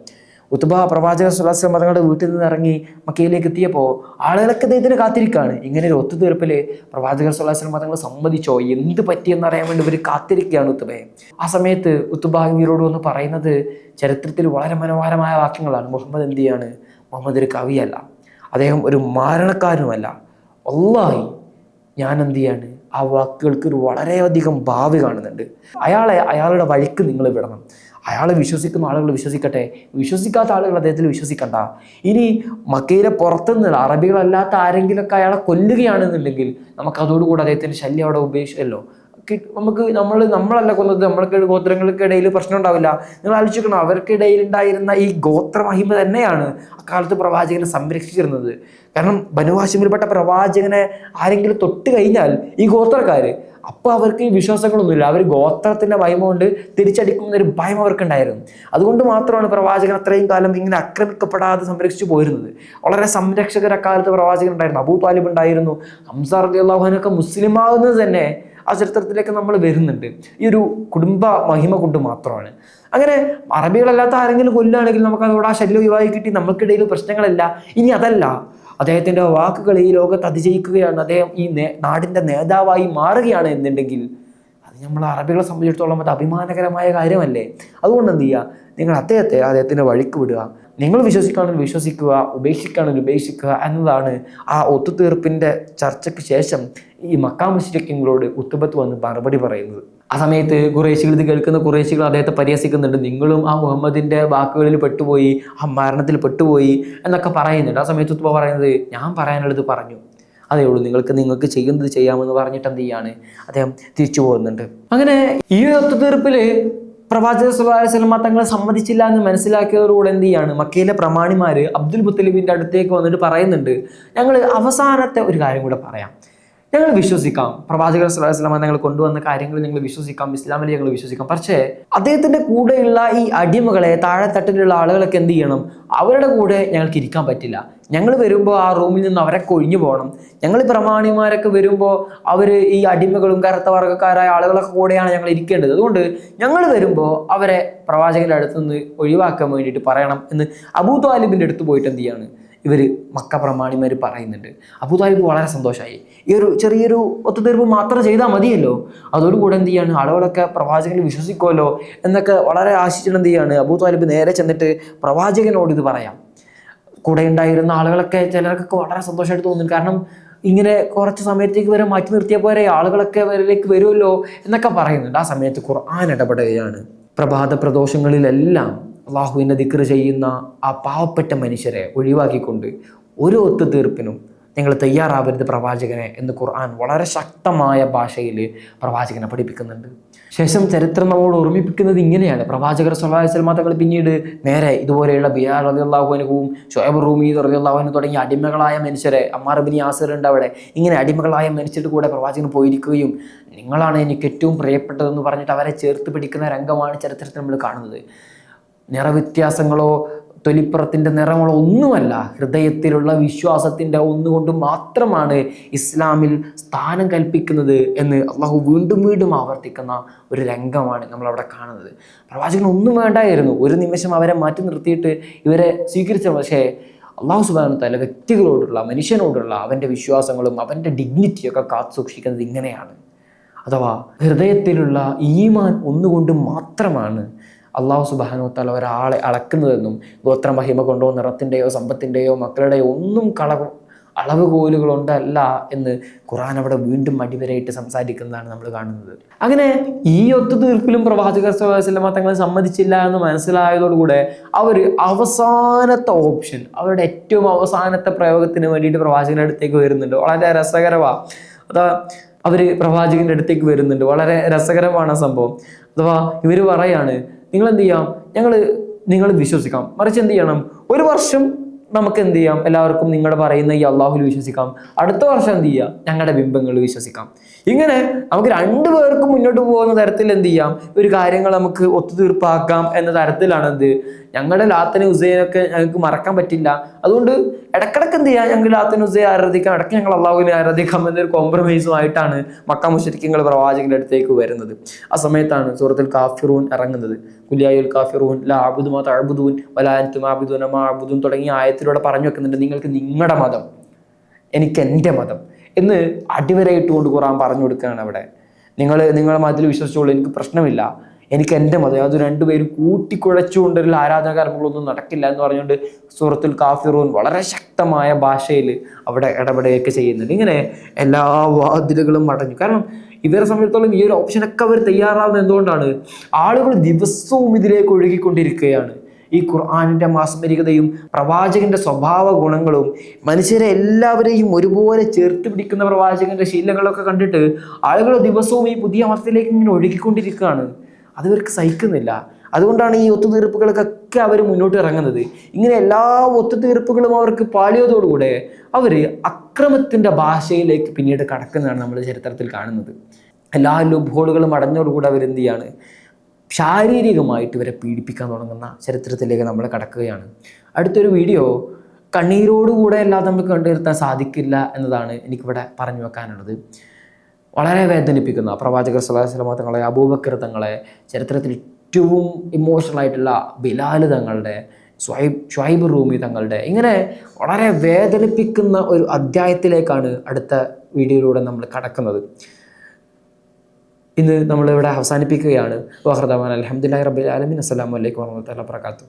ഉത്തുബ പ്രവാചകർ സ്വല്ലല്ലാഹു അലൈഹി വസല്ലം തങ്ങളുടെ വീട്ടിൽ നിന്ന് ഇറങ്ങി മക്കയിലേക്ക് എത്തിയപ്പോൾ ആളുകളൊക്കെ അദ്ദേഹത്തിന് കാത്തിരിക്കുകയാണ്. ഇങ്ങനെ ഒരു ഒത്തുതീർപ്പിൽ പ്രവാചകർ സ്വല്ലല്ലാഹു അലൈഹി വസല്ലം തങ്ങൾ സമ്മതിച്ചോ, എന്ത് പറ്റിയെന്നറിയാൻ വേണ്ടി ഇവർ കാത്തിരിക്കുകയാണ് ഉത്തുബയെ. ആ സമയത്ത് ഉത്തുബ ഇവരോട് വന്ന് പറയുന്നത് ചരിത്രത്തിൽ വളരെ മനോഹരമായ വാക്യങ്ങളാണ്. മുഹമ്മദ് എന്ത് ചെയ്യാണ്, മുഹമ്മദ് ഒരു കവിയല്ല, അദ്ദേഹം ഒരു മാരണക്കാരനുമല്ല. വല്ലാഹി ഞാൻ എന്ത് ചെയ്യാണ്, ആ വാക്കുകൾക്ക് ഒരു വളരെയധികം ഭാവി കാണുന്നുണ്ട്. അയാളുടെ വഴിക്ക് നിങ്ങൾ വിടണം. അയാളെ വിശ്വസിക്കുന്ന ആളുകൾ വിശ്വസിക്കട്ടെ, വിശ്വസിക്കാത്ത ആളുകൾ അദ്ദേഹത്തിൽ വിശ്വസിക്കണ്ട. ഇനി മക്കയിലെ പുറത്തുനിന്നുള്ള അറബികളല്ലാത്ത ആരെങ്കിലുമൊക്കെ അയാളെ കൊല്ലുകയാണെന്നുണ്ടെങ്കിൽ നമുക്ക് അതോടുകൂടി അദ്ദേഹത്തിൻ്റെ ശല്യം അവിടെ ഉപേക്ഷിച്ചല്ലോ. നമുക്ക് നമ്മളല്ല കൊന്നത്, നമ്മൾക്ക് ഗോത്രങ്ങൾക്കിടയിൽ പ്രശ്നം ഉണ്ടാവില്ല. നിങ്ങൾ ആലോചിക്കണം, അവർക്കിടയിൽ ഉണ്ടായിരുന്ന ഈ ഗോത്രമഹിമ തന്നെയാണ് അക്കാലത്ത് പ്രവാചകനെ സംരക്ഷിച്ചിരുന്നത്. കാരണം ബനൂ ഹാശിമിൽപ്പെട്ട പ്രവാചകനെ ആരെങ്കിലും തൊട്ട് കഴിഞ്ഞാൽ ഈ ഗോത്രക്കാര്, അപ്പോൾ അവർക്ക് ഈ വിശ്വാസങ്ങളൊന്നുമില്ല. അവർ ഗോത്രത്തിൻ്റെ മഹിമ കൊണ്ട് തിരിച്ചടിക്കുന്നൊരു ഭയം അവർക്കുണ്ടായിരുന്നു. അതുകൊണ്ട് മാത്രമാണ് പ്രവാചകൻ അത്രയും കാലം ഇങ്ങനെ ആക്രമിക്കപ്പെടാതെ സംരക്ഷിച്ചു പോയിരുന്നത്. വളരെ സംരക്ഷകർ അക്കാലത്ത് പ്രവാചകൻ ഉണ്ടായിരുന്നു. അബൂ താലിബ് ഉണ്ടായിരുന്നു. ഹംസ റളിയല്ലാഹു അൻഹു മുസ്ലിം ആകുന്നത് തന്നെ ആ ചരിത്രത്തിലേക്ക് നമ്മൾ വരുന്നുണ്ട്. ഈ ഒരു കുടുംബ മഹിമ കൊണ്ട് മാത്രമാണ്. അങ്ങനെ അറബികളല്ലാത്ത ആരെങ്കിലും കൊല്ലുകയാണെങ്കിൽ നമുക്ക് അതോടെ ആ ശല്യം ഒഴിവായി കിട്ടി, നമുക്കിടയിൽ പ്രശ്നങ്ങളില്ല. ഇനി അതല്ല, അദ്ദേഹത്തിൻ്റെ വാക്കുകൾ ഈ ലോകത്ത് അതിജയിക്കുകയാണ്, അദ്ദേഹം ഈ നാടിൻ്റെ നേതാവായി മാറുകയാണ് എന്നുണ്ടെങ്കിൽ അത് നമ്മൾ അറബികളെ സംബന്ധിച്ചിടത്തോളം അത് അഭിമാനകരമായ കാര്യമല്ലേ. അതുകൊണ്ട് എന്ത് ചെയ്യുക, നിങ്ങൾ അദ്ദേഹത്തിൻ്റെ വഴിക്ക് വിടുക. നിങ്ങൾ വിശ്വസിക്കുകയാണെങ്കിൽ വിശ്വസിക്കുക, ഉപേക്ഷിക്കുകയാണെങ്കിൽ ഉപേക്ഷിക്കുക എന്നതാണ് ആ ഒത്തുതീർപ്പിൻ്റെ ചർച്ചയ്ക്ക് ശേഷം ഈ മക്കാ മുശ്രിക്കുകളോട് ഉത്തുബത്ത് വന്ന് മറുപടി പറയുന്നത്. ആ സമയത്ത് ഖുറൈശികൾ, ഇത് കേൾക്കുന്ന ഖുറൈശികൾ അദ്ദേഹത്തെ പരിഹസിക്കുന്നുണ്ട്. നിങ്ങളും ആ മുഹമ്മദിൻ്റെ വാക്കുകളിൽ പെട്ടുപോയി, ആ മരണത്തിൽ പെട്ടുപോയി എന്നൊക്കെ പറയുന്നുണ്ട്. ആ സമയത്ത് ഉത്തുബ പറയുന്നത്, ഞാൻ പറയാനുള്ളത് പറഞ്ഞു, അതേ ഉള്ളൂ, നിങ്ങൾക്ക് ചെയ്യുന്നത് ചെയ്യാമെന്ന് പറഞ്ഞിട്ട് എന്ത് ചെയ്യാണ്, അദ്ദേഹം തിരിച്ചു പോകുന്നുണ്ട്. അങ്ങനെ ഈ ഒത്തുതീർപ്പിൽ പ്രവാചകർ സ്വല്ലല്ലാഹു അലൈഹി വസല്ലം തങ്ങളെ സമ്മതിച്ചില്ല എന്ന് മനസ്സിലാക്കിയതോടുകൂടെ എന്ത് ചെയ്യാണ്, മക്കയിലെ പ്രമാണിമാർ അബ്ദുൽ മുത്തലിബിൻ്റെ അടുത്തേക്ക് വന്നിട്ട് പറയുന്നുണ്ട്, ഞങ്ങൾ അവസാനത്തെ ഒരു കാര്യം കൂടെ പറയാം, ഞങ്ങൾ വിശ്വസിക്കാം, പ്രവാചകർ സ്വല്ലല്ലാഹു അലൈഹി വസല്ലം ഞങ്ങൾ കൊണ്ടുവന്ന കാര്യങ്ങൾ ഞങ്ങൾ വിശ്വസിക്കാം, ഇസ്ലാമിൽ ഞങ്ങൾ വിശ്വസിക്കാം. പക്ഷേ അദ്ദേഹത്തിൻ്റെ കൂടെയുള്ള ഈ അടിമകളെ, താഴെത്തട്ടിലുള്ള ആളുകളൊക്കെ എന്ത് ചെയ്യണം, അവരുടെ കൂടെ ഞങ്ങൾക്ക് ഇരിക്കാൻ പറ്റില്ല. ഞങ്ങൾ വരുമ്പോൾ ആ റൂമിൽ നിന്ന് അവരൊക്കെ ഒഴിഞ്ഞു പോകണം. ഞങ്ങൾ പ്രമാണിമാരൊക്കെ വരുമ്പോൾ അവർ ഈ അടിമകളും കറുത്ത വർഗ്ഗക്കാരായ ആളുകളൊക്കെ കൂടെയാണ് ഞങ്ങൾ ഇരിക്കേണ്ടത്. അതുകൊണ്ട് ഞങ്ങൾ വരുമ്പോൾ അവരെ പ്രവാചകൻ്റെ അടുത്ത് നിന്ന് ഒഴിവാക്കാൻ വേണ്ടിയിട്ട് പറയണം എന്ന് അബൂ താലിബിൻ്റെ അടുത്ത് പോയിട്ട് എന്ത് ചെയ്യാണ്, ഇവർ മക്ക പ്രമാണിമാർ പറയുന്നുണ്ട്. അബൂ താലിബ് വളരെ സന്തോഷമായി. ഈ ഒരു ചെറിയൊരു ഒത്തുതീർപ്പ് മാത്രം ചെയ്താൽ മതിയല്ലോ, അതോടുകൂടെ എന്ത് ചെയ്യാണ്, ആളുകളൊക്കെ പ്രവാചകനെ വിശ്വസിക്കുമല്ലോ എന്നൊക്കെ വളരെ ആശിച്ചിട്ട് എന്ത് ചെയ്യാണ്, അബൂ താലിബ് നേരെ ചെന്നിട്ട് പ്രവാചകനോട് ഇത് പറയാം. കൂടെ ഉണ്ടായിരുന്ന ആളുകളൊക്കെ ചിലർക്കൊക്കെ വളരെ സന്തോഷമായിട്ട് തോന്നുന്നു. കാരണം ഇങ്ങനെ കുറച്ച് സമയത്തേക്ക് വരെ മാറ്റി നിർത്തിയ പോലെ ആളുകളൊക്കെ വരലേക്ക് വരുമല്ലോ എന്നൊക്കെ പറയുന്നുണ്ട്. ആ സമയത്ത് ഖുർആൻ ഇടപെടുകയാണ്. പ്രഭാത പ്രദോഷങ്ങളിലെല്ലാം അള്ളാഹുവിനെ ദിക്ർ ചെയ്യുന്ന ആ പാവപ്പെട്ട മനുഷ്യരെ ഒഴിവാക്കിക്കൊണ്ട് ഒരു ഒത്തുതീർപ്പിനും നിങ്ങൾ തയ്യാറാവരുത് പ്രവാചകനെ എന്ന് ഖുർആൻ വളരെ ശക്തമായ ഭാഷയിൽ പ്രവാചകനെ പഠിപ്പിക്കുന്നുണ്ട്. ശേഷം ചരിത്രം നമ്മോട് ഓർമ്മിപ്പിക്കുന്നത് ഇങ്ങനെയാണ്. പ്രവാചകർ സ്വല്ലല്ലാഹു അലൈഹി വസല്ലം തങ്ങൾ പിന്നീട് നേരെ ഇതുപോലെയുള്ള ബിലാൽ റളിയല്ലാഹു അൻഹുവും ശുഐബ് റൂമി റളിയല്ലാഹു അൻഹു തുടങ്ങിയ അടിമകളായ മനുഷ്യരെ, അമ്മാർ ഇബ്നു യാസിർ ഉണ്ട് അവിടെ, ഇങ്ങനെ അടിമകളായ മനുഷ്യരുടെ കൂടെ പ്രവാചകൻ പോയിരിക്കുകയും നിങ്ങളാണ് എനിക്ക് ഏറ്റവും പ്രിയപ്പെട്ടതെന്ന് പറഞ്ഞിട്ട് അവരെ ചേർത്ത് പിടിക്കുന്ന രംഗമാണ് ചരിത്രത്തിൽ നമ്മൾ കാണുന്നത്. നിറവ്യത്യാസങ്ങളോ തൊലിപ്പുറത്തിൻ്റെ നിറങ്ങളോ ഒന്നുമല്ല, ഹൃദയത്തിലുള്ള വിശ്വാസത്തിൻ്റെ ഒന്നുകൊണ്ട് മാത്രമാണ് ഇസ്ലാമിൽ സ്ഥാനം കൽപ്പിക്കുന്നത് എന്ന് അള്ളാഹു വീണ്ടും വീണ്ടും ആവർത്തിക്കുന്ന ഒരു രംഗമാണ് നമ്മളവിടെ കാണുന്നത്. പ്രവാചകൻ ഒന്നും വേണ്ടായിരുന്നു, ഒരു നിമിഷം അവരെ മാറ്റി നിർത്തിയിട്ട് ഇവരെ സ്വീകരിച്ച. പക്ഷേ അള്ളാഹു സുബ്ഹാനഹു വ തആല വ്യക്തികളോടുള്ള, മനുഷ്യനോടുള്ള അവൻ്റെ വിശ്വാസങ്ങളും അവൻ്റെ ഡിഗ്നിറ്റിയൊക്കെ കാത്തു സൂക്ഷിക്കുന്നത് ഇങ്ങനെയാണ്. അഥവാ ഹൃദയത്തിലുള്ള ഈമാൻ ഒന്നുകൊണ്ട് മാത്രമാണ് അള്ളാഹു സുബ്ഹാനഹു വ തആല ഒരാളെ അളക്കുന്നതെന്നും ഗോത്രമഹിമ കൊണ്ടോ നിറത്തിൻ്റെയോ സമ്പത്തിൻ്റെയോ മക്കളുടെയോ ഒന്നും അളവുകോലുകളുണ്ടല്ല എന്ന് ഖുർആൻ അവിടെ വീണ്ടും അടിവരയിട്ട് സംസാരിക്കുന്നതാണ് നമ്മൾ കാണുന്നത്. അങ്ങനെ ഈ ഒത്തുതീർപ്പിലും പ്രവാചകർ സ്വല്ലല്ലാഹു അലൈഹി വസല്ലം തങ്ങളെ സമ്മതിച്ചില്ല എന്ന് മനസ്സിലായതോടുകൂടെ അവർ അവസാനത്തെ ഓപ്ഷൻ, അവരുടെ ഏറ്റവും അവസാനത്തെ പ്രയോഗത്തിന് വേണ്ടിയിട്ട് പ്രവാചകൻ്റെ അടുത്തേക്ക് വരുന്നുണ്ട്. വളരെ രസകരമാണ്. അതാ അവർ പ്രവാചകൻ്റെ അടുത്തേക്ക് വരുന്നുണ്ട്. വളരെ രസകരമാണ് ആ സംഭവം. അഥവാ ഇവർ പറയാണ്, നിങ്ങൾ എന്ത് ചെയ്യാം, നിങ്ങൾ വിശ്വസിക്കാം, മറിച്ച് എന്ത് ചെയ്യണം, ഒരു വർഷം നമുക്ക് എന്ത് ചെയ്യാം, എല്ലാവർക്കും നിങ്ങളുടെ പറയുന്ന ഈ അള്ളാഹുൽ വിശ്വസിക്കാം, അടുത്ത വർഷം എന്ത് ചെയ്യാം, ഞങ്ങളുടെ ബിംബങ്ങൾ വിശ്വസിക്കാം. ഇങ്ങനെ നമുക്ക് രണ്ടുപേർക്കും മുന്നോട്ട് പോകുന്ന തരത്തിൽ എന്ത് ചെയ്യാം, ഒരു കാര്യങ്ങൾ നമുക്ക് ഒത്തുതീർപ്പാക്കാം എന്ന തരത്തിലാണ് എന്ത്, ഞങ്ങളുടെ ലാത്തനെ ഹുസൈനൊക്കെ ഞങ്ങൾക്ക് മറക്കാൻ പറ്റില്ല, അതുകൊണ്ട് ഇടക്കിടക്ക് എന്ത് ചെയ്യുക, ഞങ്ങൾ ലാത്തനുസയെ ആരാധിക്കാം, ഇടയ്ക്ക് ഞങ്ങൾ അള്ളാഹുവിനെ ആരാധിക്കാം എന്നൊരു കോംപ്രമൈസുമായിട്ടാണ് മക്ക മുശ്രിക്കുകൾ പ്രവാചകന്റെ അടുത്തേക്ക് വരുന്നത്. ആ സമയത്താണ് സൂറത്തുൽ കാഫിറൂൻ ഇറങ്ങുന്നത്. കുലിയായുൽ കാഫിറൂൻ ലാ അഅ്ബുദു മാ തഅ്ബുദൂൻ വലാ അൻതും ആബിദൂന മാ അഅ്ബുദു തുടങ്ങിയ ആയത്തിലൂടെ പറഞ്ഞു വെക്കുന്നുണ്ട്, നിങ്ങൾക്ക് നിങ്ങളുടെ മതം, എനിക്ക് എൻ്റെ മതം എന്ന് അടിവരയിട്ടുകൊണ്ട് ഖുർആൻ പറഞ്ഞു കൊടുക്കുകയാണ്. അവിടെ നിങ്ങളെ മതത്തിൽ വിശ്വസിച്ചോളൂ, എനിക്ക് പ്രശ്നമില്ല, എനിക്ക് എൻ്റെ മതം. അത് രണ്ടുപേരും കൂട്ടിക്കുഴച്ചുകൊണ്ടൊരു ആരാധനാകർമ്മങ്ങളൊന്നും നടക്കില്ല എന്ന് പറഞ്ഞുകൊണ്ട് സൂറത്തുൽ കാഫിറൂൻ വളരെ ശക്തമായ ഭാഷയിൽ അവിടെ ഇടപെടുകയൊക്കെ ചെയ്യുന്നുണ്ട്. ഇങ്ങനെ എല്ലാ വാതിലുകളും അടഞ്ഞു. കാരണം ഇവരെ സംബന്ധിച്ചിടത്തോളം ഈ ഒരു ഓപ്ഷനൊക്കെ അവർ തയ്യാറാവുന്നത് എന്തുകൊണ്ടാണ്? ആളുകൾ ദിവസവും ഇതിലേക്ക് ഒഴുകിക്കൊണ്ടിരിക്കുകയാണ്. ഈ ഖുർആനിൻ്റെ മാസ്മരികതയും പ്രവാചകന്റെ സ്വഭാവ ഗുണങ്ങളും മനുഷ്യരെ എല്ലാവരെയും ഒരുപോലെ ചേർത്ത് പിടിക്കുന്ന പ്രവാചകന്റെ ശീലങ്ങളൊക്കെ കണ്ടിട്ട് ആളുകൾ ദിവസവും ഈ പുതിയ മതത്തിലേക്ക് ഇങ്ങനെ ഒഴുകിക്കൊണ്ടിരിക്കുകയാണ്. അത് ഇവർക്ക് സഹിക്കുന്നില്ല. അതുകൊണ്ടാണ് ഈ ഒത്തുതീർപ്പുകൾക്കൊക്കെ അവർ മുന്നോട്ട് ഇറങ്ങുന്നത്. ഇങ്ങനെ എല്ലാ ഒത്തുതീർപ്പുകളും അവർക്ക് പാളിയതോടുകൂടെ അവർ അക്രമത്തിൻ്റെ ഭാഷയിലേക്ക് പിന്നീട് കടക്കുന്നതാണ് നമ്മൾ ചരിത്രത്തിൽ കാണുന്നത്. എല്ലാ ലുബ്ഹോളുകളും അടഞ്ഞോടുകൂടെ അവരെന്ത് ചെയ്യാണ്? ശാരീരികമായിട്ട് ഇവരെ പീഡിപ്പിക്കാൻ തുടങ്ങുന്ന ചരിത്രത്തിലേക്ക് നമ്മൾ കടക്കുകയാണ്. അടുത്തൊരു വീഡിയോ കണ്ണീരോടുകൂടെ അല്ലാതെ നമുക്ക് കണ്ടുവരുത്താൻ സാധിക്കില്ല എന്നതാണ് എനിക്കിവിടെ പറഞ്ഞു വെക്കാനുള്ളത്. വളരെ വേദനിപ്പിക്കുന്ന പ്രവാചകർ സ്വല്ലല്ലാഹു അലൈഹി വസല്ലം തങ്ങളെ, അബൂബക്കർ തങ്ങളെ, ചരിത്രത്തിൽ ഏറ്റവും ഇമോഷണൽ ആയിട്ടുള്ള ബിലാൽ തങ്ങളുടെ, ഷുഐബ് റൂമി തങ്ങളുടെ, ഇങ്ങനെ വളരെ വേദനിപ്പിക്കുന്ന ഒരു അധ്യായത്തിലേക്കാണ് അടുത്ത വീഡിയോയിലൂടെ നമ്മൾ കടക്കുന്നത്. ഇന്ന് നമ്മളിവിടെ അവസാനിപ്പിക്കുകയാണ്. വഖറദവാന അൽഹംദുലില്ലാഹി റബ്ബിൽ ആലമീൻ. അസ്സലാമു അലൈക്കും വറഹ്മത്തുള്ളാഹി വബറകാതുഹു.